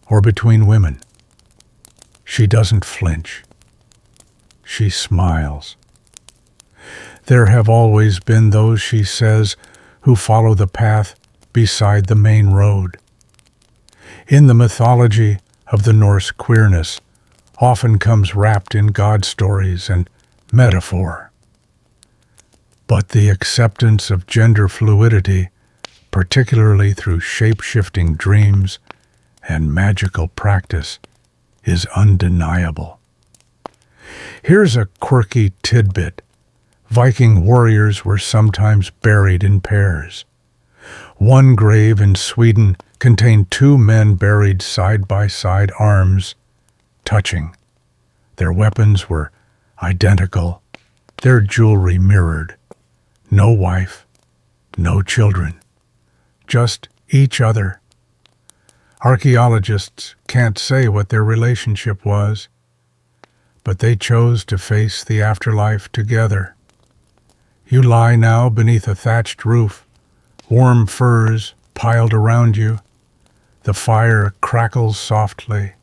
or between women. She doesn't flinch. She smiles. There have always been those, she says, who follow the path beside the main road. In the mythology of the Norse queerness often comes wrapped in God stories and metaphor. But the acceptance of gender fluidity, particularly through shape-shifting dreams and magical practice, is undeniable. Here's a quirky tidbit. Viking warriors were sometimes buried in pairs. One grave in Sweden contained two men buried side by side, arms touching. Their weapons were identical, their jewelry mirrored. No wife, no children, just each other. Archaeologists can't say what their relationship was, but they chose to face the afterlife together. You lie now beneath a thatched roof, warm furs piled around you. The fire crackles softly.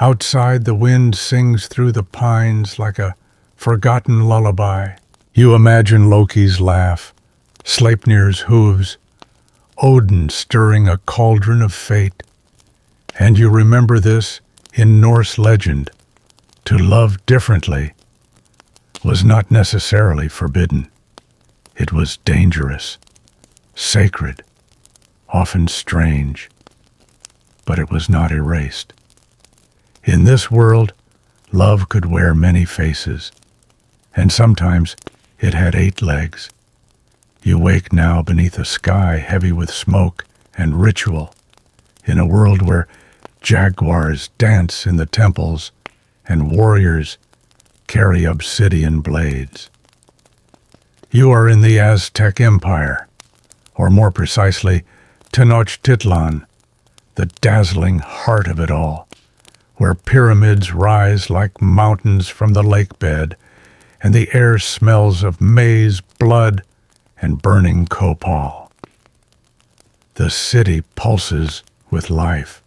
Outside, the wind sings through the pines like a forgotten lullaby. You imagine Loki's laugh, Sleipnir's hooves, Odin stirring a cauldron of fate. And you remember this in Norse legend. To love differently was not necessarily forbidden. It was dangerous, sacred, often strange, but it was not erased. In this world, love could wear many faces, and sometimes it had 8 legs. You wake now beneath a sky heavy with smoke and ritual, in a world where jaguars dance in the temples and warriors carry obsidian blades. You are in the Aztec Empire, or more precisely, Tenochtitlan, the dazzling heart of it all, where pyramids rise like mountains from the lake bed, and the air smells of maize, blood, and burning copal. The city pulses with life.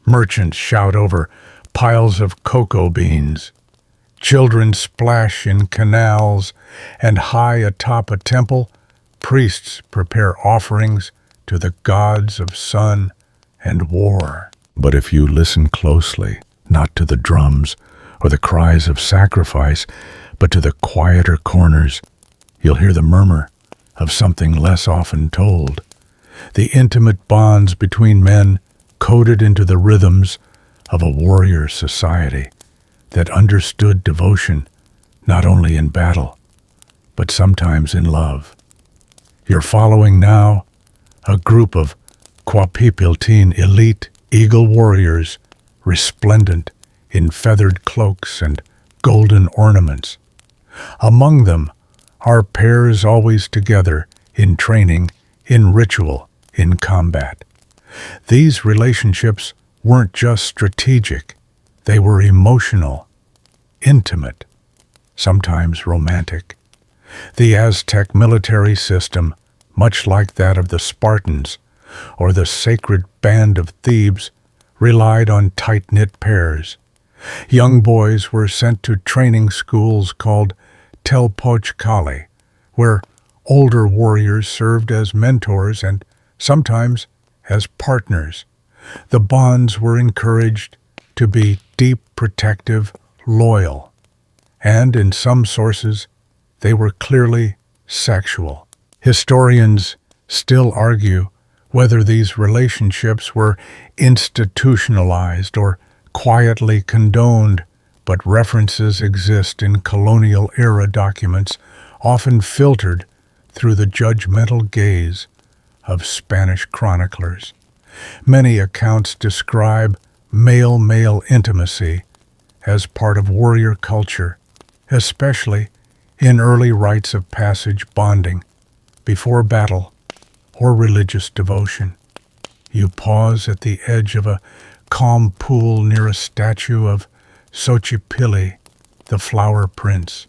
Merchants shout over piles of cocoa beans. Children splash in canals, and high atop a temple, priests prepare offerings to the gods of sun and war. But if you listen closely, not to the drums or the cries of sacrifice, but to the quieter corners, you'll hear the murmur of something less often told. The intimate bonds between men coded into the rhythms of a warrior society that understood devotion not only in battle, but sometimes in love. You're following now a group of Quapipiltine elite eagle warriors, resplendent in feathered cloaks and golden ornaments. Among them are pairs always together in training, in ritual, in combat. These relationships weren't just strategic, they were emotional, intimate, sometimes romantic. The Aztec military system, much like that of the Spartans or the sacred band of Thebes, relied on tight-knit pairs. Young boys were sent to training schools called Telpochkali, where older warriors served as mentors and sometimes as partners. The bonds were encouraged to be deep, protective, loyal, and in some sources, they were clearly sexual. Historians still argue whether these relationships were institutionalized or quietly condoned, but references exist in colonial-era documents, often filtered through the judgmental gaze of Spanish chroniclers. Many accounts describe male-male intimacy as part of warrior culture, especially in early rites of passage bonding, before battle, or religious devotion. You pause at the edge of a calm pool near a statue of Xochipilli, the flower prince.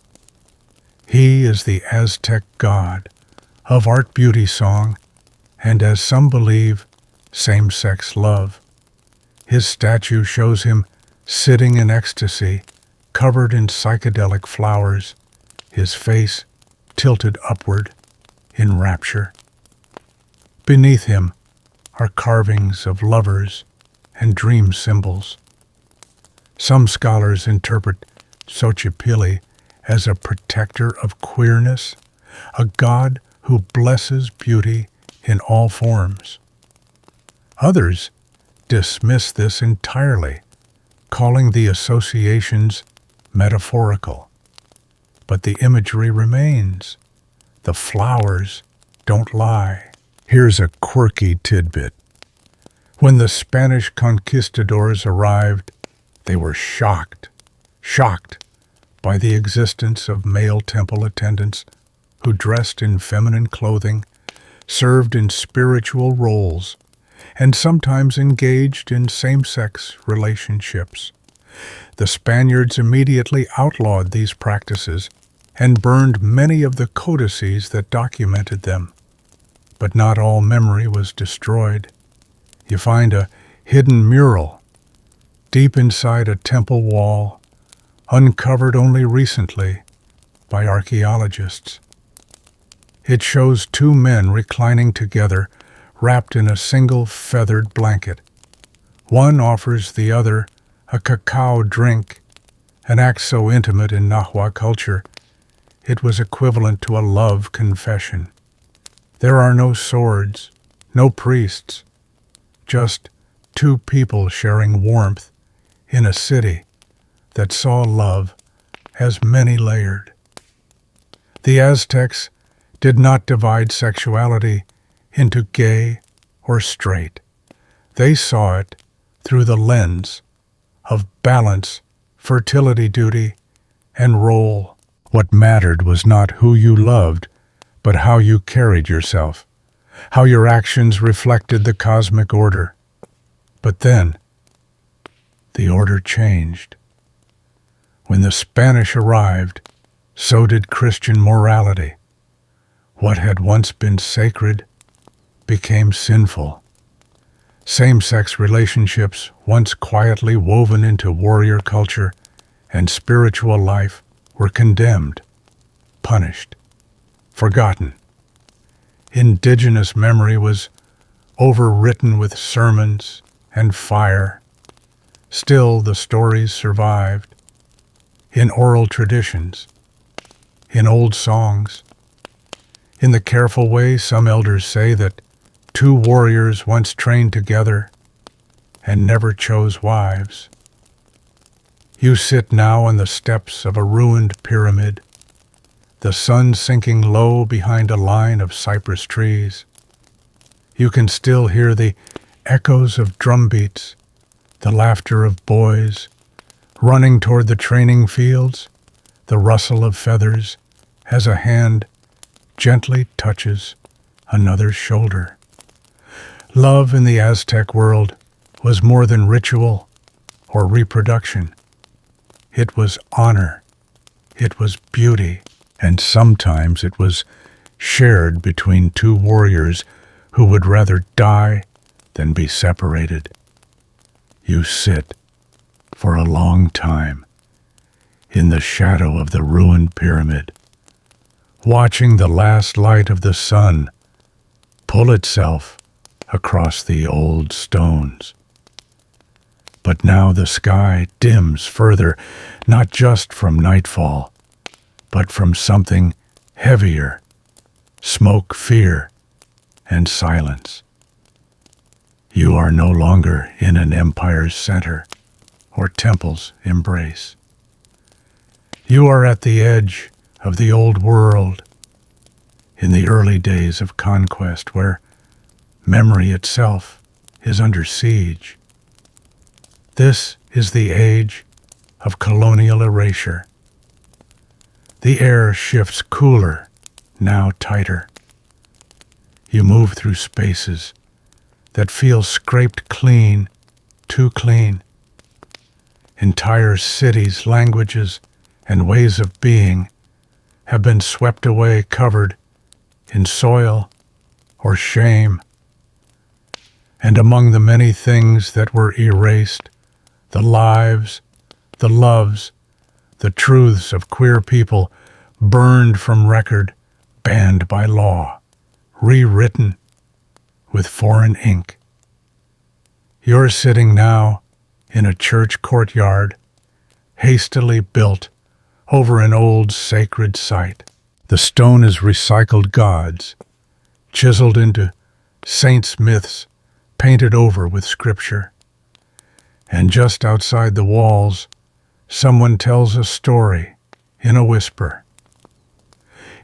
He is the Aztec god of art, beauty, song, and, as some believe, same-sex love. His statue shows him sitting in ecstasy, covered in psychedelic flowers, his face tilted upward in rapture. Beneath him are carvings of lovers and dream symbols. Some scholars interpret Xochipilli as a protector of queerness, a god who blesses beauty in all forms. Others dismiss this entirely, calling the associations metaphorical. But the imagery remains. The flowers don't lie. Here's a quirky tidbit. When the Spanish conquistadors arrived, they were shocked by the existence of male temple attendants who dressed in feminine clothing, served in spiritual roles, and sometimes engaged in same-sex relationships. The Spaniards immediately outlawed these practices and burned many of the codices that documented them. But not all memory was destroyed. You find a hidden mural deep inside a temple wall, uncovered only recently by archaeologists. It shows two men reclining together, wrapped in a single feathered blanket. One offers the other a cacao drink, an act so intimate in Nahua culture, it was equivalent to a love confession. There are no swords, no priests, just two people sharing warmth in a city that saw love as many-layered. The Aztecs did not divide sexuality into gay or straight. They saw it through the lens of balance, fertility duty, and role. What mattered was not who you loved, but how you carried yourself, how your actions reflected the cosmic order. But then, the order changed. When the Spanish arrived, so did Christian morality. What had once been sacred became sinful. Same-sex relationships, once quietly woven into warrior culture and spiritual life, were condemned, punished, forgotten. Indigenous memory was overwritten with sermons and fire. Still, the stories survived in oral traditions, in old songs. In the careful way some elders say that two warriors once trained together and never chose wives. You sit now on the steps of a ruined pyramid, the sun sinking low behind a line of cypress trees. You can still hear the echoes of drumbeats, the laughter of boys running toward the training fields, the rustle of feathers as a hand gently touches another's shoulder. Love in the Aztec world was more than ritual or reproduction. It was honor, it was beauty, and sometimes it was shared between two warriors who would rather die than be separated. You sit for a long time in the shadow of the ruined pyramid, watching the last light of the sun pull itself across the old stones. But now the sky dims further, not just from nightfall, but from something heavier, smoke, fear, and silence. You are no longer in an empire's center or temple's embrace. You are at the edge of the old world, in the early days of conquest, where memory itself is under siege. This is the age of colonial erasure. The air shifts cooler, now tighter. You move through spaces that feel scraped clean, too clean. Entire cities, languages, and ways of being have been swept away, covered in soil or shame. And among the many things that were erased, the lives, the loves, the truths of queer people burned from record, banned by law, rewritten with foreign ink. You're sitting now in a church courtyard, hastily built over an old sacred site. The stone is recycled gods, chiseled into saints' myths, painted over with scripture. And just outside the walls, someone tells a story in a whisper.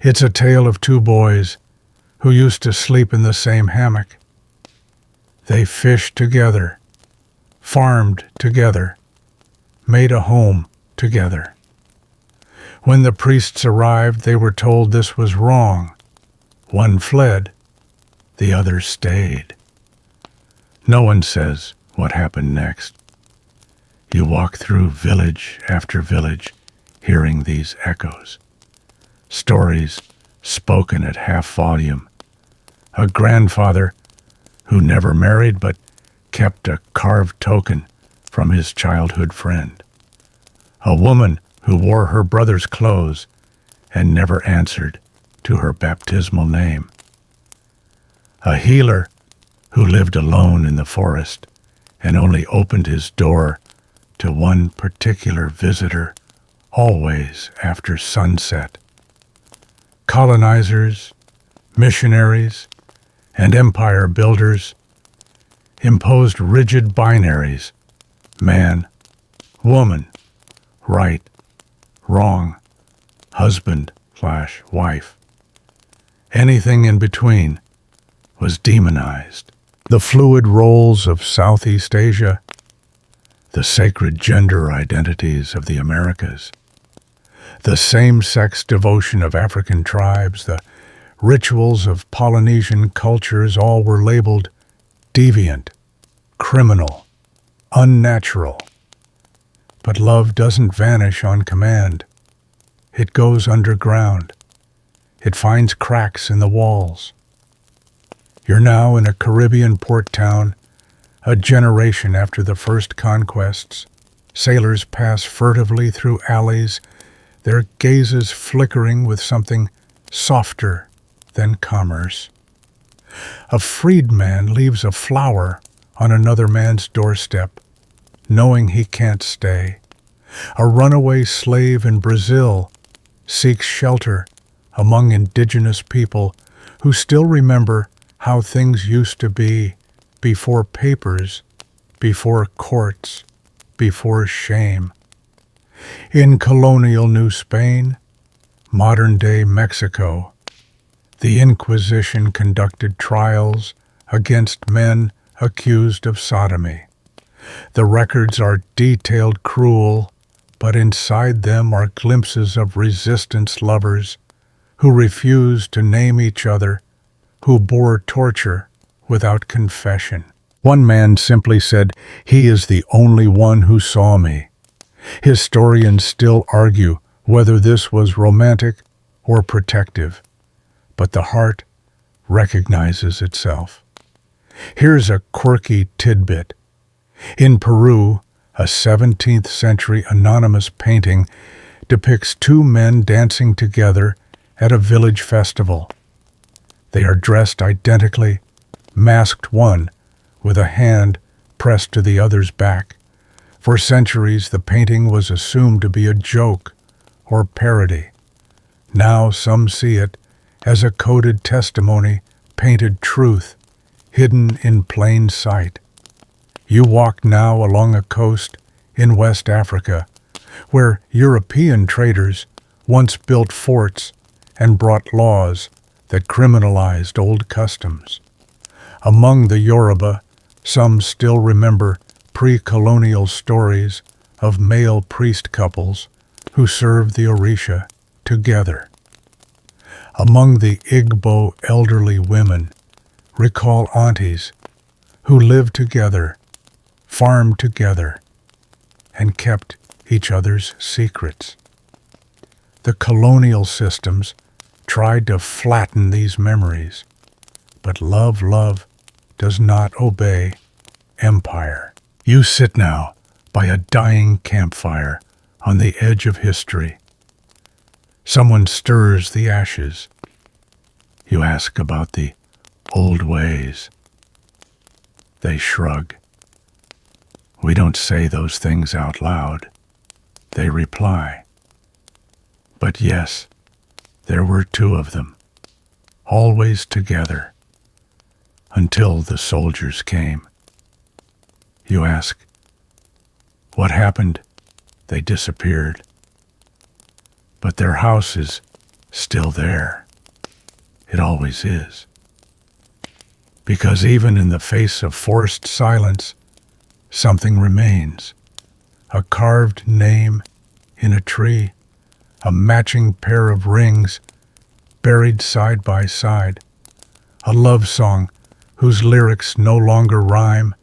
It's a tale of two boys who used to sleep in the same hammock. They fished together, farmed together, made a home together. When the priests arrived, they were told this was wrong. One fled, the other stayed. No one says what happened next. You walk through village after village, hearing these echoes. Stories spoken at half volume. A grandfather who never married but kept a carved token from his childhood friend. A woman who wore her brother's clothes and never answered to her baptismal name. A healer who lived alone in the forest and only opened his door to one particular visitor, always after sunset. Colonizers, missionaries, and empire builders imposed rigid binaries: man, woman, right, wrong, husband/wife. Anything in between was demonized. The fluid roles of Southeast Asia, the sacred gender identities of the Americas, the same-sex devotion of African tribes, the rituals of Polynesian cultures, all were labeled deviant, criminal, unnatural. But love doesn't vanish on command. It goes underground. It finds cracks in the walls. You're now in a Caribbean port town, a generation after the first conquests. Sailors pass furtively through alleys, their gazes flickering with something softer than commerce. A freedman leaves a flower on another man's doorstep, knowing he can't stay. A runaway slave in Brazil seeks shelter among indigenous people who still remember how things used to be before papers, before courts, before shame. In colonial New Spain, modern-day Mexico, the Inquisition conducted trials against men accused of sodomy. The records are detailed, cruel, but inside them are glimpses of resistance lovers who refused to name each other, who bore torture without confession. One man simply said, "He is the only one who saw me." Historians still argue whether this was romantic or protective, but the heart recognizes itself. Here's a quirky tidbit. In Peru, a 17th century anonymous painting depicts two men dancing together at a village festival. They are dressed identically, masked, one with a hand pressed to the other's back. For centuries, the painting was assumed to be a joke or parody. Now some see it as a coded testimony painted truth hidden in plain sight. You walk now along a coast in West Africa, where European traders once built forts and brought laws that criminalized old customs. Among the Yoruba, some still remember pre-colonial stories of male priest couples who served the Orisha together. Among the Igbo elderly women, recall aunties who lived together, farmed together, and kept each other's secrets. The colonial systems tried to flatten these memories, but love does not obey empire. You sit now by a dying campfire on the edge of history. Someone stirs the ashes. You ask about the old ways. They shrug. We don't say those things out loud. They reply. But yes, there were two of them, always together, until the soldiers came. You ask, what happened? They disappeared. But their house is still there. It always is. Because even in the face of forced silence, something remains. A carved name in a tree, a matching pair of rings buried side by side, a love song whose lyrics no longer rhyme,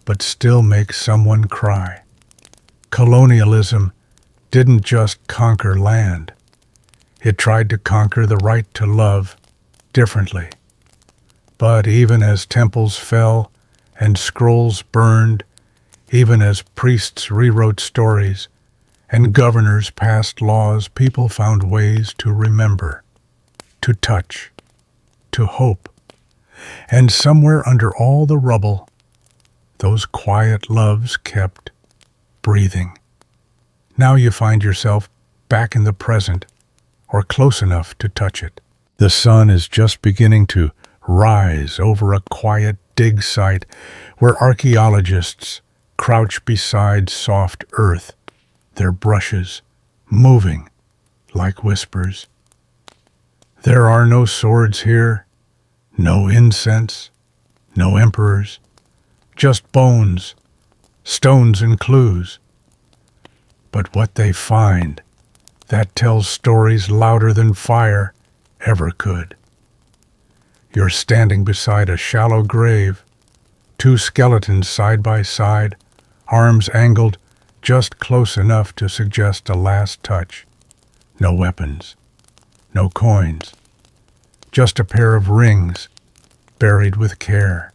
but still make someone cry. Colonialism didn't just conquer land. It tried to conquer the right to love differently. But even as temples fell and scrolls burned, even as priests rewrote stories and governors passed laws, people found ways to remember, to touch, to hope. And somewhere under all the rubble, those quiet loves kept breathing. Now you find yourself back in the present, or close enough to touch it. The sun is just beginning to rise over a quiet dig site where archaeologists crouch beside soft earth, their brushes moving like whispers. There are no swords here, no incense, no emperors, just bones, stones and clues. But what they find, that tells stories louder than fire ever could. You're standing beside a shallow grave, two skeletons side by side, arms angled just close enough to suggest a last touch. No weapons, no coins, just a pair of rings buried with care.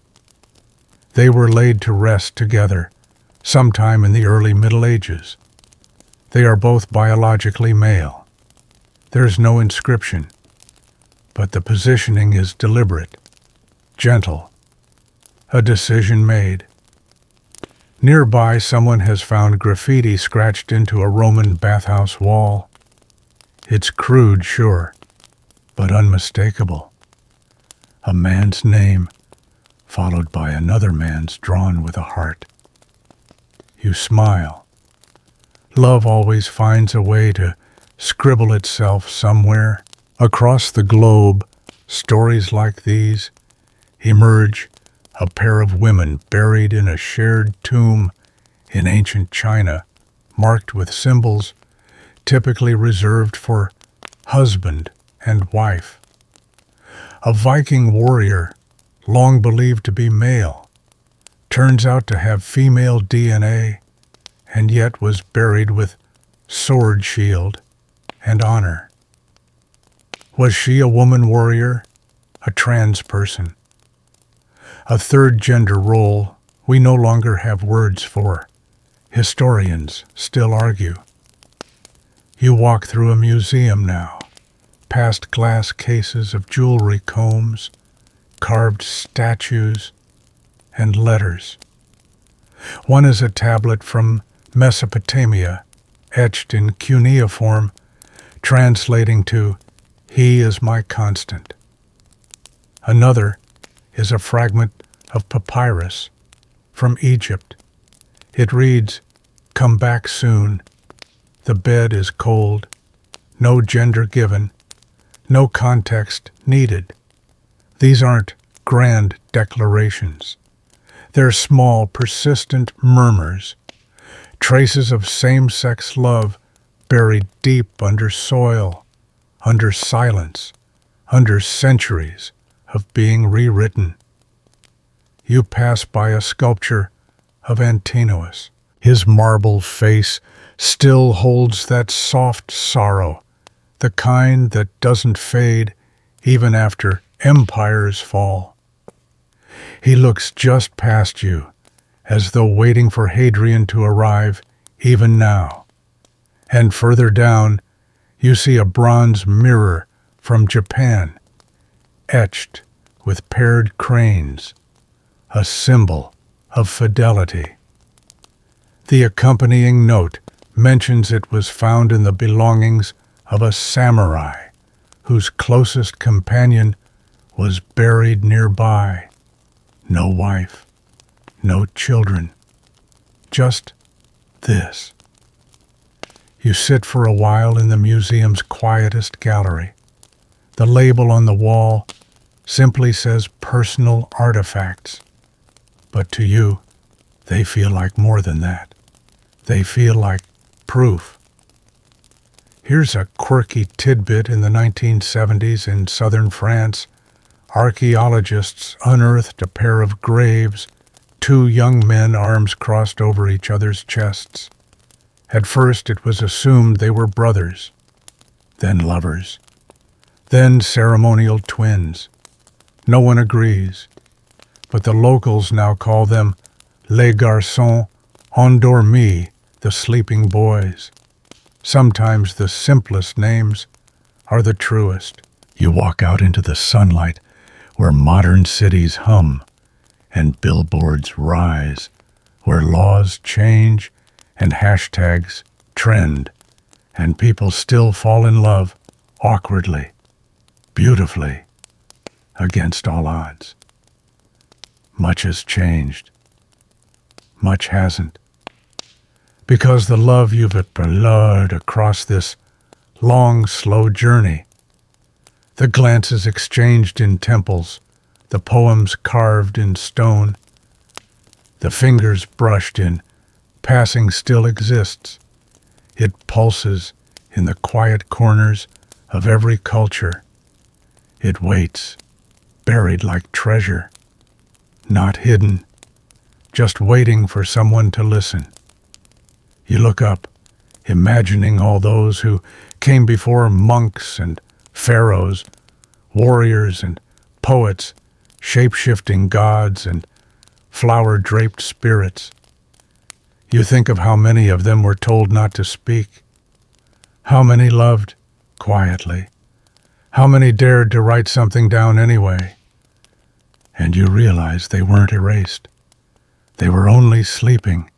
They were laid to rest together sometime in the early Middle Ages. They are both biologically male. There's no inscription, but the positioning is deliberate, gentle, a decision made. Nearby, someone has found graffiti scratched into a Roman bathhouse wall. It's crude, sure, but unmistakable. A man's name, followed by another man's drawn with a heart. You smile. Love always finds a way to scribble itself somewhere. Across the globe, stories like these emerge. A pair of women buried in a shared tomb in ancient China, marked with symbols typically reserved for husband and wife. A Viking warrior, long believed to be male, turns out to have female DNA, and yet was buried with sword shield and honor. Was she a woman warrior, a trans person? A third gender role we no longer have words for. Historians still argue. You walk through a museum now, past glass cases of jewelry combs, carved statues, and letters. One is a tablet from Mesopotamia, etched in cuneiform, translating to, "He is my constant." Another is a fragment of papyrus from Egypt. It reads, "Come back soon. The bed is cold. No gender given. No context needed." These aren't grand declarations. They're small, persistent murmurs, traces of same-sex love buried deep under soil, under silence, under centuries of being rewritten. You pass by a sculpture of Antinous. His marble face still holds that soft sorrow, the kind that doesn't fade even after empires fall. He looks just past you, as though waiting for Hadrian to arrive even now. And further down, you see a bronze mirror from Japan, etched with paired cranes, a symbol of fidelity. The accompanying note mentions it was found in the belongings of a samurai whose closest companion was buried nearby. No wife, no children, just this. You sit for a while in the museum's quietest gallery. The label on the wall simply says personal artifacts, but to you, they feel like more than that. They feel like proof. Here's a quirky tidbit. In the 1970s in southern France, archaeologists unearthed a pair of graves, two young men, arms crossed over each other's chests. At first it was assumed they were brothers, then lovers, then ceremonial twins. No one agrees, but the locals now call them les garçons endormis, the sleeping boys. Sometimes the simplest names are the truest. You walk out into the sunlight where modern cities hum and billboards rise, where laws change and hashtags trend, and people still fall in love awkwardly, beautifully, against all odds. Much has changed. Much hasn't. Because the love you've explored across this long, slow journey, the glances exchanged in temples, the poems carved in stone, the fingers brushed in passing still exists. It pulses in the quiet corners of every culture. It waits, buried like treasure, not hidden, just waiting for someone to listen. You look up, imagining all those who came before, monks and pharaohs, warriors and poets, shape-shifting gods and flower-draped spirits. You think of how many of them were told not to speak, how many loved quietly, how many dared to write something down anyway, and you realize they weren't erased. They were only sleeping,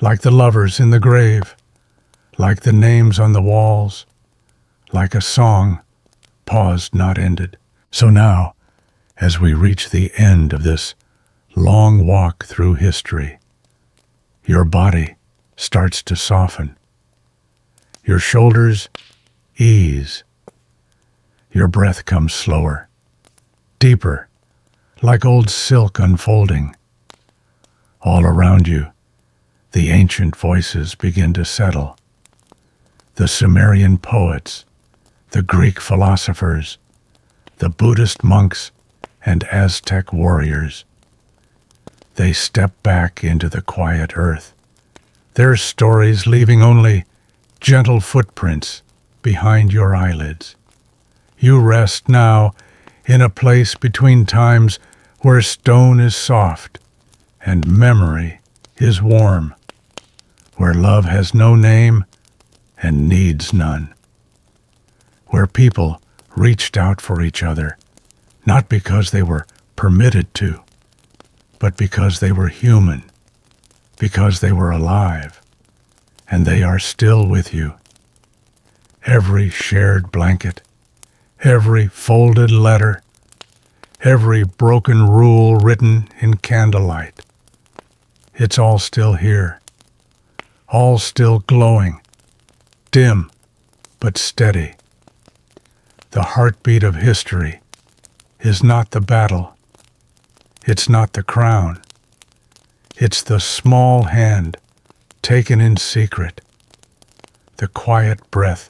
like the lovers in the grave, like the names on the walls, like a song paused, not ended. So now, as we reach the end of this long walk through history, your body starts to soften. Your shoulders ease. Your breath comes slower, deeper, like old silk unfolding. All around you, the ancient voices begin to settle. The Sumerian poets, the Greek philosophers, the Buddhist monks, and Aztec warriors. They step back into the quiet earth, their stories leaving only gentle footprints behind your eyelids. You rest now in a place between times where stone is soft and memory is warm, where love has no name and needs none, where people reached out for each other, not because they were permitted to, but because they were human, because they were alive, and they are still with you. Every shared blanket, every folded letter, every broken rule written in candlelight. It's all still here, all still glowing, dim but steady. The heartbeat of history is not the battle, it's not the crown, it's the small hand taken in secret, the quiet breath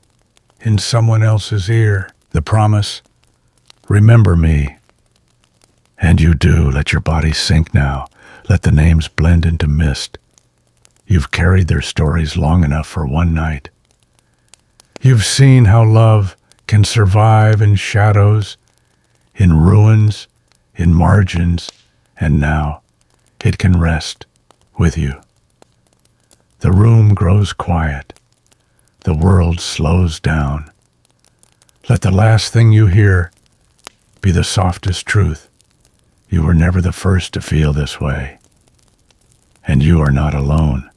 in someone else's ear, the promise, remember me. And you do, let your body sink now, let the names blend into mist. You've carried their stories long enough for one night. You've seen how love can survive in shadows, in ruins, in margins, and now it can rest with you. The room grows quiet. The world slows down. Let the last thing you hear be the softest truth. You were never the first to feel this way, and you are not alone.